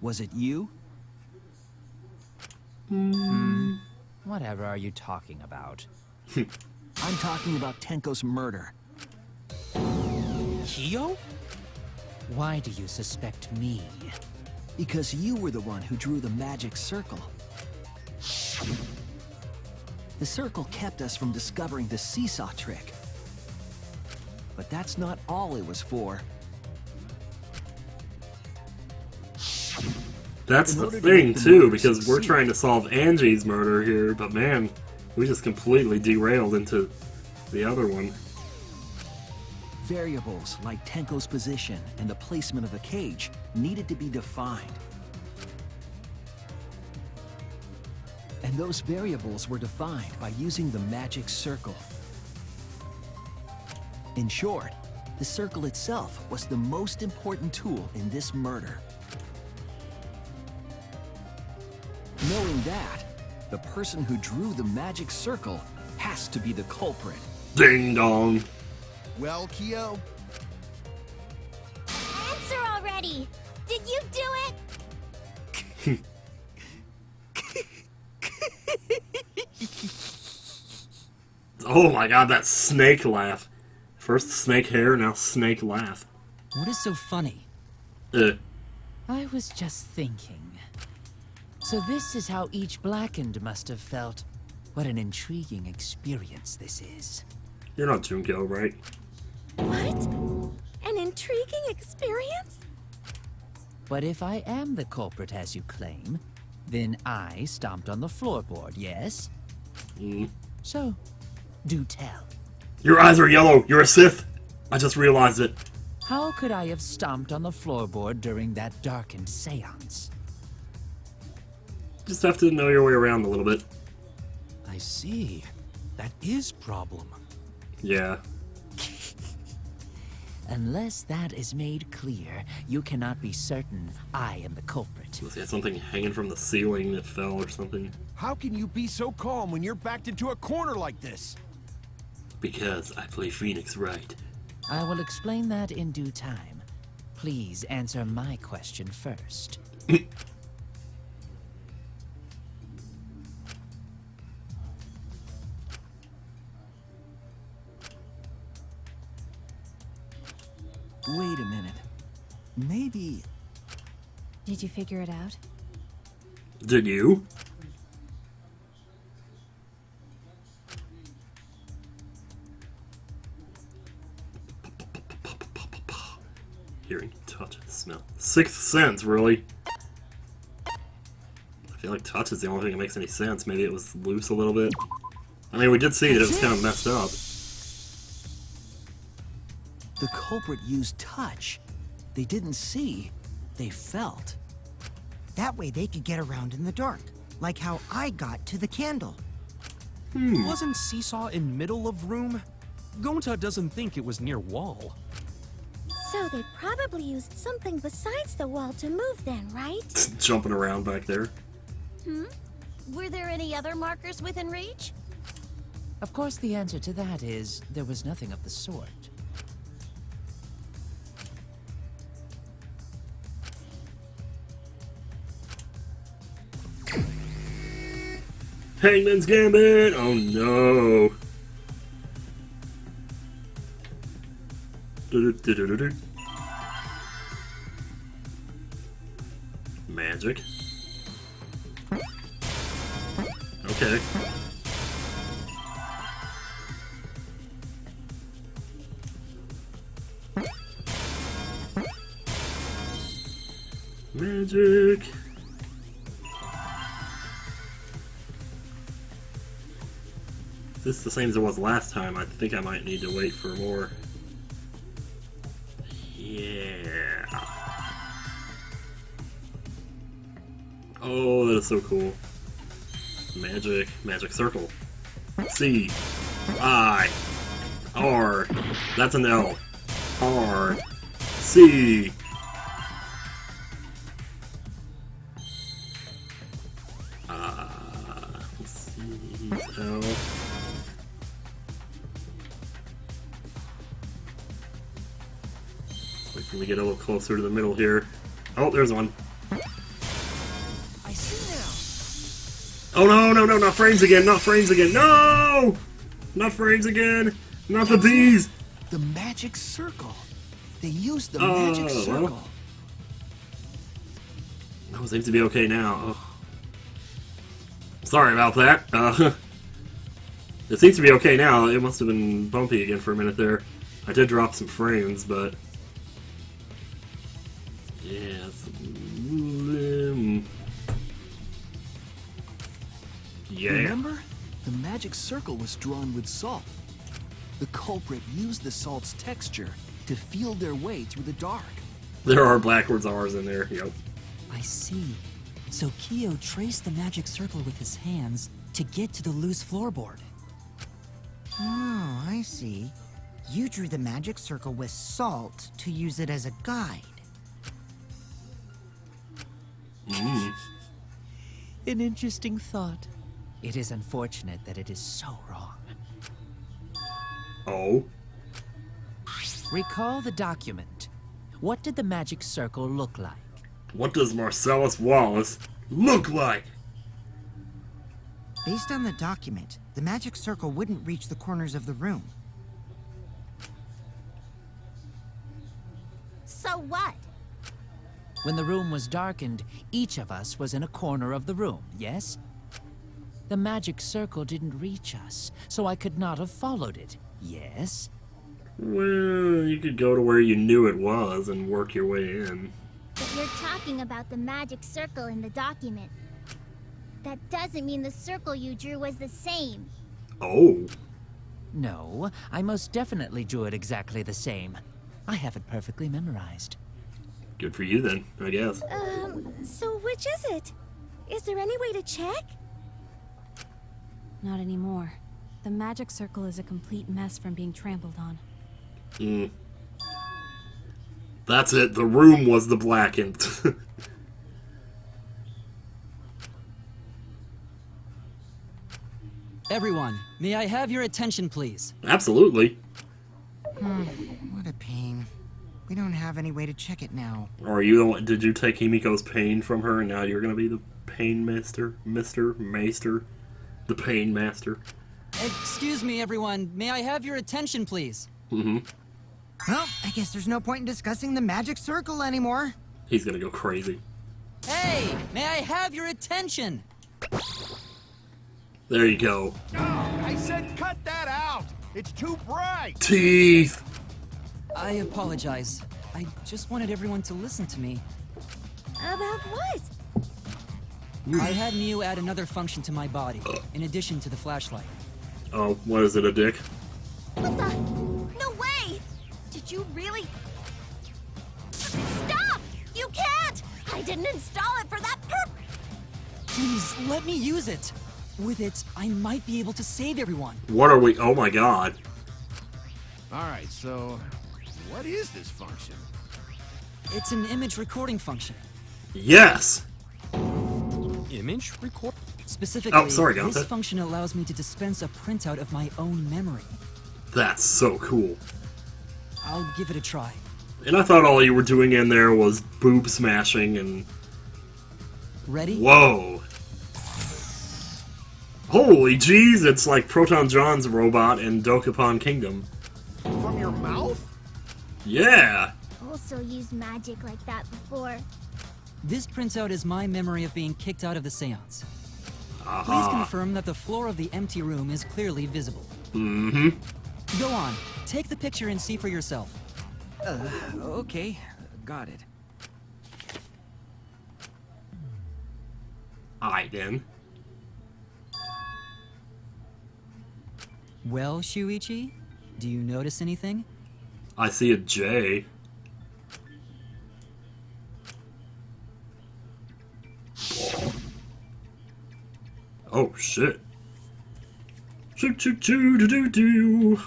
Was it you? Whatever are you talking about? I'm talking about Tenko's murder. Kyo? Why do you suspect me? Because you were the one who drew the magic circle. The circle kept us from discovering the seesaw trick. But that's not all it was for. That's In the order to thing, make the too, murder because we're succeed. trying to solve Angie's murder here, but man, we just completely derailed into the other one. Variables like Tenko's position and the placement of the cage needed to be defined. And those variables were defined by using the magic circle. In short, the circle itself was the most important tool in this murder. Knowing that, the person who drew the magic circle has to be the culprit. Ding dong. Well, Kyo, Answer already! Did you do it? Oh my god, that snake laugh. First snake hair, now snake laugh. What is so funny? I was just thinking. So this is how each Blackened must have felt. What an intriguing experience this is. You're not Junko, right? What? An intriguing experience? But if I am the culprit as you claim, then I stomped on the floorboard, yes? Mm. So, Do tell. Your eyes are yellow. You're a Sith. I just realized it. How could I have stomped on the floorboard during that darkened seance? Just have to know your way around a little bit. I see. That is problem. Yeah. Unless that is made clear, you cannot be certain I am the culprit. Unless he had something hanging from the ceiling that fell or something. How can you be so calm when you're backed into a corner like this? Because I play Phoenix right. I will explain that in due time. Please answer my question first. Wait a minute. Maybe... Did you figure it out? Did you? Hearing, touch, smell. Sixth sense, really? I feel like touch is the only thing that makes any sense. Maybe it was loose a little bit. I mean, we did see that it was kind of messed up. the culprit used touch. They didn't see, they felt. That way they could get around in the dark, like how I got to the candle. Wasn't Seesaw in middle of room? Gonta doesn't think it was near wall. So they probably used something besides the wall to move then, right? Jumping around back there. Were there any other markers within reach? Of course, the answer to that is there was nothing of the sort. Hangman's Gambit! Oh no! Du-du-du-du-du-du. Magic. Okay. Magic. Is this the same as it was last time? I think I might need to wait for more. Yeah. Oh, that is so cool. Magic. Magic circle. C. I. R. That's an L. R. C. C. L. Wait for me to get a little closer to the middle here. Oh, there's one. I see now. Oh no, no, no, not frames again, not frames again, no! Not frames again, not the bees! The magic circle. They used the magic circle. Well. Oh, seems to be okay now. Oh. Sorry about that. It seems to be okay now. It must have been bumpy again for a minute there. I did drop some frames, but... yeah, yeah. Remember? The magic circle was drawn with salt. The culprit used the salt's texture to feel their way through the dark. There are backwards R's in there, yep. I see. So Kyo traced the magic circle with his hands to get to the loose floorboard. Oh, I see. You drew the magic circle with salt to use it as a guide. An interesting thought. It is unfortunate that it is so wrong. Oh? Recall the document. What did the magic circle look like? What does Marcellus Wallace look like? Based on the document, the magic circle wouldn't reach the corners of the room. So what? When the room was darkened, each of us was in a corner of the room, yes? The magic circle didn't reach us, so I could not have followed it, yes? Well, you could go to where you knew it was and work your way in. But you're talking about the magic circle in the document. That doesn't mean the circle you drew was the same. Oh. No, I most definitely drew it exactly the same. I have it perfectly memorized. Good for you then, I guess. So which is it? Is there any way to check? Not anymore. The magic circle is a complete mess from being trampled on. That's it, the room was the blackened. Everyone, may I have your attention, please? Absolutely. What a pain. We don't have any way to check it now. Or did you take Himiko's pain from her and now you're gonna be the pain master? The pain master? Excuse me, everyone. May I have your attention, please? Well, I guess there's no point in discussing the magic circle anymore. He's gonna go crazy. Hey, may I have your attention? There you go. Oh, I said cut that out! It's too bright! Teeth! I apologize. I just wanted everyone to listen to me. About what? I had Mew add another function to my body, in addition to the flashlight. Oh, what is it, a dick? What the? No way! Did you really? Stop! You can't! I didn't install it for that purpose! Please, let me use it. With it, I might be able to save everyone. What are we? Oh my god. Alright, so what is this function? It's an image recording function. Yes! Image record? Specifically, Oh, sorry, Gunther. this function allows me to dispense a printout of my own memory. That's so cool. I'll give it a try. And I thought all you were doing in there was boob smashing and... Ready? Whoa! Holy jeez, it's like Proton John's robot in Dokapon Kingdom. From your mouth? Yeah! Also used magic like that before. This printout is my memory of being kicked out of the seance. Please Aha. confirm that the floor of the empty room is clearly visible. Mm-hmm. Go on, take the picture and see for yourself. Okay, got it. Alright then. Well, Shuichi, do you notice anything? I see a J. Oh shit. Choo choo choo doo doo doo.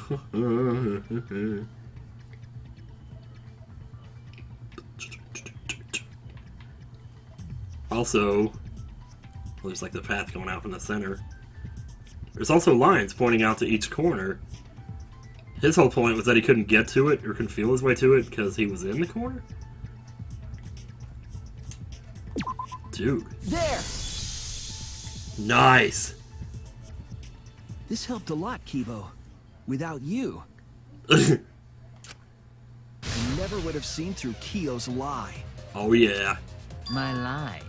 Also, there's like the path going out from the center. There's also lines pointing out to each corner. His whole point was that he couldn't get to it or couldn't feel his way to it because he was in the corner? Dude. There! Nice! This helped a lot, Kibo. Without you, Oh I never would have seen through Kyo's lie. yeah. My lie.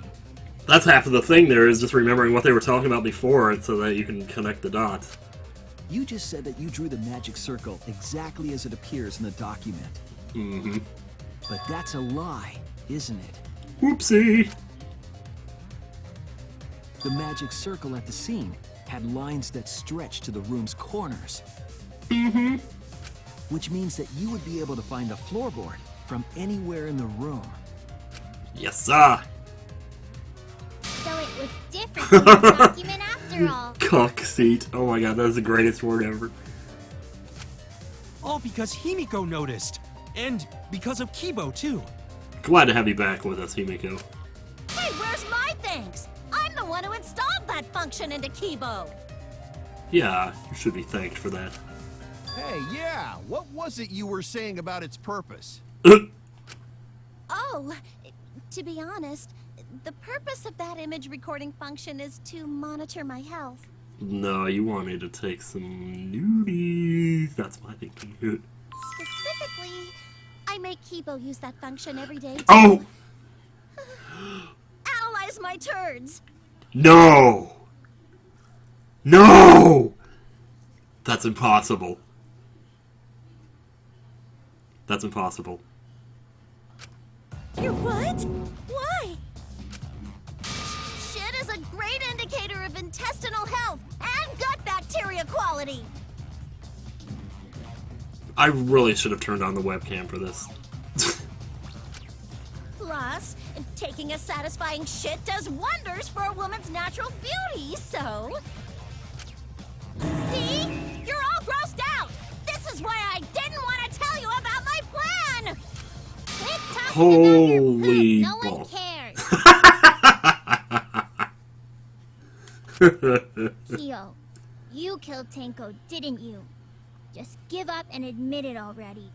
That's half of the thing there, is just remembering what they were talking about before and so that you can connect the dots. You just said that you drew the magic circle exactly as it appears in the document. Mm-hmm. But that's a lie, isn't it? Whoopsie! The magic circle at the scene had lines that stretched to the room's corners. Mm-hmm. Which means that you would be able to find the floorboard from anywhere in the room. Yes, sir! So it was different from the document after all. Cock seat. Oh my god, that is the greatest word ever. All because Himiko noticed. And because of Kibo, too. Glad to have you back with us, Himiko. Hey, where's my thanks? I'm the one who installed that function into Kibo. Yeah, you should be thanked for that. Hey, yeah, what was it you were saying about its purpose? Oh, to be honest, the purpose of that image recording function is to monitor my health. No, you want me to take some nudies. That's my thinking. Specifically, I make Kibo use that function every day to Oh! analyze my turds. No! No! That's impossible. That's impossible. You're what? Why? Shit is a great indicator of intestinal health and gut bacteria quality. I really should have turned on the webcam for this. Plus, taking a satisfying shit does wonders for a woman's natural beauty, so... See? You're all grossed out! This is why I didn't want to tell you about my plan! Quit talking about your Holy poop. No one ball. cares. Kyo, you killed Tenko, didn't you? Just give up and admit it already.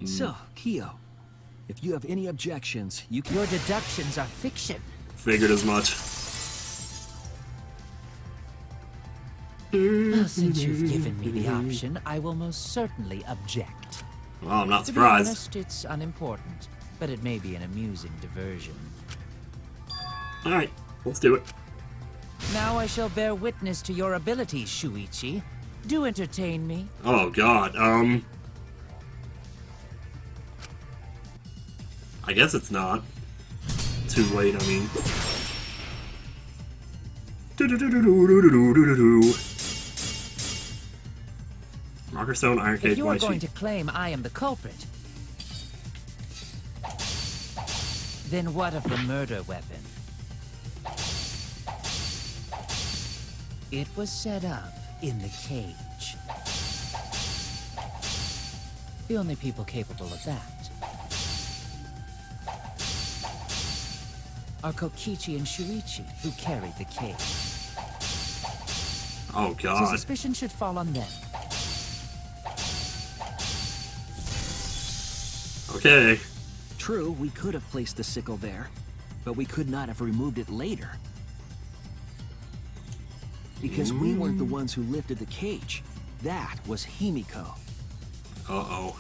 So, Kyo, if you have any objections, you can... Your deductions are fiction. Figured as much. Well, since you've given me the option, I will most certainly object. Well, I'm not To be surprised. honest, it's unimportant, but it may be an amusing diversion. Alright, let's do it. Now I shall bear witness to your abilities, Shuichi. Do entertain me. Oh god, I guess it's not too late, I mean. Marker Stone, Iron If Cage, you are White going Sheet. to claim I am the culprit, then what of the murder weapon? It was set up in the cage. The only people capable of that are Kokichi and Shuichi, who carried the cage. Oh So god. suspicion should fall on them. Okay. True, we could have placed the sickle there, but we could not have removed it later. Because we weren't the ones who lifted the cage. That was Himiko. Uh-oh.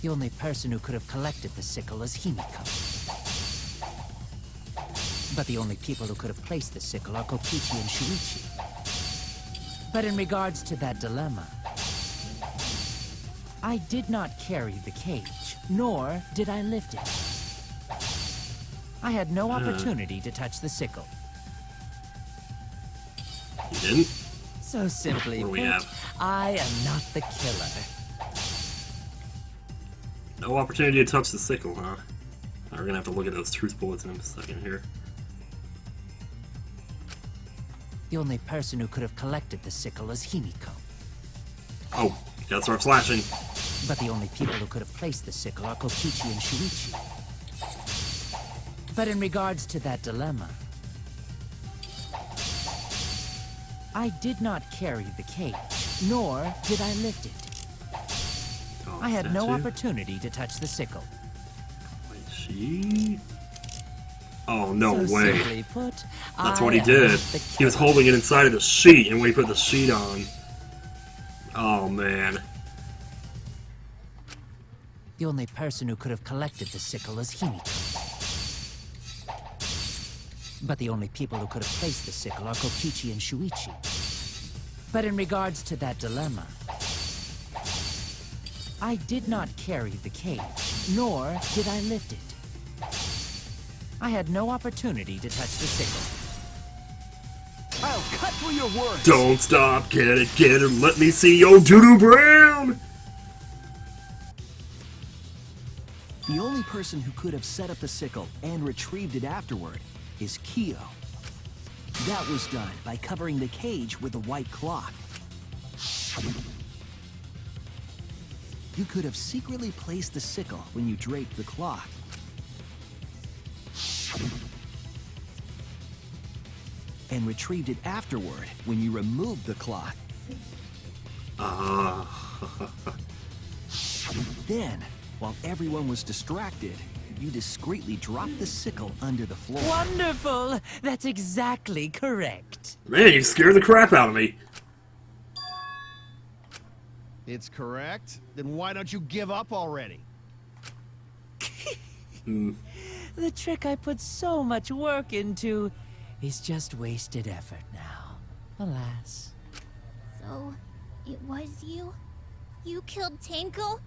The only person who could have collected the sickle is Himiko. But the only people who could have placed the sickle are Kokichi and Shuichi. But in regards to that dilemma, I did not carry the cage, nor did I lift it. I had no opportunity to touch the sickle. You didn't? So simply What do we put, have? I am not the killer. No opportunity to touch the sickle, huh? We're gonna have to look at those truth bullets in a second here. The only person who could have collected the sickle is Himiko. Oh, gotta start flashing. But the only people who could have placed the sickle are Kokichi and Shuichi. But in regards to that dilemma, I did not carry the cage, nor did I lift it. Oh, I had no statue. opportunity to touch the sickle. White sheet. Oh, no So way. simply put, That's I what he am did. not the He was killer. holding it inside of the sheet, and when he put the sheet on... Oh, man. The only person who could have collected the sickle is Himiko. But the only people who could have placed the sickle are Kokichi and Shuichi. But in regards to that dilemma, I did not carry the cage, nor did I lift it. I had no opportunity to touch the sickle. I'll cut through your words! Don't stop, get it, let me see your doo-doo brown! The only person who could have set up the sickle and retrieved it afterward is Kyo. That was done by covering the cage with a white cloth. You could have secretly placed the sickle when you draped the cloth. And retrieved it afterward when you removed the cloth. Then, while everyone was distracted, you discreetly dropped the sickle under the floor. Wonderful! That's exactly correct. Man, you scared the crap out of me. It's correct? Then why don't you give up already? The trick I put so much work into is just wasted effort now. Alas. So, it was you? You killed Tenko?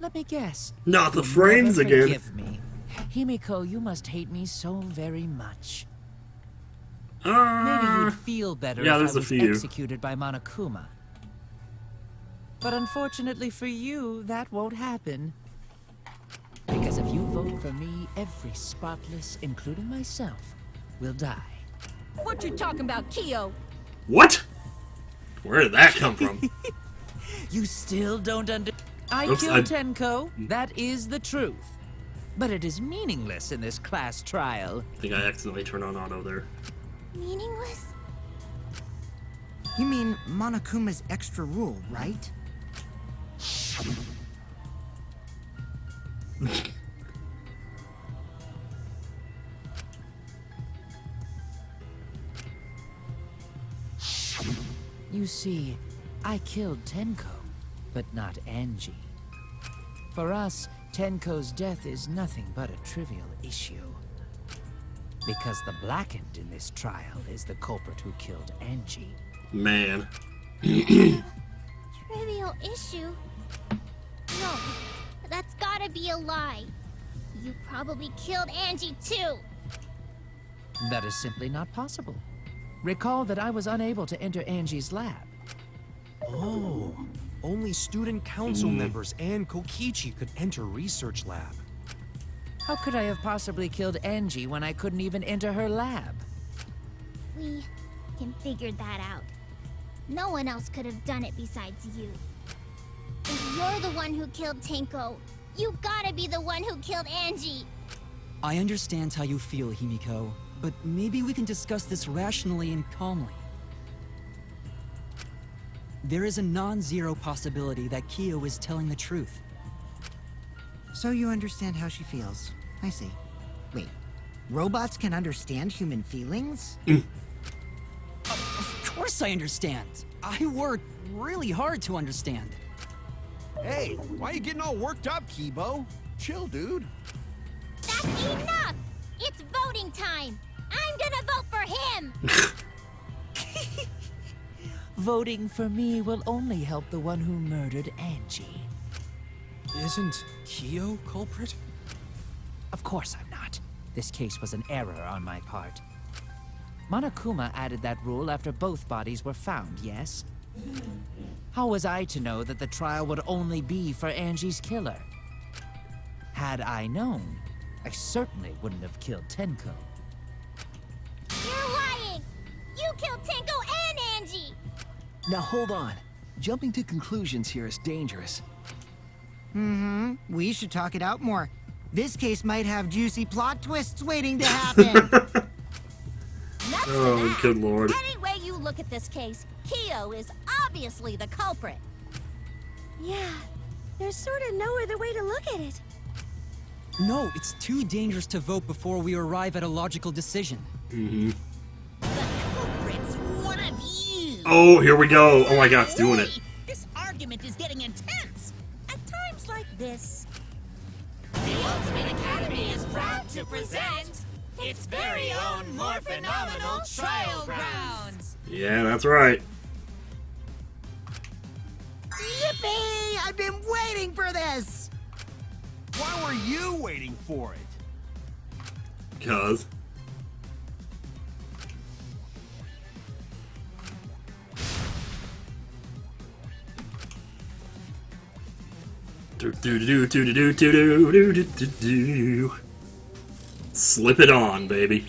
Let me guess. Not the You'll frames never again. Forgive me. Himiko, you must hate me so very much. Maybe you'd feel better yeah, if I there's a was few. executed by Monokuma. But unfortunately for you, that won't happen. Because if you vote for me, every spotless, including myself, will die. What you talking about, Kyo? What? Where did that come from? You still don't I Oops, killed Tenko. That is the truth. But it is meaningless in this class trial. I think I accidentally turned on auto there. Meaningless? You mean Monokuma's extra rule, right? You see, I killed Tenko, but not Angie. For us, Tenko's death is nothing but a trivial issue. Because the Blackened in this trial is the culprit who killed Angie. Man. Trivial issue? No, that's gotta be a lie. You probably killed Angie too. That is simply not possible. Recall that I was unable to enter Angie's lab. Oh, only student council members and Kokichi could enter research lab. How could I have possibly killed Angie when I couldn't even enter her lab? We can figure that out. No one else could have done it besides you. If you're the one who killed Tenko, you gotta be the one who killed Angie. I understand how you feel, Himiko, but maybe we can discuss this rationally and calmly. There is a non-zero possibility that Kyo is telling the truth. So you understand how she feels. I see. Wait, robots can understand human feelings? Of course I understand. I worked really hard to understand. Hey, why are you getting all worked up, Kibo? Chill, dude. That's enough! It's voting time! I'm gonna vote for him! Voting for me will only help the one who murdered Angie. Isn't Kyo culprit? Of course I'm not. This case was an error on my part. Monokuma added that rule after both bodies were found, yes? How was I to know that the trial would only be for Angie's killer? Had I known, I certainly wouldn't have killed Tenko. You're lying! You killed Tenko and Angie! Now hold on. Jumping to conclusions here is dangerous. We should talk it out more. This case might have juicy plot twists waiting to happen. Nuts to Oh, that. good lord. Any way you look at this case, Kyo is obviously the culprit. Yeah, there's sort of no other way to look at it. No, it's too dangerous to vote before we arrive at a logical decision. The culprit's one of you! Oh, here we go. Oh my god, it's doing it. This argument is getting intense. At times like this, the Ultimate Academy is proud to present its very own more phenomenal trial grounds. Yeah, that's right. Yippee! I've been waiting for this! Why were you waiting for it? Cause. Slip it on, baby.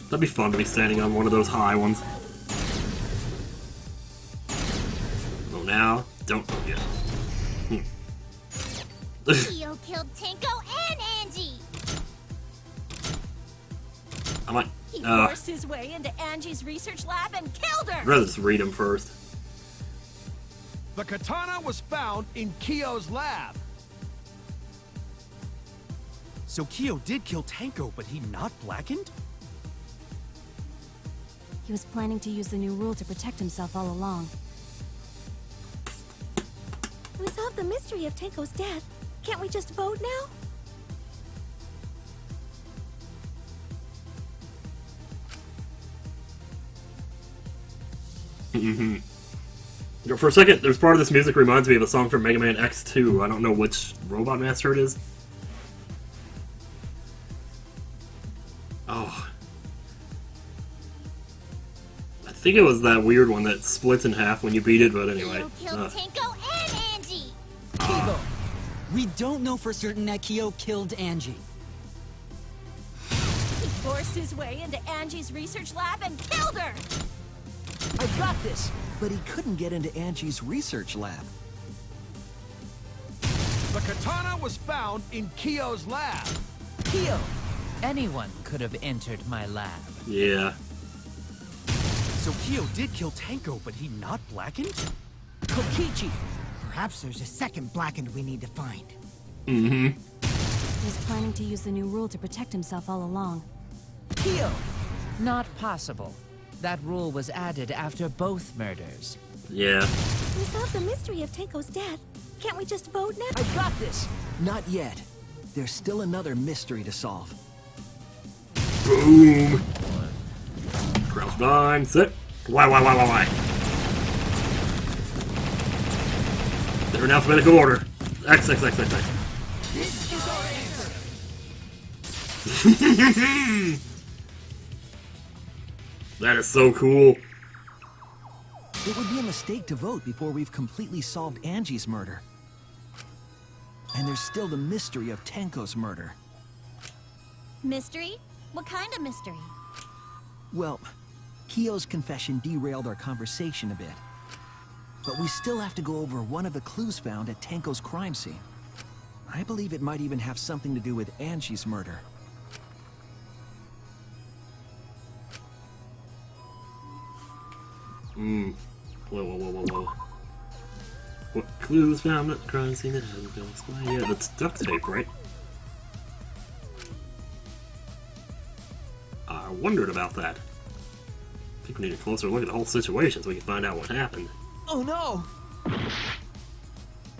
That'd be fun to be standing on one of those high ones. Oh, now, don't forget. Kyo killed Tenko and Angie! I might. He forced his way into Angie's research lab and killed I'd her! rather just read them first. The katana was found in Kyo's lab. So Kyo did kill Tenko, but he not Blackened? He was planning to use the new rule to protect himself all along. We solved the mystery of Tenko's death. Can't we just vote now? Mm-hmm. For a second, there's part of this music reminds me of a song from Mega Man X2. I don't know which Robot Master it is. Oh. I think it was that weird one that splits in half when you beat it, but anyway. Kyo killed Tenko and Angie! Kibo, we don't know for certain that Kyo killed Angie. He forced his way into Angie's research lab and killed her! I got this! But he couldn't get into Angie's research lab. The katana was found in Kyo's lab. Kyo! Anyone could have entered my lab. Yeah. So Kyo did kill Tenko, but he not blackened? Kokichi! Perhaps there's a second blackened we need to find. Mm-hmm. He was planning to use the new rule to protect himself all along. Kyo! Not possible. That rule was added after both murders. Yeah. We solved the mystery of Tenko's death. Can't we just vote now? I got this! Not yet. There's still another mystery to solve. Boom! Crouch bind, sit. Why? They're in alphabetical order. X. This is our answer! That is so cool. It would be a mistake to vote before we've completely solved Angie's murder. And there's still the mystery of Tenko's murder. Mystery? What kind of mystery? Well, Kyo's confession derailed our conversation a bit. But we still have to go over one of the clues found at Tenko's crime scene. I believe it might even have something to do with Angie's murder. Whoa. What clues found at the crime scene that hasn't been explained yet? That's duct tape, right? I wondered about that. I think we need a closer look at the whole situation so we can find out what happened. Oh no!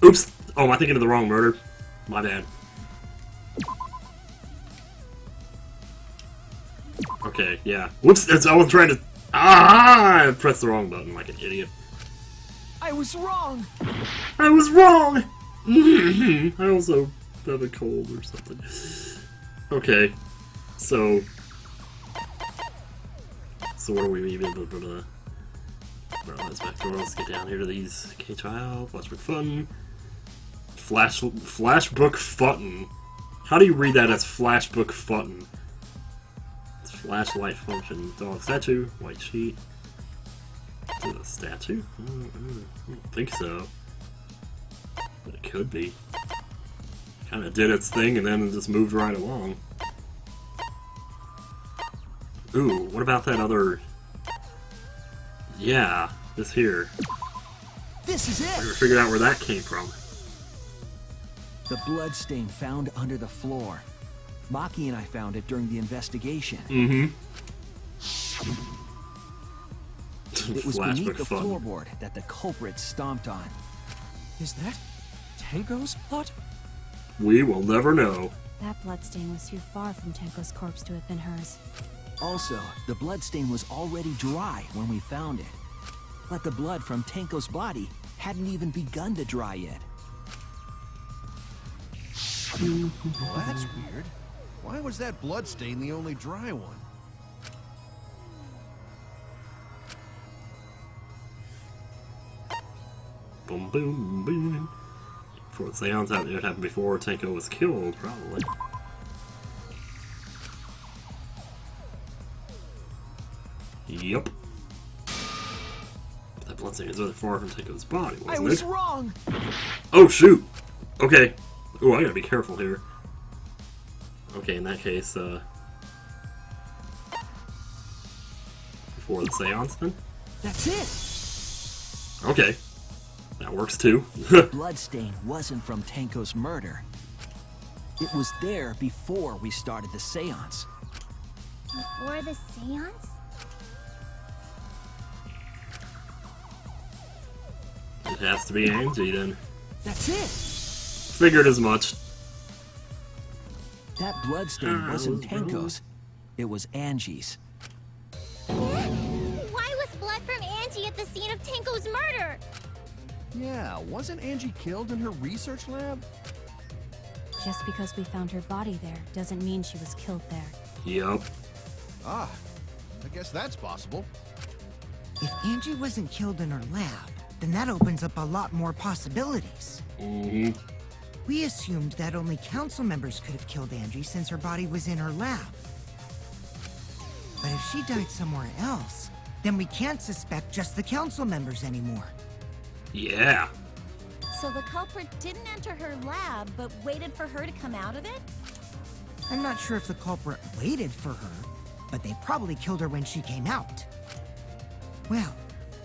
Oops! Oh, am I thinking of the wrong murder? My bad. Okay, yeah. Whoops! I was trying to... I pressed the wrong button like an idiot. I was wrong! I was wrong! I also have a cold or something. Okay, so what are we even... Let's get down here to these. K-Child, Flashbook Fun. Flashbook Fun. How do you read that as Flashbook Fun? It's flashlight function. Dog statue, white sheet. Is it a statue? I don't think so. But it could be. Kinda did its thing and then just moved right along. Ooh, what about that other... Yeah, this here. This is I never it! figured out where that came from. The bloodstain found under the floor. Maki and I found it during the investigation. Mm-hmm. It was beneath the Fun. floorboard that the culprit stomped on. Is that Tenko's blood? We will never know. That bloodstain was too far from Tenko's corpse to have been hers. Also, the bloodstain was already dry when we found it. But the blood from Tenko's body hadn't even begun to dry yet. Well, that's weird. Why was that bloodstain the only dry one? Boom, boom, boom. Before the seance happened, it happened before Tenko was killed, probably. Yup. That bloodstain is really far from Tenko's body, wasn't it? I was wrong! Oh, shoot! Okay. Ooh, I gotta be careful here. Okay, in that case, before the seance, then? That's it! Okay. That works, too. The bloodstain wasn't from Tenko's murder. It was there before we started the seance. Before the seance? It has to be Angie, then. That's it! Figured as much. That bloodstain wasn't Tenko's. It was Angie's. Why was blood from Angie at the scene of Tenko's murder. Yeah, wasn't Angie killed in her research lab? Just because we found her body there doesn't mean she was killed there. Yup. Ah, I guess that's possible. If Angie wasn't killed in her lab, then that opens up a lot more possibilities. Mm-hmm. We assumed that only council members could have killed Angie since her body was in her lab. But if she died somewhere else, then we can't suspect just the council members anymore. Yeah. So the culprit didn't enter her lab, but waited for her to come out of it? I'm not sure if the culprit waited for her, but they probably killed her when she came out. Well,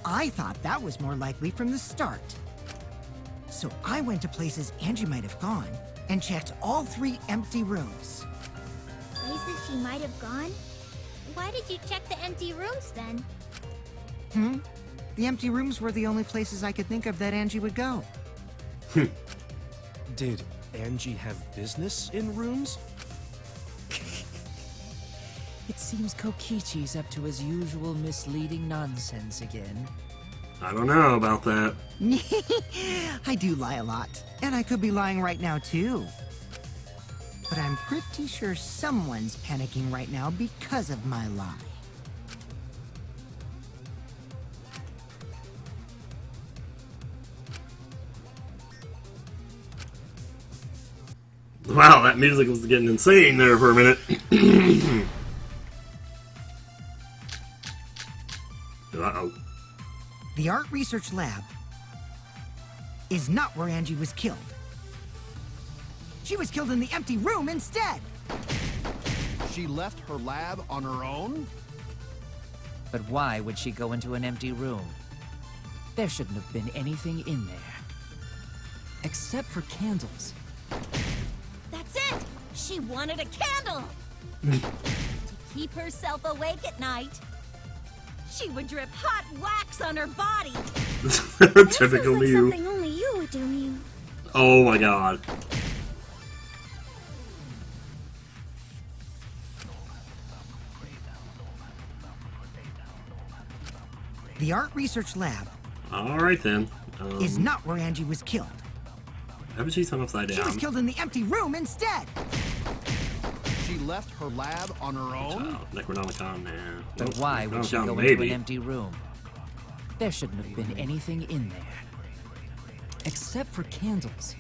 I thought that was more likely from the start. So I went to places Angie might have gone and checked all 3 empty rooms. Places she might have gone? Why did you check the empty rooms then? The empty rooms were the only places I could think of that Angie would go. Did Angie have business in rooms? It seems Kokichi's up to his usual misleading nonsense again. I don't know about that. I do lie a lot, and I could be lying right now too. But I'm pretty sure someone's panicking right now because of my lie. Wow, that music was getting insane there for a minute. Uh-oh. The art research lab is not where Angie was killed. She was killed in the empty room instead. She left her lab on her own? But why would she go into an empty room? There shouldn't have been anything in there. Except for candles. That's it! She wanted a candle! To keep herself awake at night, she would drip hot wax on her body. Typical Like Mew. something only you would do, Mew. Oh my god. The art research lab Alright then. is not where Angie was killed. Haven't she hung upside She was down? killed in the empty room instead. She left her lab on her own? Oh, Necronomicon, nah. But Nope, why would she Necronomicon, go into maybe. an empty room? There shouldn't have been anything in there. Except for candles.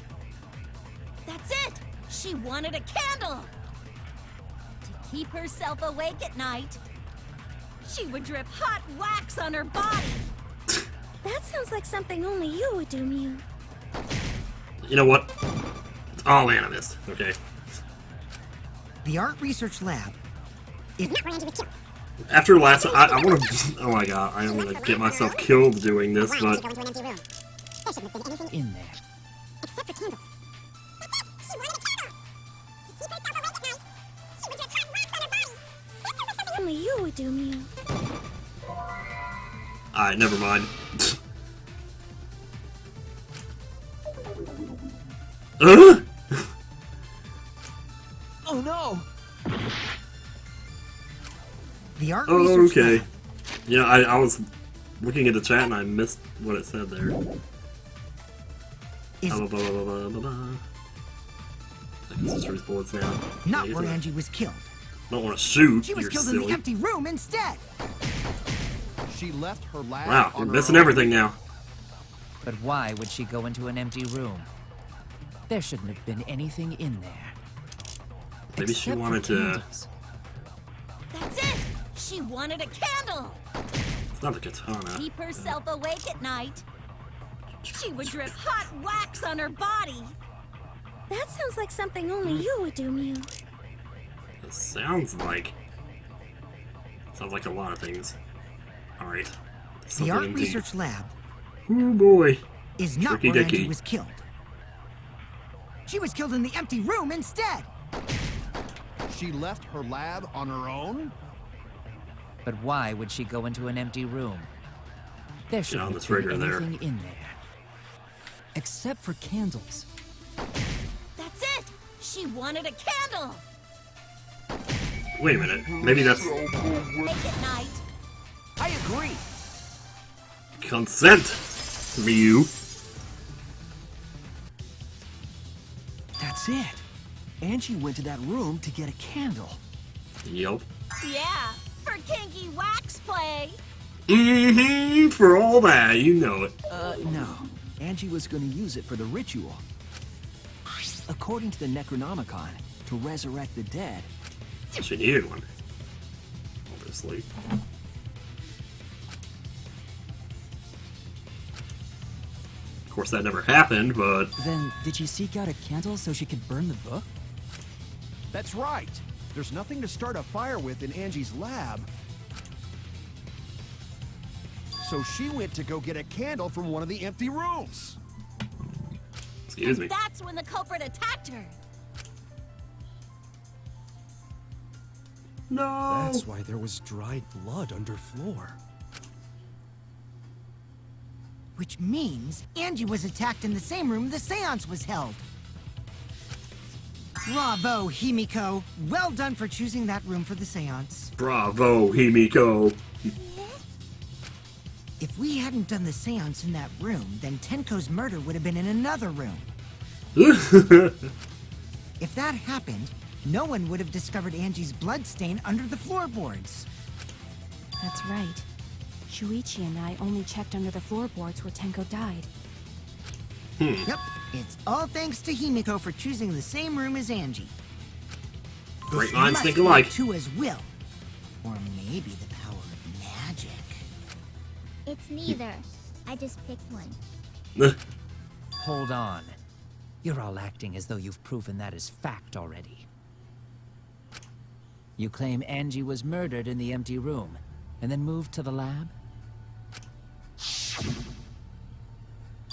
That's it! She wanted a candle! To keep herself awake at night, she would drip hot wax on her body. That sounds like something only you would do, Mew. You know what? It's all animist, okay? The art research lab is not where Angie was killed. After last, I want to. Oh my god, I am gonna get myself killed doing this, but In there. Except for candles. She wanted a candle! To keep herself awake at night, she would drip hot wax on her body. That sounds like something only you would do, Mew. alright, never mind. Oh no! The art Oh, research okay. lab Yeah, I was looking at the chat and I missed what it said there. is Blah, blah, blah, blah, blah, blah, blah. I can just read bullets now. not Yeah, where I Angie was killed. don't want to shoot. She was You're killed silly. in the empty room instead. She left her lab Wow, on you're her missing own? everything now. But why would she go into an empty room? There shouldn't have been anything in there. Maybe she Except for wanted to. candles. That's it! She wanted a candle! It's not the katana. Keep herself awake at night, she would drip hot wax on her body. That sounds like something only you would do, Mew. It sounds like a lot of things. Alright. The art research lab Oh boy. is not Tricky where dicky. Angie was killed. She was killed in the empty room instead. She left her lab on her own? But why would she go into an empty room? There on shouldn't this have been rigger there. anything in there. Except for candles. That's it! She wanted a candle! Wait a minute. Maybe that's. Awake at night, I agree! Consent, Ryu. That's it. Angie went to that room to get a candle. Yup. Yeah, for kinky wax play. Mm-hmm, for all that, you know it. No. Angie was going to use it for the ritual. According to the Necronomicon, to resurrect the dead. She needed one. Obviously. Of course, that never happened, but... Then, did she seek out a candle so she could burn the book? That's right. There's nothing to start a fire with in Angie's lab. So she went to go get a candle from one of the empty rooms. Excuse me. That's when the culprit attacked her. No! That's why there was dried blood underfloor. Which means Angie was attacked in the same room the seance was held. Bravo, Himiko. Well done for choosing that room for the seance. Bravo, Himiko. If we hadn't done the seance in that room, then Tenko's murder would have been in another room. If that happened, no one would have discovered Angie's bloodstain under the floorboards. That's right. Shuichi and I only checked under the floorboards where Tenko died. Yep, it's all thanks to Himiko for choosing the same room as Angie. Great This minds must think be alike. Tua's will. Or maybe the power of magic. It's neither. I just picked one. Hold on. You're all acting as though you've proven that as fact already. You claim Angie was murdered in the empty room, and then moved to the lab?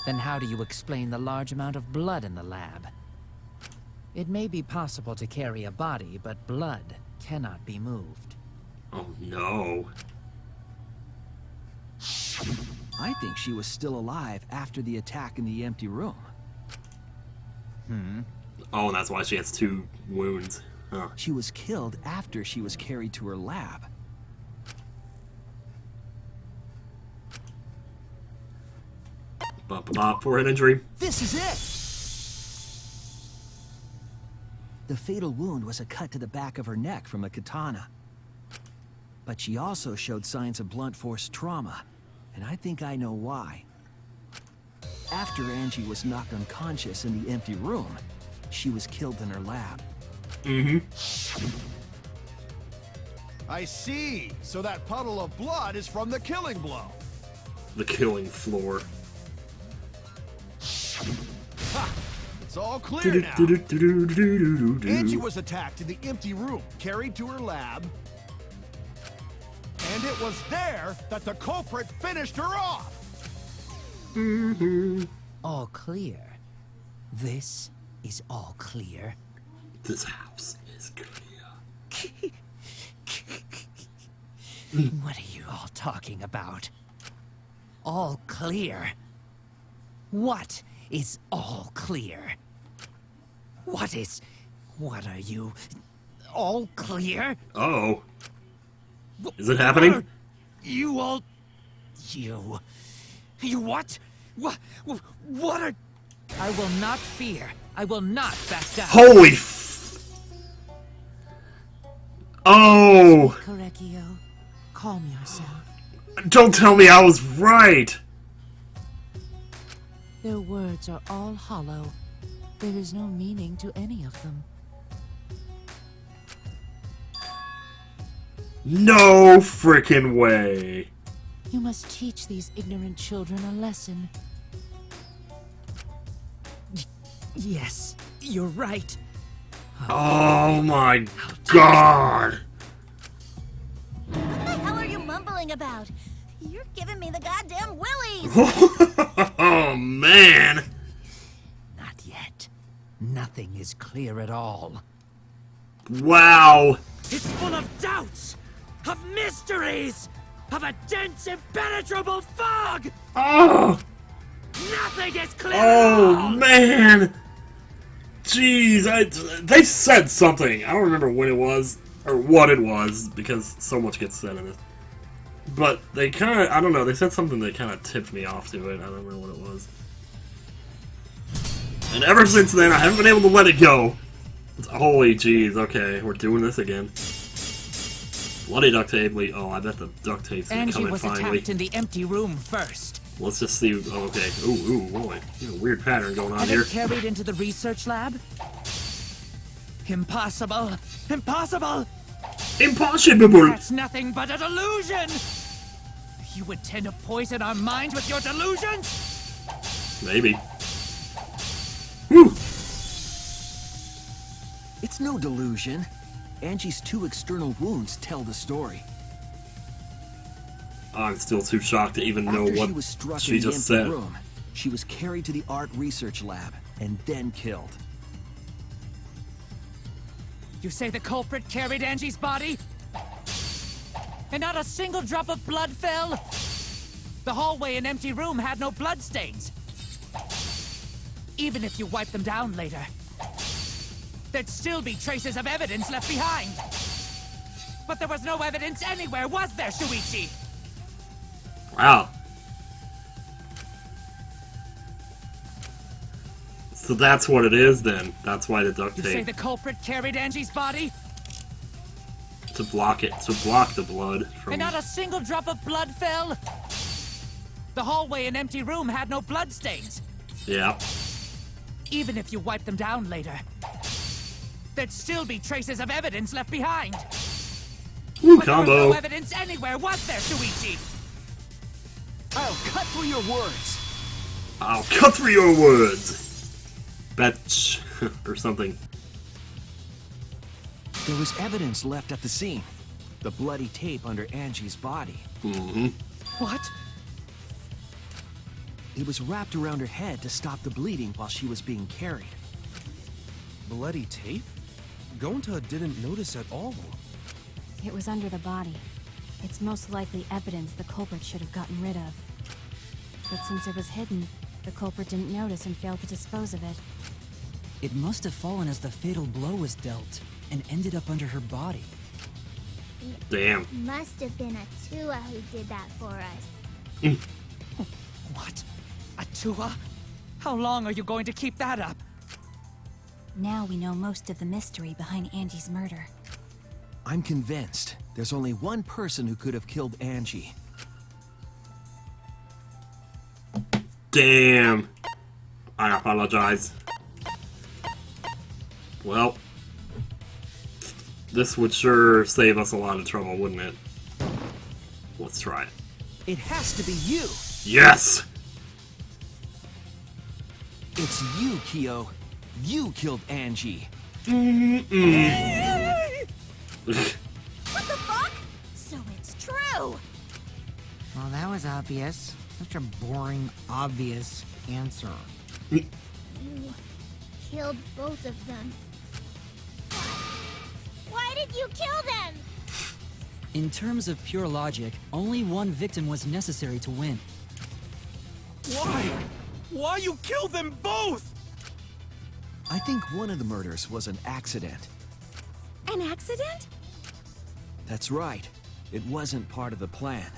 Then how do you explain the large amount of blood in the lab? It may be possible to carry a body, but blood cannot be moved. Oh no. I think she was still alive after the attack in the empty room. Oh, and that's why she has 2 wounds. Huh. She was killed after she was carried to her lab. Bop, bop, bop, forehead injury. This is it! The fatal wound was a cut to the back of her neck from a katana. But she also showed signs of blunt force trauma, and I think I know why. After Angie was knocked unconscious in the empty room, she was killed in her lab. I see. So that puddle of blood is from the killing blow. The killing floor. Ha! It's all clear now. Angie was attacked in the empty room, carried to her lab, and it was there that the culprit finished her off. All clear. This is all clear. This house is clear. What are you all talking about? All clear? What is all clear? What are you? All clear? Oh. Is it happening? You all... You what? What are... I will not fear. I will not back down. Holy Oh! Korekio, calm yourself. Don't tell me I was right! Their words are all hollow. There is no meaning to any of them. No frickin' way! You must teach these ignorant children a lesson. Yes, you're right. Oh my god! What the hell are you mumbling about? You're giving me the goddamn willies! Oh man! Not yet. Nothing is clear at all. Wow! It's full of doubts, of mysteries, of a dense, impenetrable fog! Oh! Nothing is clear Oh at all! man! Jeez, they said something. I don't remember when it was, or what it was, because so much gets said in this. But they kind of, I don't know, they said something that kind of tipped me off to it. I don't know what it was. And ever since then, I haven't been able to let it go. Holy jeez, okay, we're doing this again. Bloody duct tape. Wait, oh, I bet the duct tape's gonna come Angie in was finally. attacked in the empty room first. Let's just see. Oh, okay. Ooh, boy. Weird pattern going on And here. then carried into the research lab? Impossible! Impossible! Impossible! That's nothing but a delusion! You intend to poison our minds with your delusions? Maybe. Whew! It's no delusion. Angie's 2 external wounds tell the story. I'm still too shocked to even know After what she was struck she in the just empty said. room, she was carried to the art research lab and then killed. You say the culprit carried Angie's body? And not a single drop of blood fell? The hallway and empty room had no bloodstains. Even if you wipe them down later, there'd still be traces of evidence left behind. But there was no evidence anywhere, was there, Shuichi? Wow. So that's what it is then. That's why the duct You say tape. the culprit carried Angie's body? To block it. To block the blood from... And not a single drop of blood fell? The hallway and empty room had no bloodstains. Yeah. Even if you wipe them down later, there'd still be traces of evidence left behind. Ooh, But there was combo. no evidence anywhere, was there, Shuichi? I'll cut through your words. I'll cut through your words. Betch. Or something. There was evidence left at the scene. The bloody tape under Angie's body. Mm-hmm. What? It was wrapped around her head to stop the bleeding while she was being carried. Bloody tape? Gonta didn't notice at all. It was under the body. It's most likely evidence the culprit should have gotten rid of. But since it was hidden, the culprit didn't notice and failed to dispose of it. It must have fallen as the fatal blow was dealt, and ended up under her body. Damn. Must have been Atua who did that for us. What? Atua? How long are you going to keep that up? Now we know most of the mystery behind Angie's murder. I'm convinced there's only one person who could have killed Angie. Damn. I apologize. Well, this would sure save us a lot of trouble, wouldn't it? Let's try it. It has to be you. Yes! It's you, Kyo. You killed Angie. What the fuck? So it's true! Well, that was obvious. Such a boring, obvious answer. You killed both of them. Why did you kill them? In terms of pure logic, only one victim was necessary to win. Why? Why you killed them both? I think one of the murders was an accident. An accident? That's right. It wasn't part of the plan.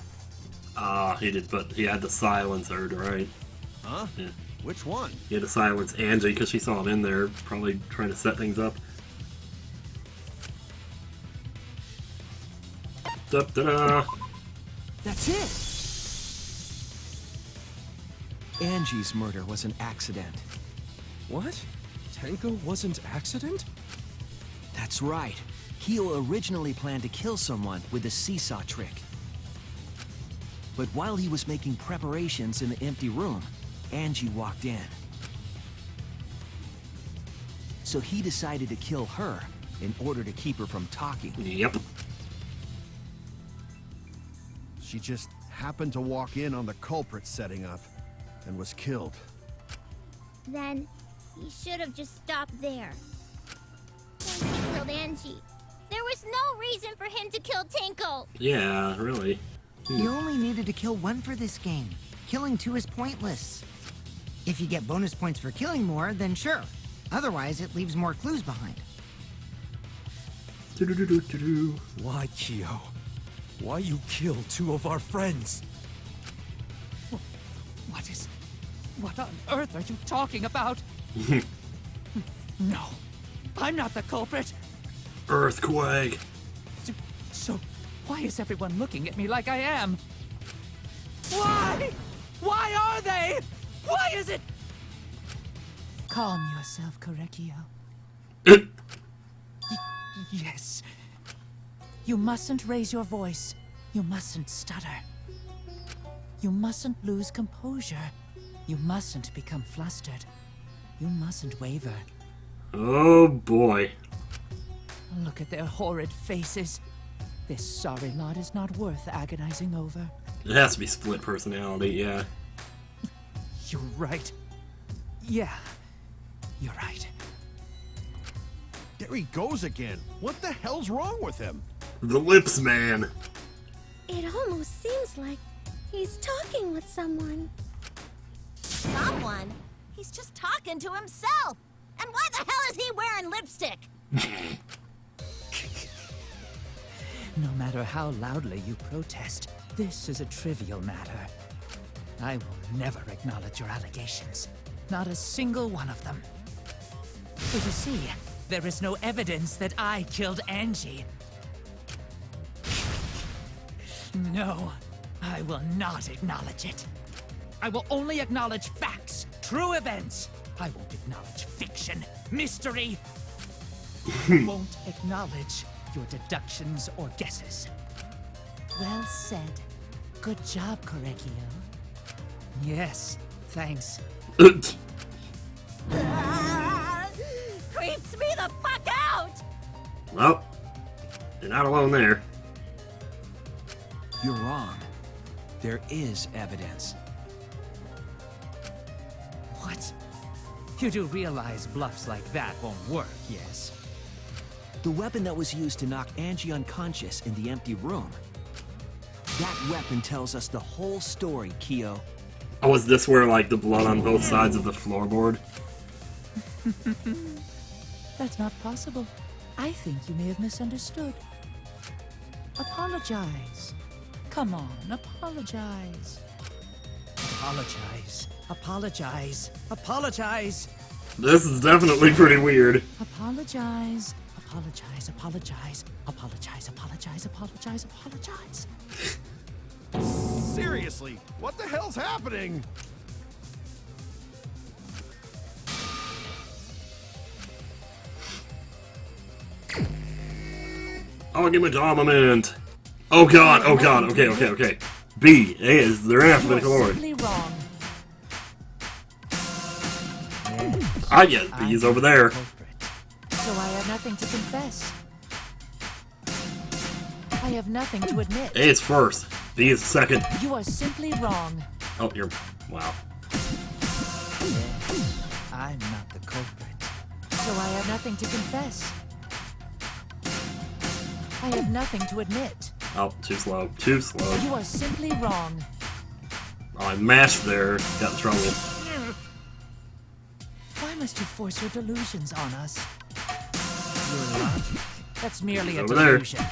He did, but he had to silence her, right? Huh? Yeah. Which one? He had to silence Angie because she saw him in there, probably trying to set things up. Da-da-da. That's it! Angie's murder was an accident. What? Tenko wasn't accident? That's right. Kyo originally planned to kill someone with the seesaw trick. But while he was making preparations in the empty room, Angie walked in. So he decided to kill her in order to keep her from talking. Yep. She just happened to walk in on the culprit setting up and was killed. Then he should have just stopped there. Once he killed Angie, there was no reason for him to kill Tenko. Yeah, really. You only needed to kill one for this game. Killing two is pointless. If you get bonus points for killing more, then sure. Otherwise, it leaves more clues behind. Do-do-do-do-do-do. Why, Kyo? Why you kill two of our friends? What on earth are you talking about? No, I'm not the culprit. Earthquake. So, why is everyone looking at me like I am? Why? Why are they? Why is it? Calm yourself, Korekio. Yes. You mustn't raise your voice. You mustn't stutter. You mustn't lose composure. You mustn't become flustered. You mustn't waver. Oh boy. Look at their horrid faces. This sorry lot is not worth agonizing over. It has to be split personality, yeah. You're right. Yeah, you're right. There he goes again. What the hell's wrong with him? The Lips Man. It almost seems like he's talking with someone. Someone? He's just talking to himself. And why the hell is he wearing lipstick? No matter how loudly you protest, this is a trivial matter. I will never acknowledge your allegations. Not a single one of them. For you see, there is no evidence that I killed Angie. No, I will not acknowledge it. I will only acknowledge facts, true events. I won't acknowledge fiction, mystery. I won't acknowledge your deductions or guesses. Well said. Good job, Korekio. Yes, thanks. Creeps me the fuck out! Well, you're not alone there. You're wrong. There is evidence. What? You do realize bluffs like that won't work, yes? The weapon that was used to knock Angie unconscious in the empty room. That weapon tells us the whole story, Kyo. Oh, is this where, like, the blood on both sides of the floorboard? That's not possible. I think you may have misunderstood. Apologize. Come on, apologize. Apologize. Apologize. Apologize. This is definitely pretty weird. Apologize. Apologize. Apologize. Apologize. Apologize. Apologize. Apologize. Seriously, what the hell's happening? I'll give him a dominant. Oh god, okay. B, A is they're in alphabetical order. Simply wrong. I get B is over there. So I have nothing to confess. I have nothing to admit. A is first, B is second. You are simply wrong. Oh, you're... wow. Yes, I'm not the culprit. So I have nothing to confess. I have nothing to admit. Oh, too slow, too slow. You are simply wrong. Oh, I mashed there, got in trouble. Why must you force your delusions on us? Your logic? That's merely a Over there. delusion.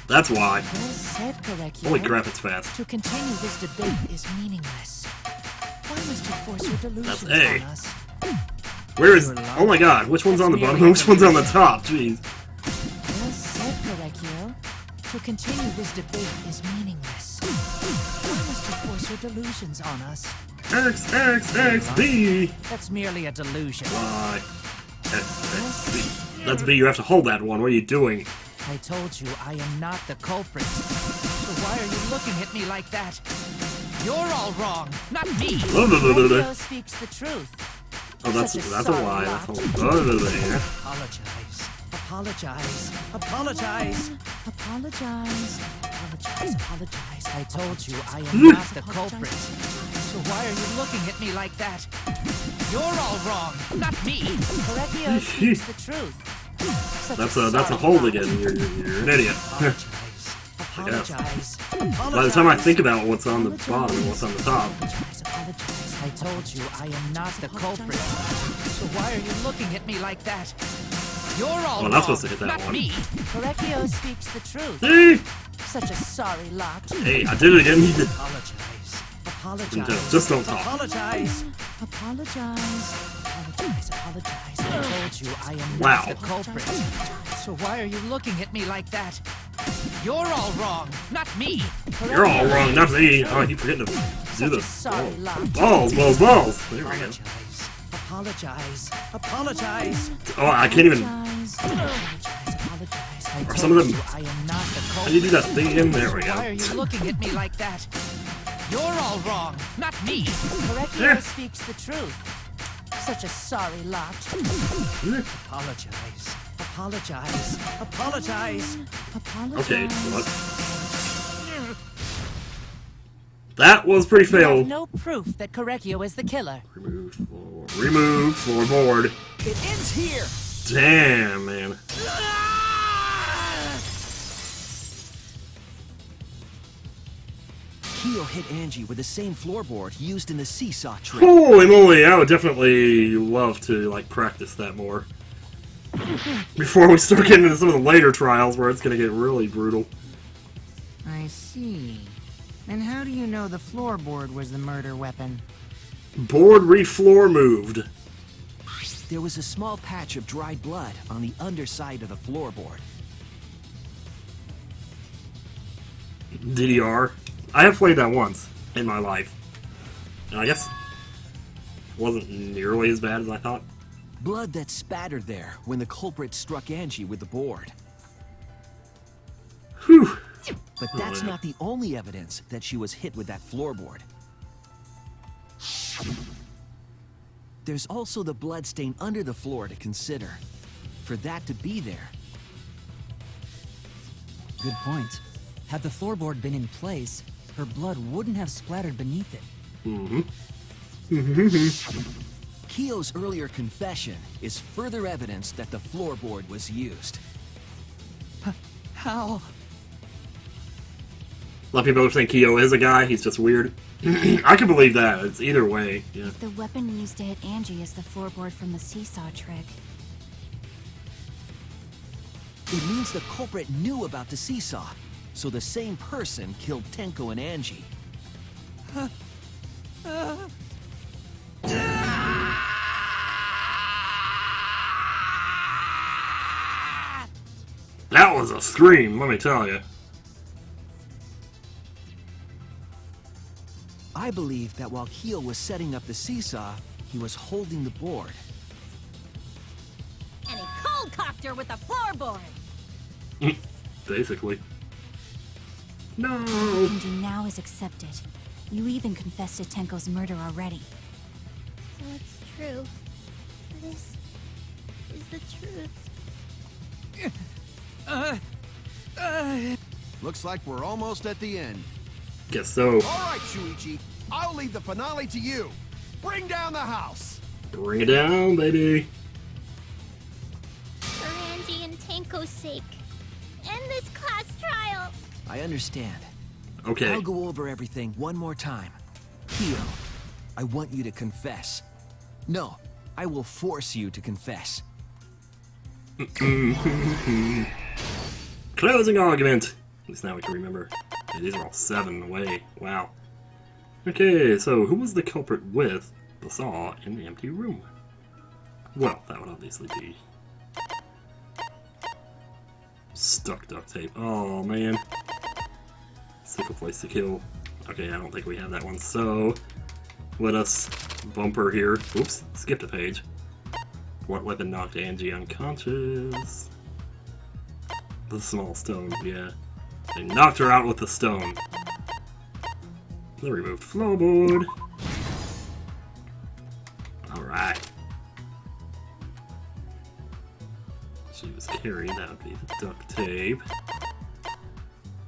That's why. Well said, Korekio. Holy crap, it's fast. To continue this debate is meaningless. Why must you force your delusions That's A. on us? Where is... oh my god, which one's on the bottom and which one's on the top? Jeez. Well said, Korekio. To continue this debate is meaningless. Why must you force your delusions on us? X, B. That's merely a delusion. Y, X, B. That's B, you have to hold that one. What are you doing? I told you I am not the culprit. So why are you looking at me like that? You're all wrong, not me. Korekio speaks the truth. Oh, that's a lie. That's a lie. Apologize. Apologize. Apologize. Apologize. Apologize. Apologize. I told you I am not the culprit. So why are you looking at me like that? You're all wrong, not me. Korekio speaks the truth. That's a hold again. You're an idiot. Apologize. By the time I think about what's on the bottom and what's on the top. Apologize. I told you I am not the culprit. So why are you looking at me like that? You're all I'm wrong, not supposed to hit that not one. me. Korekio speaks the truth. See? Such a sorry lot. Hey, I did it again. Apologize. Apologize. Just don't talk. Apologize. Apologize. Apologize. Apologize. I told you I am Wow. not the culprit. So why are you looking at me like that? You're all wrong, not me. You're all wrong, not me. Oh, you forget to do the Sorry, lot. balls. There we go. Apologize. Apologize. Apologize. Oh, I can't even. Apologize. Apologize. I Are some of told them- you I am not the How culprit. do you do that thing again? There we Why are go. you looking at me like that? You're all wrong, not me. Correctio Yeah. speaks the truth. Such a sorry lot. Apologize. Apologize. Apologize. Apologize. Okay, what? That was pretty You have failed. no proof that Correcchio is the killer. Remove floorboard. It ends here. Damn, man. Keo hit Angie with the same floorboard used in the seesaw trick. Holy moly, I would definitely love to, like, practice that more. Before we start getting into some of the later trials where it's gonna get really brutal. I see. And how do you know the floorboard was the murder weapon? Board refloor moved. There was a small patch of dried blood on the underside of the floorboard. DDR. I have played that once in my life. And I guess it wasn't nearly as bad as I thought. Blood that spattered there when the culprit struck Angie with the board. Whew. But that's not the only evidence that she was hit with that floorboard. There's also the blood stain under the floor to consider. For that to be there, Good point. Had the floorboard been in place, her blood wouldn't have splattered beneath it. Keo's earlier confession is further evidence that the floorboard was used. How? A lot of people think Keo is a guy, he's just weird. I can believe that. It's either way. Yeah. The weapon used to hit Angie is the floorboard from the seesaw trick. It means the culprit knew about the seesaw, so the same person killed Tenko and Angie. That was a scream, let me tell you. I believe that while Keo was setting up the seesaw, he was holding the board. And he cold-cocked her with the floorboard. Basically. No. All you can do now is accept it. You even confessed to Tenko's murder already. So it's true. This is the truth. Looks like we're almost at the end. Guess so. All right, Shuichi. I'll leave the finale to you. Bring down the house. Bring it down, baby. For Angie and Tenko's sake. End this class trial. I understand. Okay. I'll go over everything one more time. Keo, I want you to confess. No, I will force you to confess. Closing argument. At least now we can remember. Yeah, these are all 7 away. Wow. Okay, so who was the culprit with the saw in the empty room? Well, that would obviously be stuck duct tape. Oh man. Sickle place to kill. Okay, I don't think we have that one. So let us bumper here. Oops, skipped a page. What weapon knocked Angie unconscious? The small stone, yeah. They knocked her out with the stone. They removed floorboard. Alright. She was carrying, that would be the duct tape.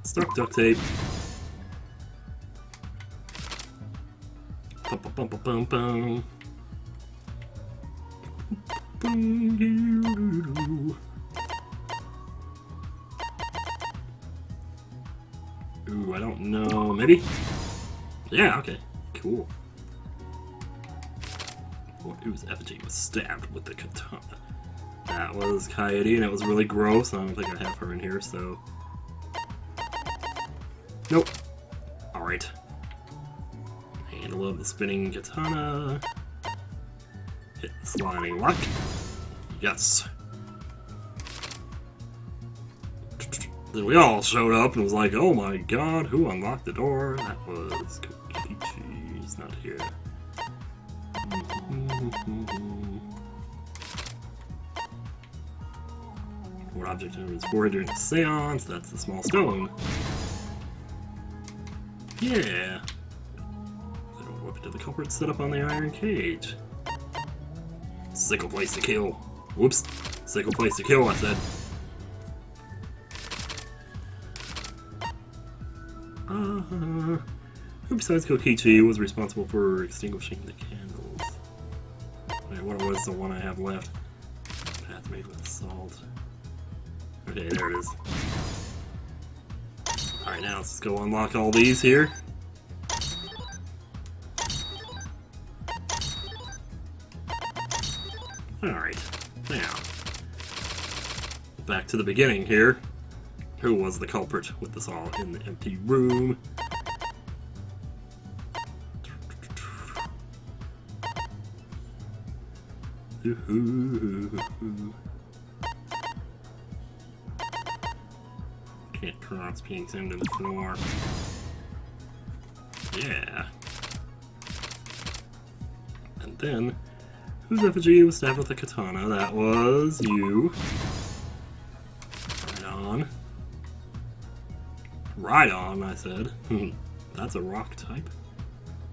Stuck duct tape. Bum bum bum bum bum bum. Boom-doo-doo-doo. Ooh, I don't know. Maybe? Yeah, okay. Cool. Whose effigy was stabbed with the katana? That was Coyote, and it was really gross. I don't think I have her in here, so... Nope. Alright. Handle of the spinning katana. Hit the sliding lock. Yes. Then we all showed up and was like, oh my god, who unlocked the door? That was Kokichi. He's not here. What object is forward during the seance? That's the small stone. Yeah. Little weapon to the culprit set up on the iron cage. Sickle place to kill. Whoops. Sickle place to kill, I said. Who besides Kokichi was responsible for extinguishing the candles? Wait, what was the one I have left? Path made with salt. Okay, there it is. Alright, now let's go unlock all these here. Alright, now. Back to the beginning here. Who was the culprit with us all in the empty room? Can't cross peeks into the floor. Yeah. And then, whose effigy was stabbed with a katana? That was you. Right on. Right on, I said. That's a rock type.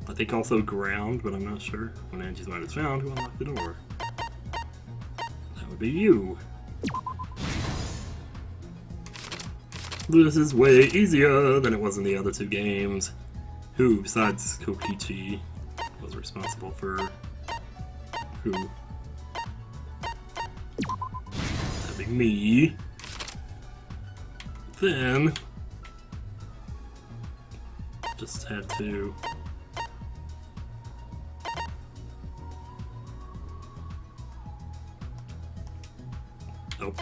I think also ground, but I'm not sure. When Angie's mind is found, who unlocked the door? That would be you. This is way easier than it was in the other two games. Who, besides Kokichi, was responsible for who? That'd be me. Then just had to oh,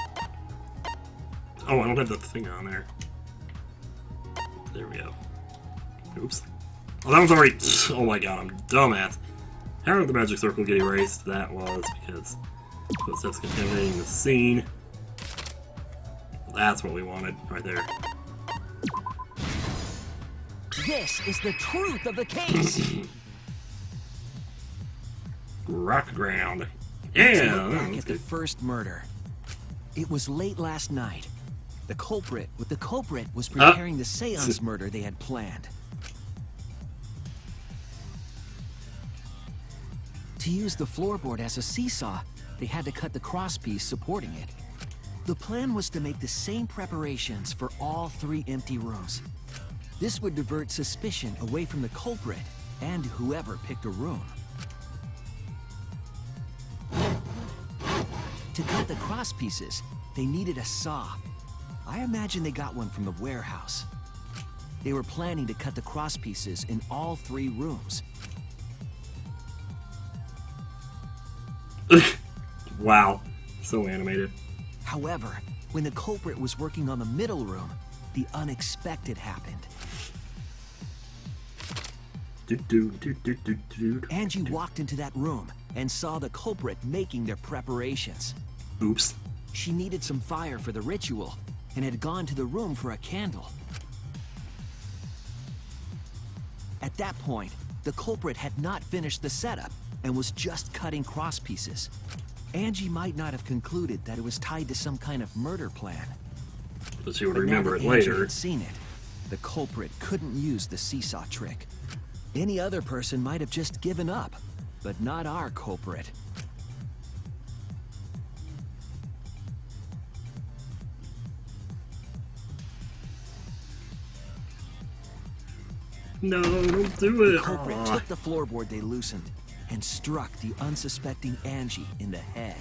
I don't have the thing on there. There we go. Oops. Oh, that one's already. Oh my god, I'm a dumbass. How did the magic circle get erased? That was because footsteps contaminating the scene. That's what we wanted right there. This is the truth of the case. Rock ground. Let's Yeah. look back That's at the good. first murder. It was late last night. The culprit was preparing the seance murder they had planned. To use the floorboard as a seesaw, they had to cut the crosspiece supporting it. The plan was to make the same preparations for all three empty rooms. This would divert suspicion away from the culprit and whoever picked a room. To cut the crosspieces, they needed a saw. I imagine they got one from the warehouse. They were planning to cut the crosspieces in all three rooms. Wow. So animated. However, when the culprit was working on the middle room, the unexpected happened. Angie walked into that room and saw the culprit making their preparations. Oops. She needed some fire for the ritual and had gone to the room for a candle. At that point, the culprit had not finished the setup and was just cutting crosspieces. Angie might not have concluded that it was tied to some kind of murder plan. But she would But now remember that it Angie later. had seen it, the culprit couldn't use the seesaw trick. Any other person might have just given up, but not our culprit. No, don't do The it. culprit Aw. took the floorboard they loosened and struck the unsuspecting Angie in the head.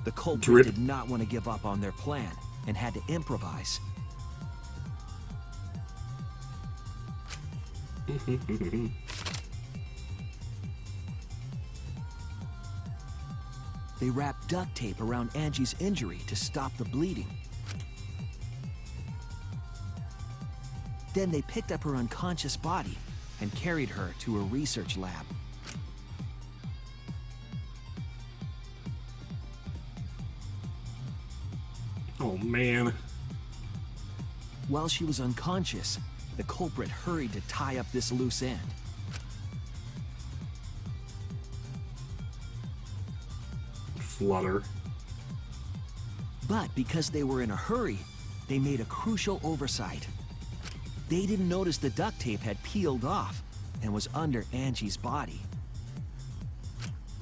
The culprit Drip. did not want to give up on their plan and had to improvise. They wrapped duct tape around Angie's injury to stop the bleeding. Then they picked up her unconscious body and carried her to a research lab. Oh, man. While she was unconscious, the culprit hurried to tie up this loose end. Flutter. But because they were in a hurry, they made a crucial oversight. They didn't notice the duct tape had peeled off and was under Angie's body.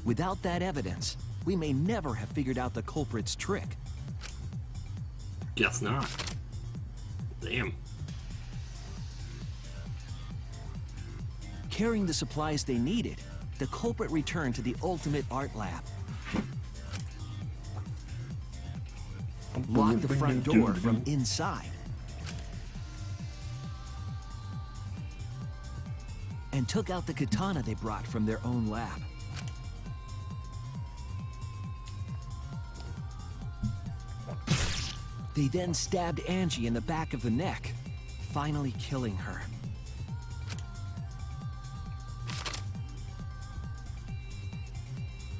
Without that evidence, we may never have figured out the culprit's trick. Guess not. Damn. Carrying the supplies they needed, the culprit returned to the ultimate art lab. Locked the front door from inside. And took out the katana they brought from their own lab. They then stabbed Angie in the back of the neck, finally killing her.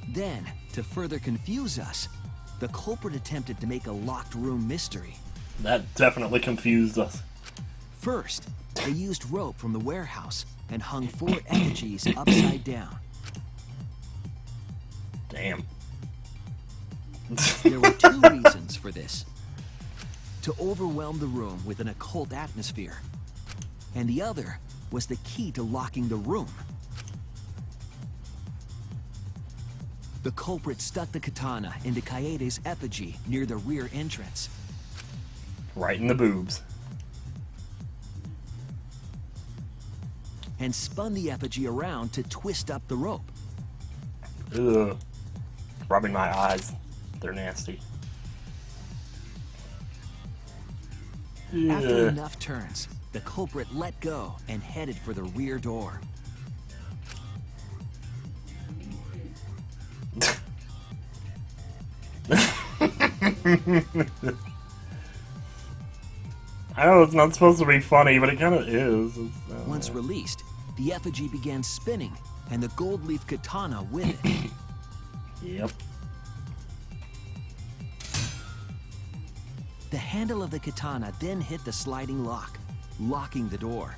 Then, to further confuse us, the culprit attempted to make a locked room mystery. That definitely confused us. First, they used rope from the warehouse and hung 4 effigies upside down. Damn. There were 2 reasons for this. To overwhelm the room with an occult atmosphere. And the other was the key to locking the room. The culprit stuck the katana into Kaede's effigy near the rear entrance. Right in the boobs. And spun the effigy around to twist up the rope. Ugh. Rubbing my eyes. They're nasty. After enough turns, the culprit let go and headed for the rear door. I know it's not supposed to be funny, but it kind of is. Once released, the effigy began spinning, and the gold leaf katana with it. Yep. The handle of the katana then hit the sliding lock, locking the door.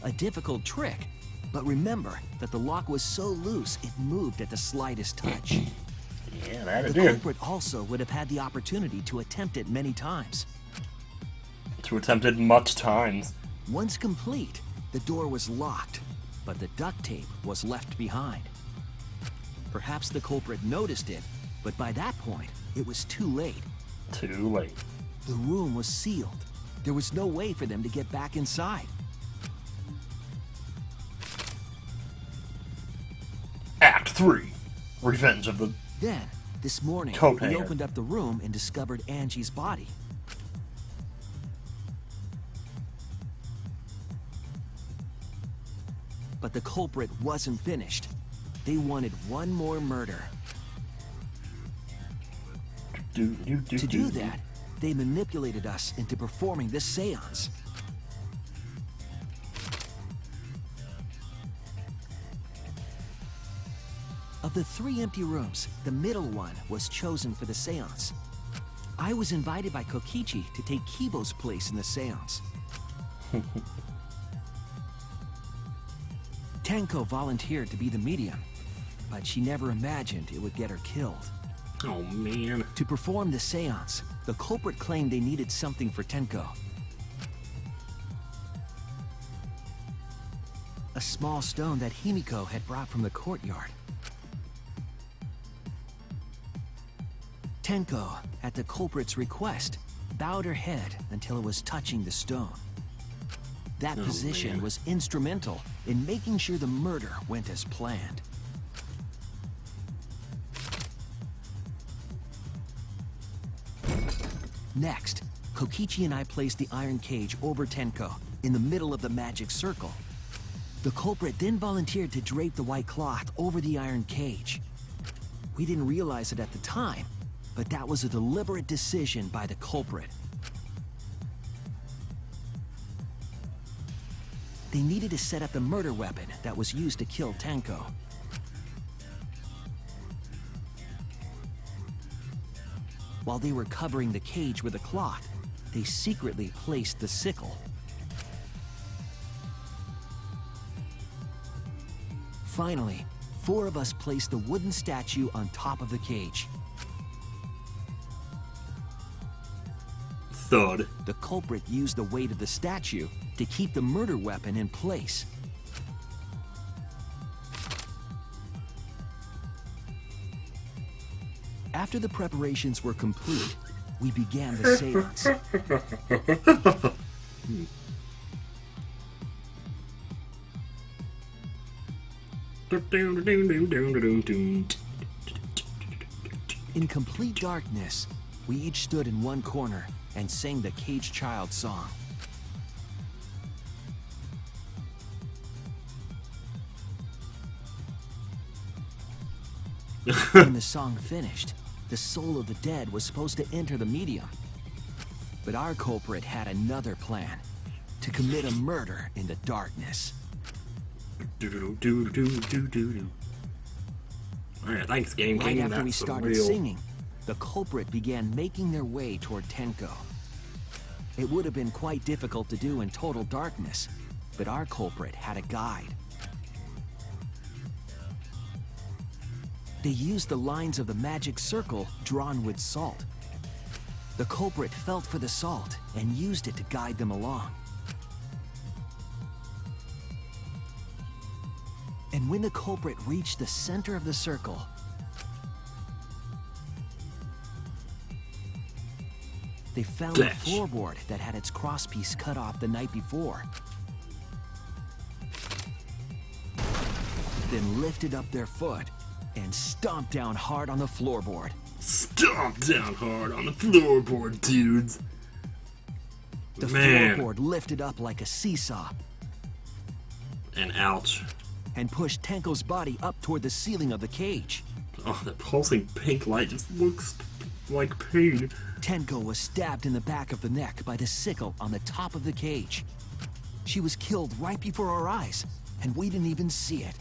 A difficult trick, but remember that the lock was so loose it moved at the slightest touch. Yeah, that it The did. culprit also would have had the opportunity to attempt it many times. To attempt it much times. Once complete, the door was locked, but the duct tape was left behind. Perhaps the culprit noticed it, but by that point, it was too late. Too late. The room was sealed. There was no way for them to get back inside. Act 3. Revenge of the... Then, this morning, Coat we hanger. opened up the room and discovered Angie's body. But the culprit wasn't finished. They wanted one more murder. To do that, they manipulated us into performing this seance. Of the 3 empty rooms, the middle one was chosen for the seance. I was invited by Kokichi to take Kibo's place in the seance. Tenko volunteered to be the medium, but she never imagined it would get her killed. Oh, man. To perform the seance, the culprit claimed they needed something for Tenko. A small stone that Himiko had brought from the courtyard. Tenko, at the culprit's request, bowed her head until it was touching the stone. That position man. was instrumental in making sure the murder went as planned. Next, Kokichi and I placed the iron cage over Tenko, in the middle of the magic circle. The culprit then volunteered to drape the white cloth over the iron cage. We didn't realize it at the time, but that was a deliberate decision by the culprit. They needed to set up the murder weapon that was used to kill Tenko. While they were covering the cage with a cloth, they secretly placed the sickle. Finally, 4 of us placed the wooden statue on top of the cage. Thud. The culprit used the weight of the statue to keep the murder weapon in place. After the preparations were complete, we began the seance. In complete darkness, we each stood in one corner and sang the Cage Child song. When the song finished, the soul of the dead was supposed to enter the medium. But our culprit had another plan, to commit a murder in the darkness. Alright, thanks, Game Right King. after we That's some started real... singing, the culprit began making their way toward Tenko. It would have been quite difficult to do in total darkness, but our culprit had a guide. They used the lines of the magic circle drawn with salt. The culprit felt for the salt and used it to guide them along. And when the culprit reached the center of the circle, they found a floorboard that had its crosspiece cut off the night before. Then lifted up their foot and stomped down hard on the floorboard. Stomp down hard on the floorboard, dudes. The Man. floorboard lifted up like a seesaw And ouch. and pushed Tenko's body up toward the ceiling of the cage. Oh, that pulsing pink light just looks like pain. Tenko was stabbed in the back of the neck by the sickle on the top of the cage. She was killed right before our eyes, and we didn't even see it.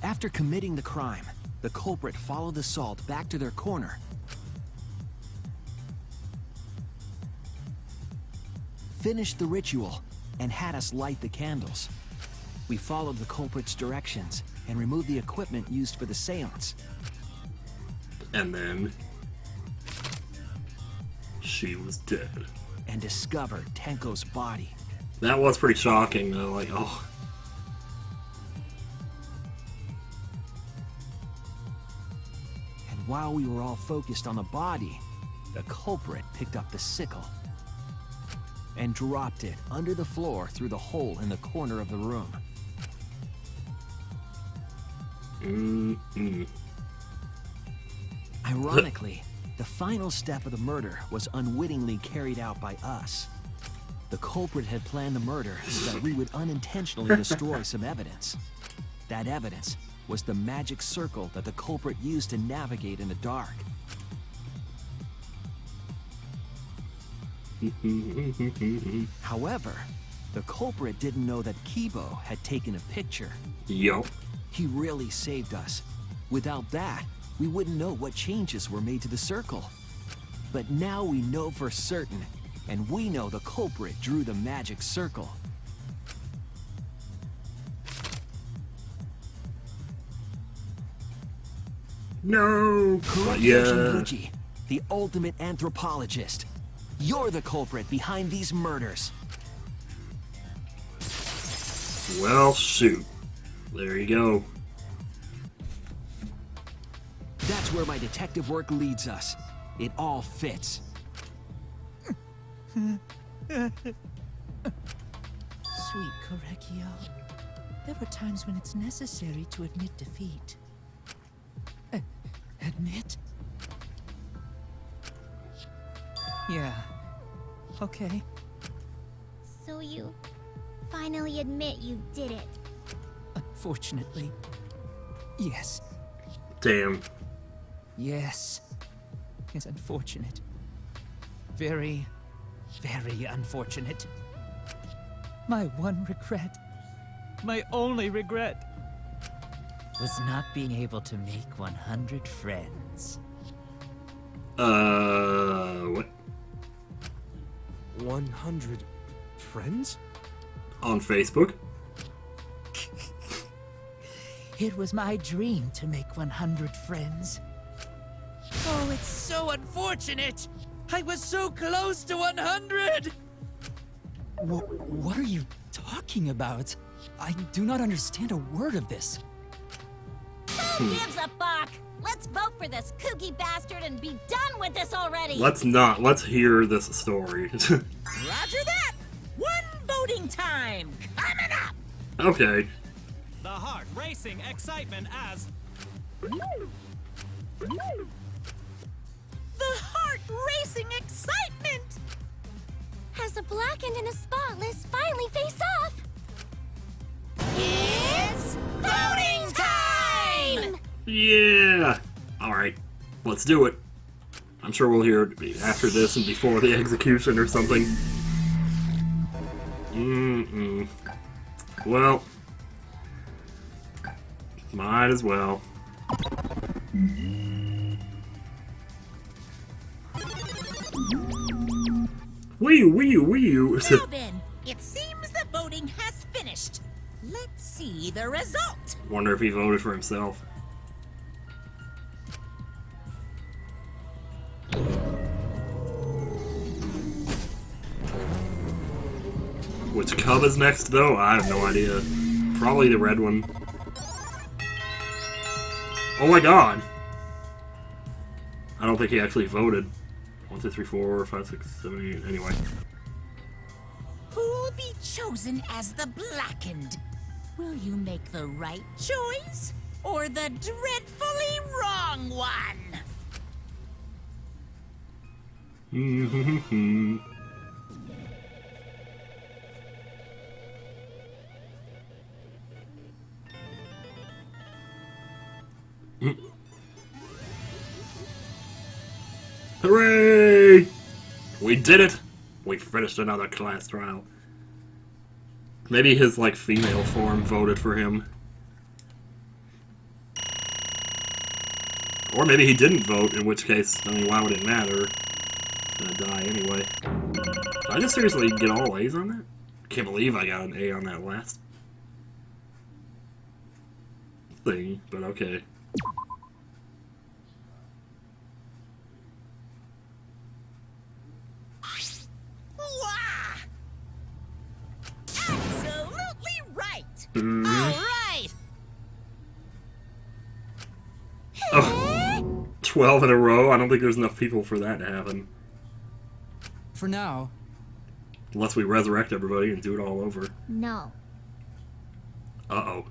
After committing the crime, the culprit followed the salt back to their corner. Finished the ritual and had us light the candles. We followed the culprit's directions and removed the equipment used for the seance. And then... she was dead. And discovered Tenko's body. That was pretty shocking, though. Like, oh... And while we were all focused on the body, the culprit picked up the sickle and dropped it under the floor through the hole in the corner of the room. Ironically, the final step of the murder was unwittingly carried out by us. The culprit had planned the murder so that we would unintentionally destroy some evidence. That evidence was the magic circle that the culprit used to navigate in the dark. However, the culprit didn't know that Kibo had taken a picture. Yup. He really saved us. Without that, we wouldn't know what changes were made to the circle. But now we know for certain, and we know the culprit drew the magic circle. No! Glitchy, the ultimate anthropologist. You're the culprit behind these murders. Well, shoot. There you go. That's where my detective work leads us. It all fits. Sweet Correcchio. There were times when it's necessary to admit defeat. Admit? Yeah. Okay. So you finally admit you did it. Unfortunately. Yes. Damn. Yes. It's unfortunate. Very, very unfortunate. My one regret, my only regret, was not being able to make 100 friends. What? 100 friends? On Facebook? It was my dream to make 100 friends. Oh, it's so unfortunate! I was so close to 100! What are you talking about? I do not understand a word of this. Who gives a fuck? Let's vote for this kooky bastard and be done with this already! Let's not. Let's hear this story. Roger that! One voting time coming up! Okay. The heart racing excitement as... The heart racing excitement! As the blackened and the spotless finally face off. It's voting time! Yeah! Alright. Let's do it. I'm sure we'll hear it after this and before the execution or something. Well. Might as well. Wee-oo. Now then, it seems the voting has finished. Let's see the result. Wonder if he voted for himself. Which cub is next, though? I have no idea. Probably the red one. Oh my god! I don't think he actually voted. 1, 2, 3, 4, 5, 6, 7, 8. Anyway. Who'll be chosen as the blackened? Will you make the right choice or the dreadfully wrong one? Hooray! We did it! We finished another class trial. Maybe his, like, female form voted for him. Or maybe he didn't vote, in which case, I mean, why would it matter? He's gonna die anyway. Did I just seriously get all A's on that? Can't believe I got an A on that last thing, but okay. Wah! Absolutely right! Mm-hmm. All right! Oh, 12 in a row? I don't think there's enough people for that to happen. For now. Unless we resurrect everybody and do it all over. No. Uh-oh.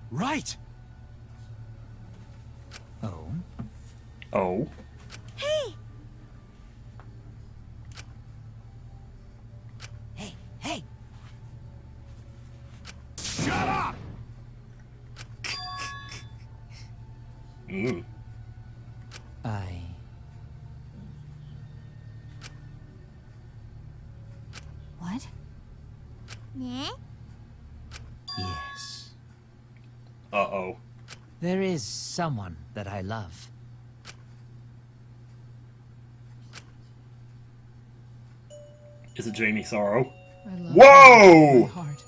Right! Oh? Oh? Hey! Hey! Shut up! What? Yeah? Yes. Uh-oh. There is someone that I love. Is it Jamie Sorrow? I love Whoa! her with my heart,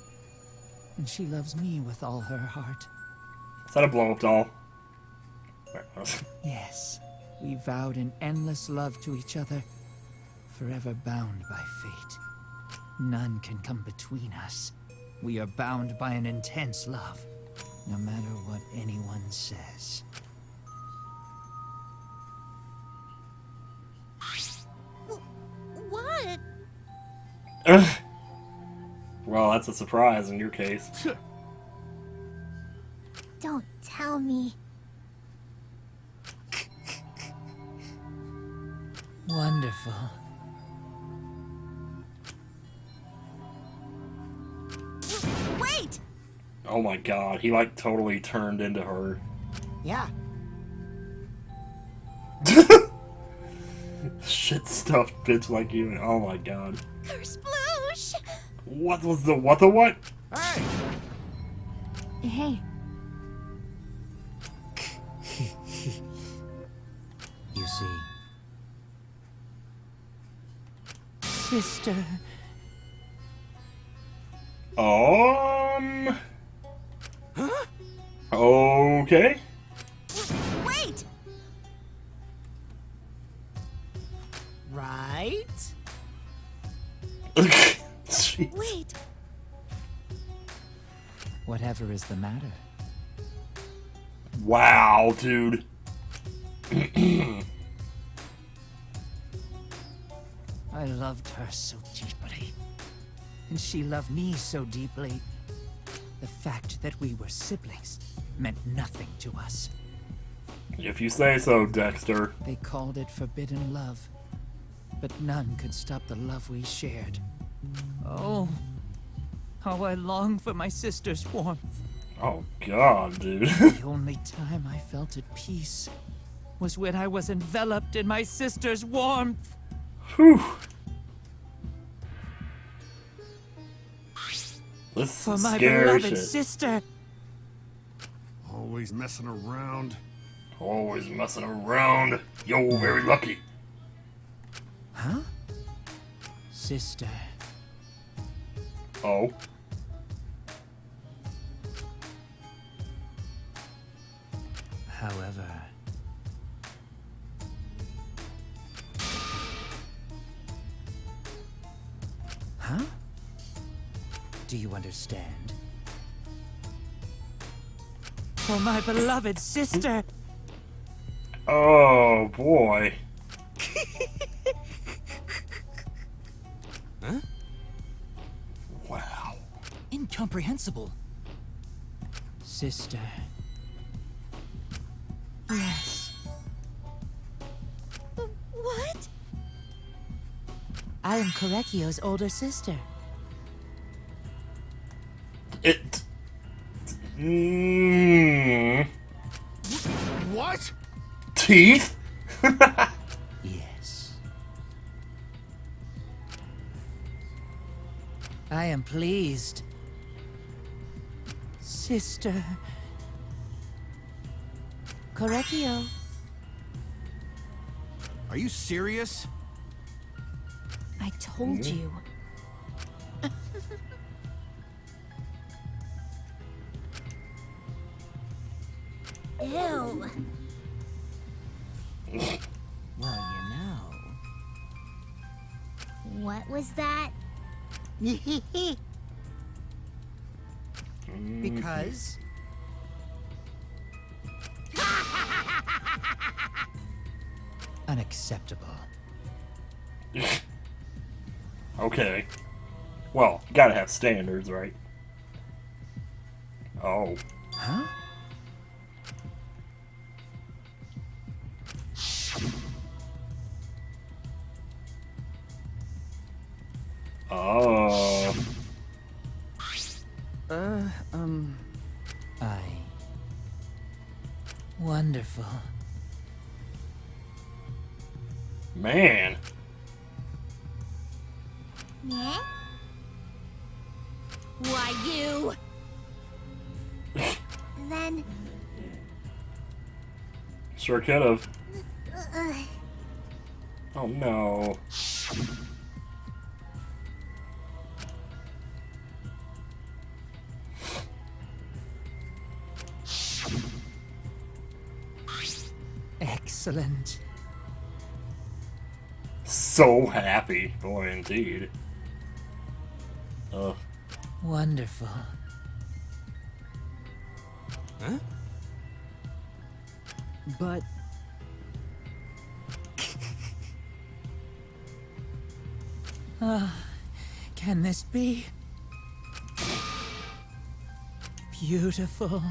and she loves me with all her heart. Is that a blow-up doll? Yes, we vowed an endless love to each other, forever bound by fate. None can come between us. We are bound by an intense love, no matter what anyone says. What? Well, that's a surprise in your case. Don't tell me. Wonderful. Wait! Oh my god, he like totally turned into her. Yeah. Shit stuffed bitch like you. Oh my god. Kersploosh! What was the what? Hey! Hey, You see. Sister. Huh? Okay. Wait! Right? Jeez. Wait! Whatever is the matter? Wow, dude. I loved her so deeply. And she loved me so deeply. The fact that we were siblings meant nothing to us. If you say so, Dexter. They called it forbidden love. But none could stop the love we shared. Oh, how I long for my sister's warmth. Oh god, dude. The only time I felt at peace was when I was enveloped in my sister's warmth. Whew. This For my scary beloved shit. sister. Always messing around. Always messing around. Yo, very lucky. Huh? Sister. Oh. However, huh? Do you understand? For my beloved sister. Oh boy. Huh? Wow. Incomprehensible. Sister. yes. What? I am Korekio's older sister. It. What? Teeth? Yes. I am pleased. Sister. Korekio. Are you serious? I told you. Ew. Well, you know. What was that? Because Unacceptable. Okay. Well, you gotta have standards, right? Oh. Huh? Oh. I. Wonderful. Man. Yeah? Why, you? Then... Sure could've. Oh no. Excellent. So happy. Boy, indeed. Ugh. Wonderful. Huh? But... can this be? Beautiful.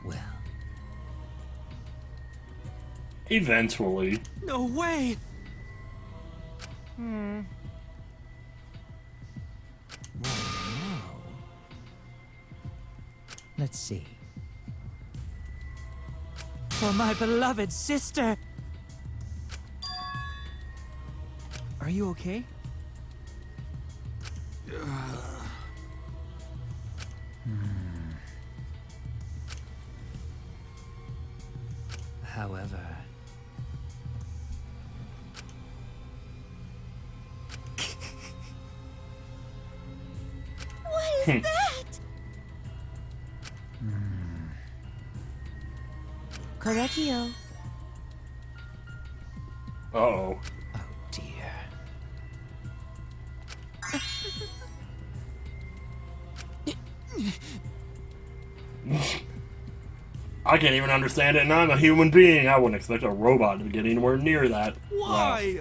Well, Eventually. No way! Let's see. For my beloved sister! Are you okay? However... What is that? Correggio. Uh-oh. Oh dear. I can't even understand it, and I'm a human being. I wouldn't expect a robot to get anywhere near that. Why?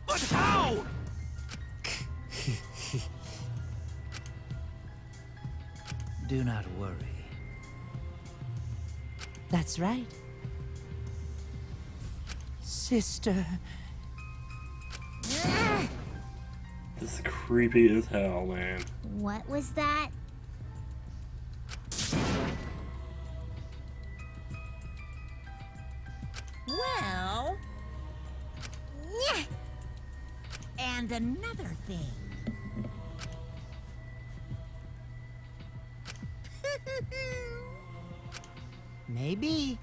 But how? Do not worry. That's right. Sister. This is creepy as hell, man. What was that? Well... yeah. And another thing. Maybe.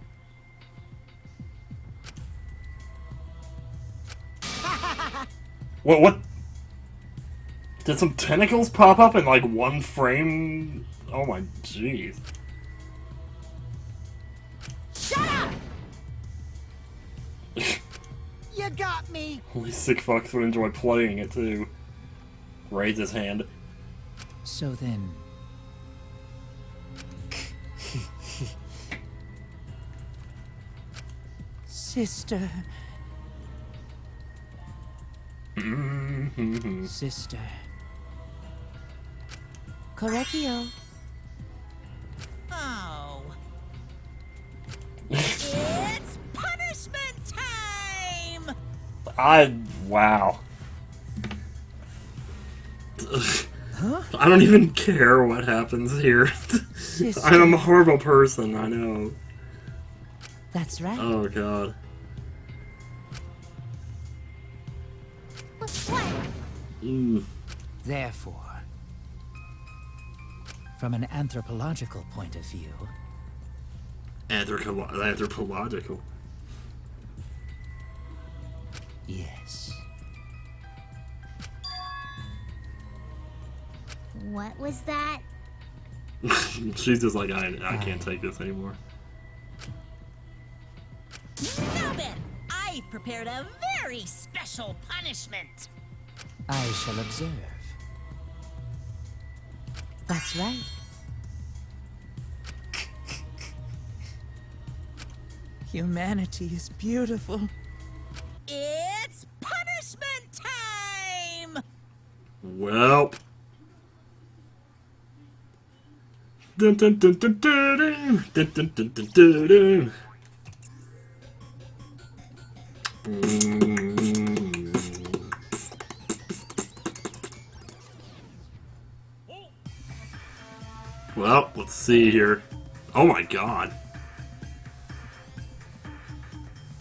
What? Did some tentacles pop up in like one frame? Oh my jeez. Shut up! You got me. Only sick fucks would enjoy playing it too. Raise his hand. So then... Sister. Sister. Correggio. Oh. It's punishment time! Wow. I don't even care what happens here. I'm a horrible person, I know. That's right. Oh god. Therefore, from an anthropological point of view... Anthropological? Yes. What was that? She's just like, I can't take this anymore. Now then, I've prepared a very special punishment. I shall observe. That's right. Humanity is beautiful. It's punishment time! Well. Dun, dun, dun, dun, dun, dun, dun, dun, dun, dun, dun, dun. Well, let's see here. Oh my god.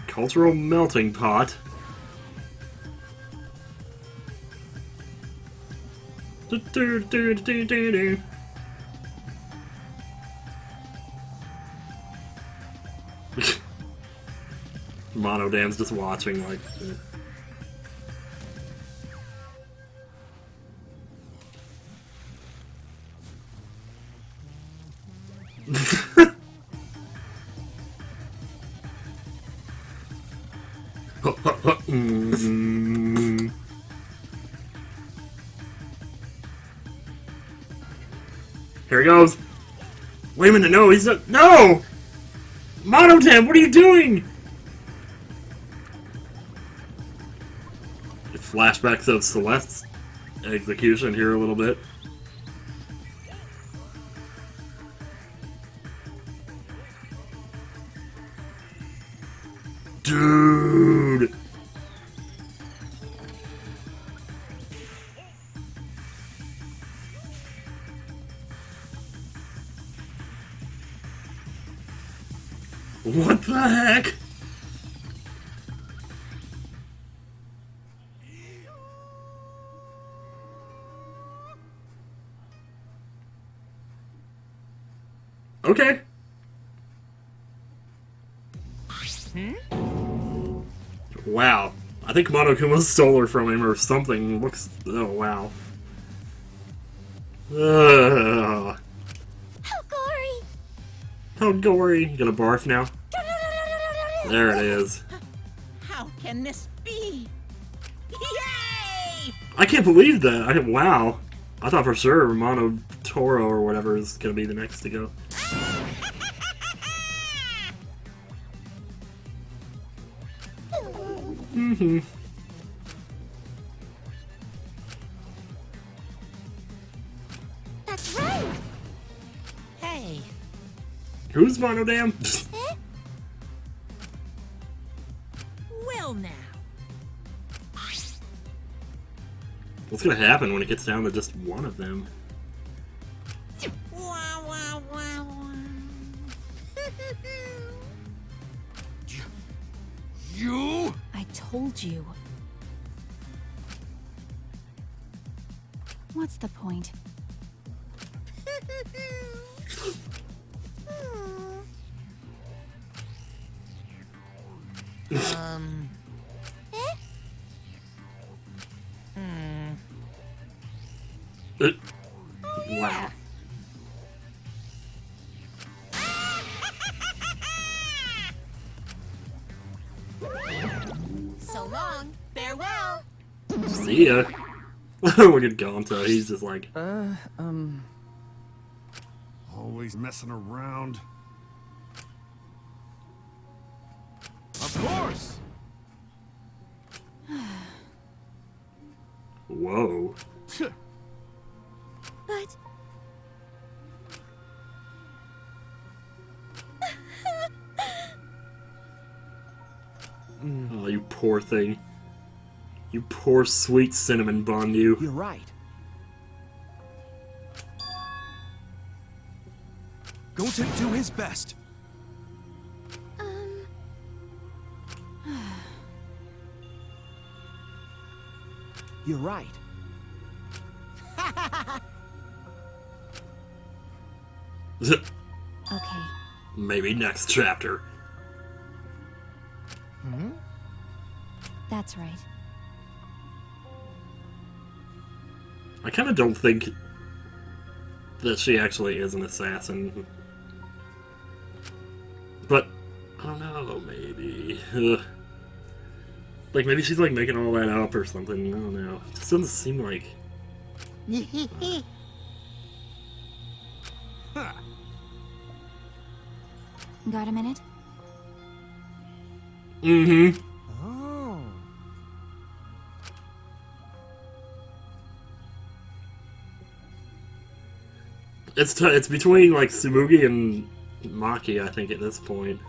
Cultural melting pot. Do, do, do, do, do, do. Monodam's just watching like... Here he goes. Wait a minute, no, he's not. No! Monodam, what are you doing? Flashbacks of Celeste's execution here a little bit. Dude! What the heck? Okay. Wow. I think Monokuma stole her from him or something. Looks... Oh, wow. How gory! How gory. You gonna barf now? There it is. How can this be? Yay! I can't believe that. Wow. I thought for sure Mono Toro or whatever is gonna be the next to go. Mm-hmm. That's right! Hey, Who's Monodam? well now. What's gonna happen when it gets down to just one of them? Wow, wow, wow, wow. You? I told you. What's the point? Wow. So long. Farewell. See ya. Look at Gonta. He's just like, Always messing around. Of course! whoa. But Oh, you poor thing. You poor sweet cinnamon bun, you. You're right. Go to do his best. You're right. Okay. Maybe next chapter. That's right. I kind of don't think that she actually is an assassin. But, I don't know, maybe. Like, maybe she's, like, making all that up or something. I don't know. It just doesn't seem like... Got a minute? Mm-hmm. Oh. It's between, like, Tsumugi and Maki, I think, at this point.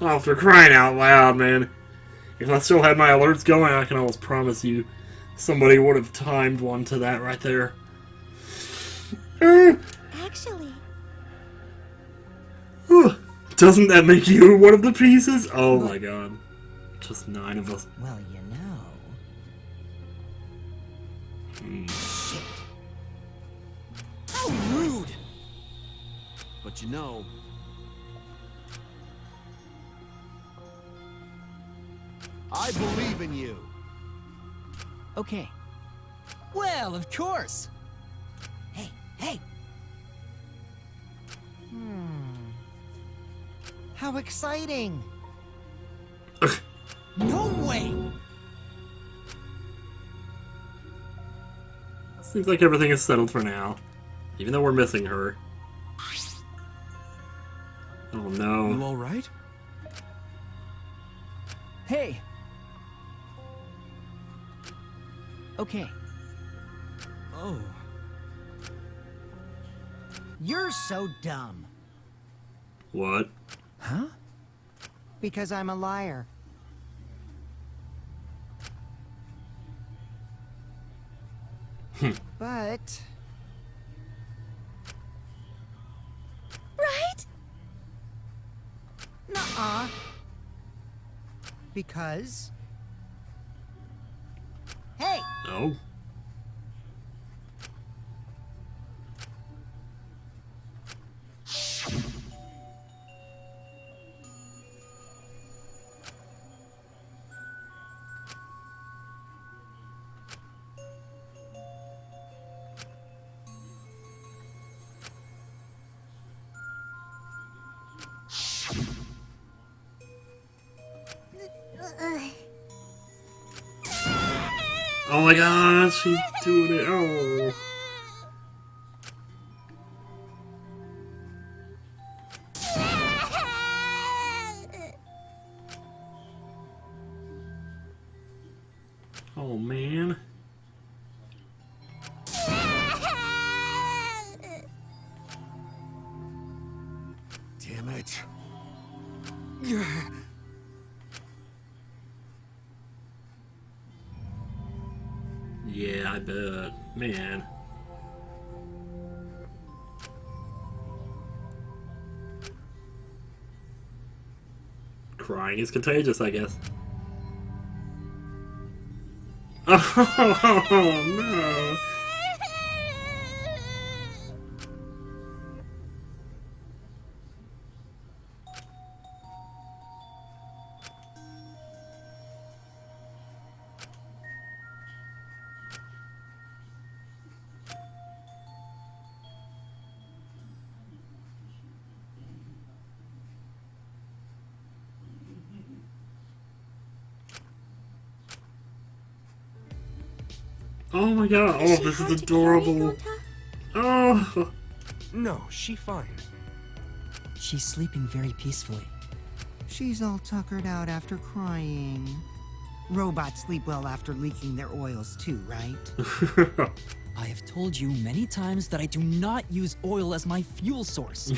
Oh, for crying out loud, man. If I still had my alerts going, I can almost promise you somebody would have timed one to that right there. actually, Doesn't that make you one of the pieces? Oh my god. Just 9 of us. Well, you know. Shit. How rude! But you know... I believe in you. Okay. Well, of course. Hey, hey! How exciting! No way! Seems like everything is settled for now. Even though we're missing her. Oh no. You alright? Okay. Oh. You're so dumb. What? Huh? Because I'm a liar. But... Right? Nuh-uh. Because... Hey! Oh. Oh my gosh, she's doing it. Oh. Oh man. Damn it. Yeah, I bet. Man. Crying is contagious, I guess. Oh no. Oh my god, oh, this is adorable. Oh. No, she fine. She's sleeping very peacefully. She's all tuckered out after crying. Robots sleep well after leaking their oils too, right? I have told you many times that I do not use oil as my fuel source.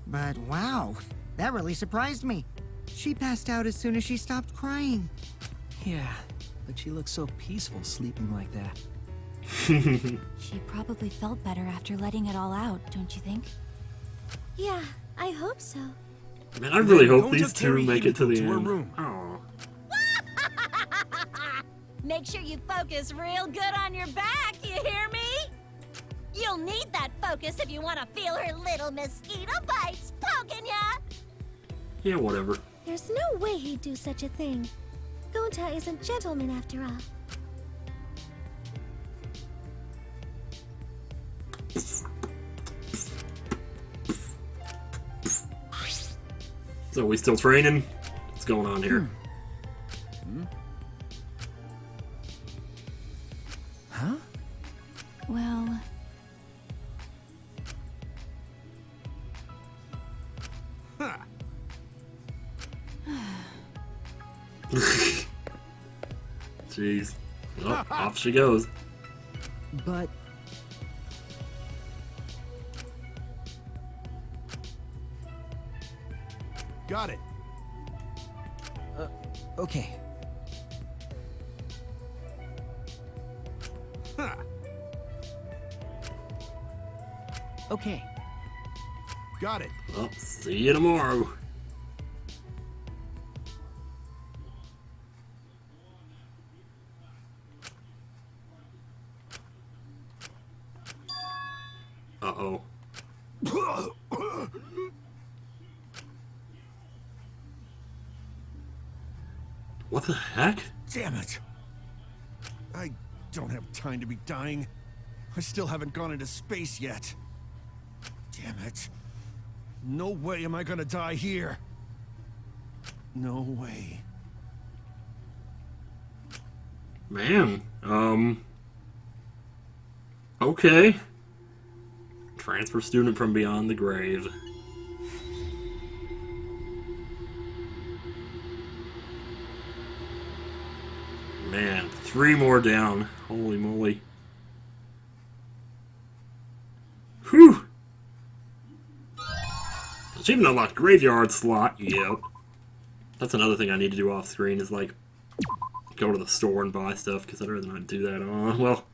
But wow, that really surprised me. She passed out as soon as she stopped crying. Yeah, but she looks so peaceful sleeping like that. She probably felt better after letting it all out, don't you think? Yeah, I hope so. Man, I really Then hope go these to two carry make it to the Himiko to her end. room. Oh. Make sure you focus real good on your back, you hear me? You'll need that focus if you want to feel her little mosquito bites poking ya! Yeah, whatever. There's no way he'd do such a thing. Gonta is a gentleman after all. So we still training? What's going on here? Huh? Well, Jeez. Well, off she goes. But Got it. okay. Ha! Okay. Got it. Well, see you tomorrow. Uh-oh. What the heck? Damn it. I don't have time to be dying. I still haven't gone into space yet. Damn it. No way am I gonna die here. No way. Man, okay. Transfer student from beyond the grave. Man, 3 more down. Holy moly. Whew! Achievement unlocked. Graveyard slot. Yep. That's another thing I need to do off screen is, like, go to the store and buy stuff, because I'd rather not do that on. Well,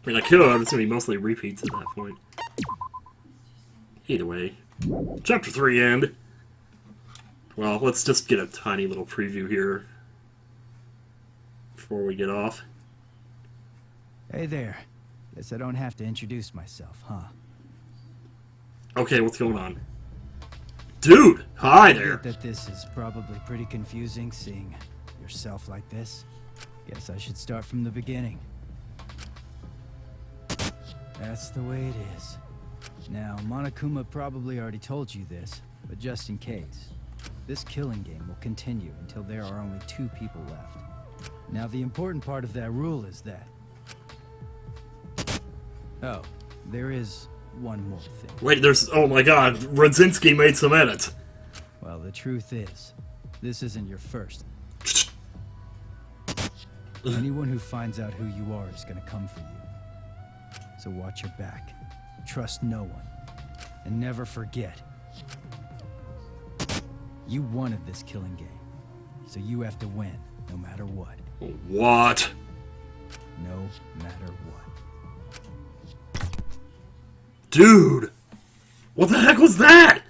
I mean, I could. It's going to be mostly repeats at that point. Either way. Chapter 3 end. Well, let's just get a tiny little preview here before we get off. Hey there. Guess I don't have to introduce myself, huh? Okay, what's going on? Dude! Hi I there! get that this is probably pretty confusing, seeing yourself like this. Guess I should start from the beginning. That's the way it is. Now, Monokuma probably already told you this, but just in case, this killing game will continue until there are only 2 people left. Now, the important part of that rule is that... Oh, there is one more thing. Wait, there's... Oh my god, Radzinski made some edits. Well, the truth is, this isn't your first. Anyone who finds out who you are is gonna come for you. So watch your back. Trust no one. And never forget. You wanted this killing game. So you have to win, no matter what. What? No matter what. Dude! What the heck was that?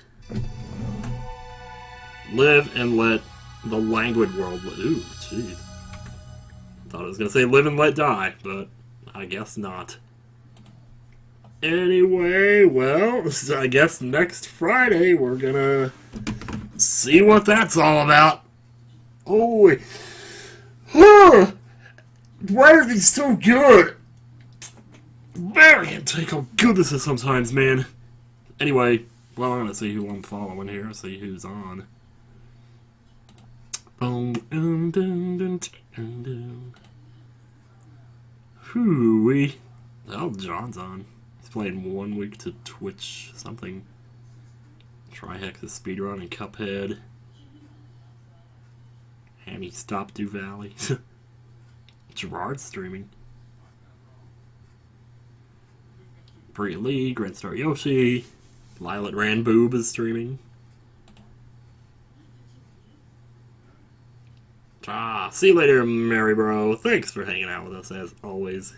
Live and let the languid world live. Ooh, jeez. Thought I was gonna say live and let die, but I guess not. Anyway, well, I guess next Friday we're gonna see what that's all about. Oh, huh. Why are these so good? Man, I can't take how good this is sometimes, man. Anyway, well, I'm gonna see who I'm following here, see who's on. Hooey. Oh, John's on. He's playing 1 week to Twitch something. Trihex's speedrun and Cuphead. And he stopped Du Valley. Gerard's streaming. Bria Lee, Grand Star Yoshi. Lilat Ranboob is streaming. See you later, Mary Bro. Thanks for hanging out with us as always.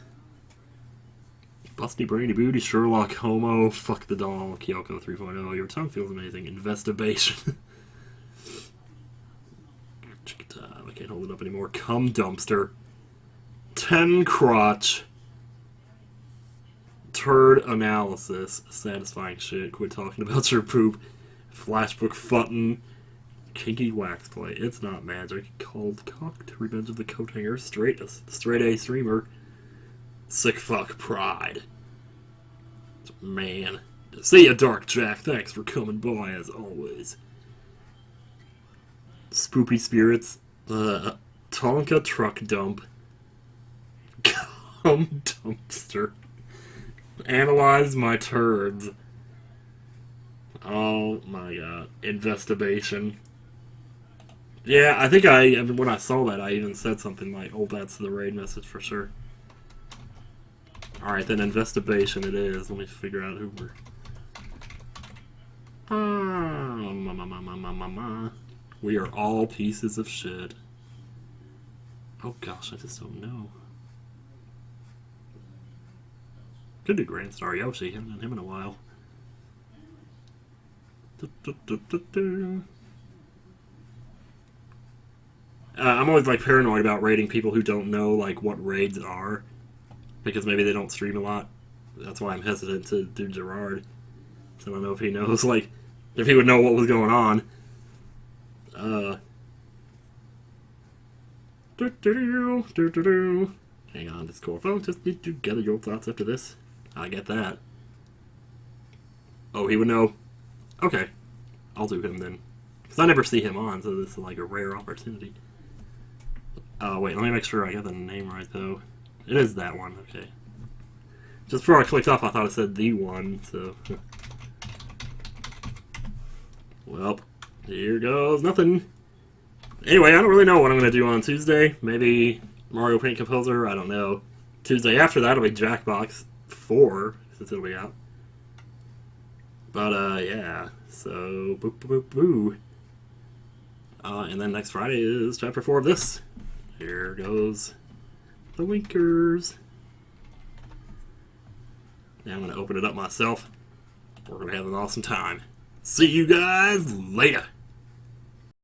Busty Brainy Booty, Sherlock Homo, Fuck the Doll, Kyoko 3.0, Your Tongue Feels Amazing, Investigation. I can't hold it up anymore. Cum Dumpster. 10 Crotch. Turd Analysis. Satisfying shit. Quit talking about your poop. Flashbook Futton. Kinky Wax Play. It's Not Magic. Cold Cocked. Revenge of the Coat Hanger. Straight A Streamer. Sick Fuck Pride. Man. See ya, Dark Jack. Thanks for coming by as always. Spoopy Spirits. Tonka Truck Dump. Cum Dumpster. Analyze My Turds. Oh my god. Investigation. Yeah, I think when I saw that, I even said something like, oh, that's the raid message for sure. Alright, then Investigation it is. Let me figure out who we're... We are all pieces of shit. Oh gosh, I just don't know. Could do Grand Star Yoshi, haven't done him in a while. I'm always like paranoid about raiding people who don't know like what raids are, because maybe they don't stream a lot. That's why I'm hesitant to do Gerard. So I don't know if he knows, like, if he would know what was going on. Hang on, Discord phone. Just need to gather your thoughts after this. I get that. Oh, he would know. Okay, I'll do him then, because I never see him on, so this is like a rare opportunity. Wait, let me make sure I got the name right, though. It is that one, okay. Just before I clicked off, I thought it said the one, so... Well, here goes nothing. Anyway, I don't really know what I'm going to do on Tuesday. Maybe Mario Paint Composer, I don't know. Tuesday after that will be Jackbox 4, since it'll be out. But, yeah. So, boo boo boo boo. And then next Friday is Chapter 4 of this. Here goes the Winkers. Now I'm going to open it up myself. We're going to have an awesome time. See you guys later.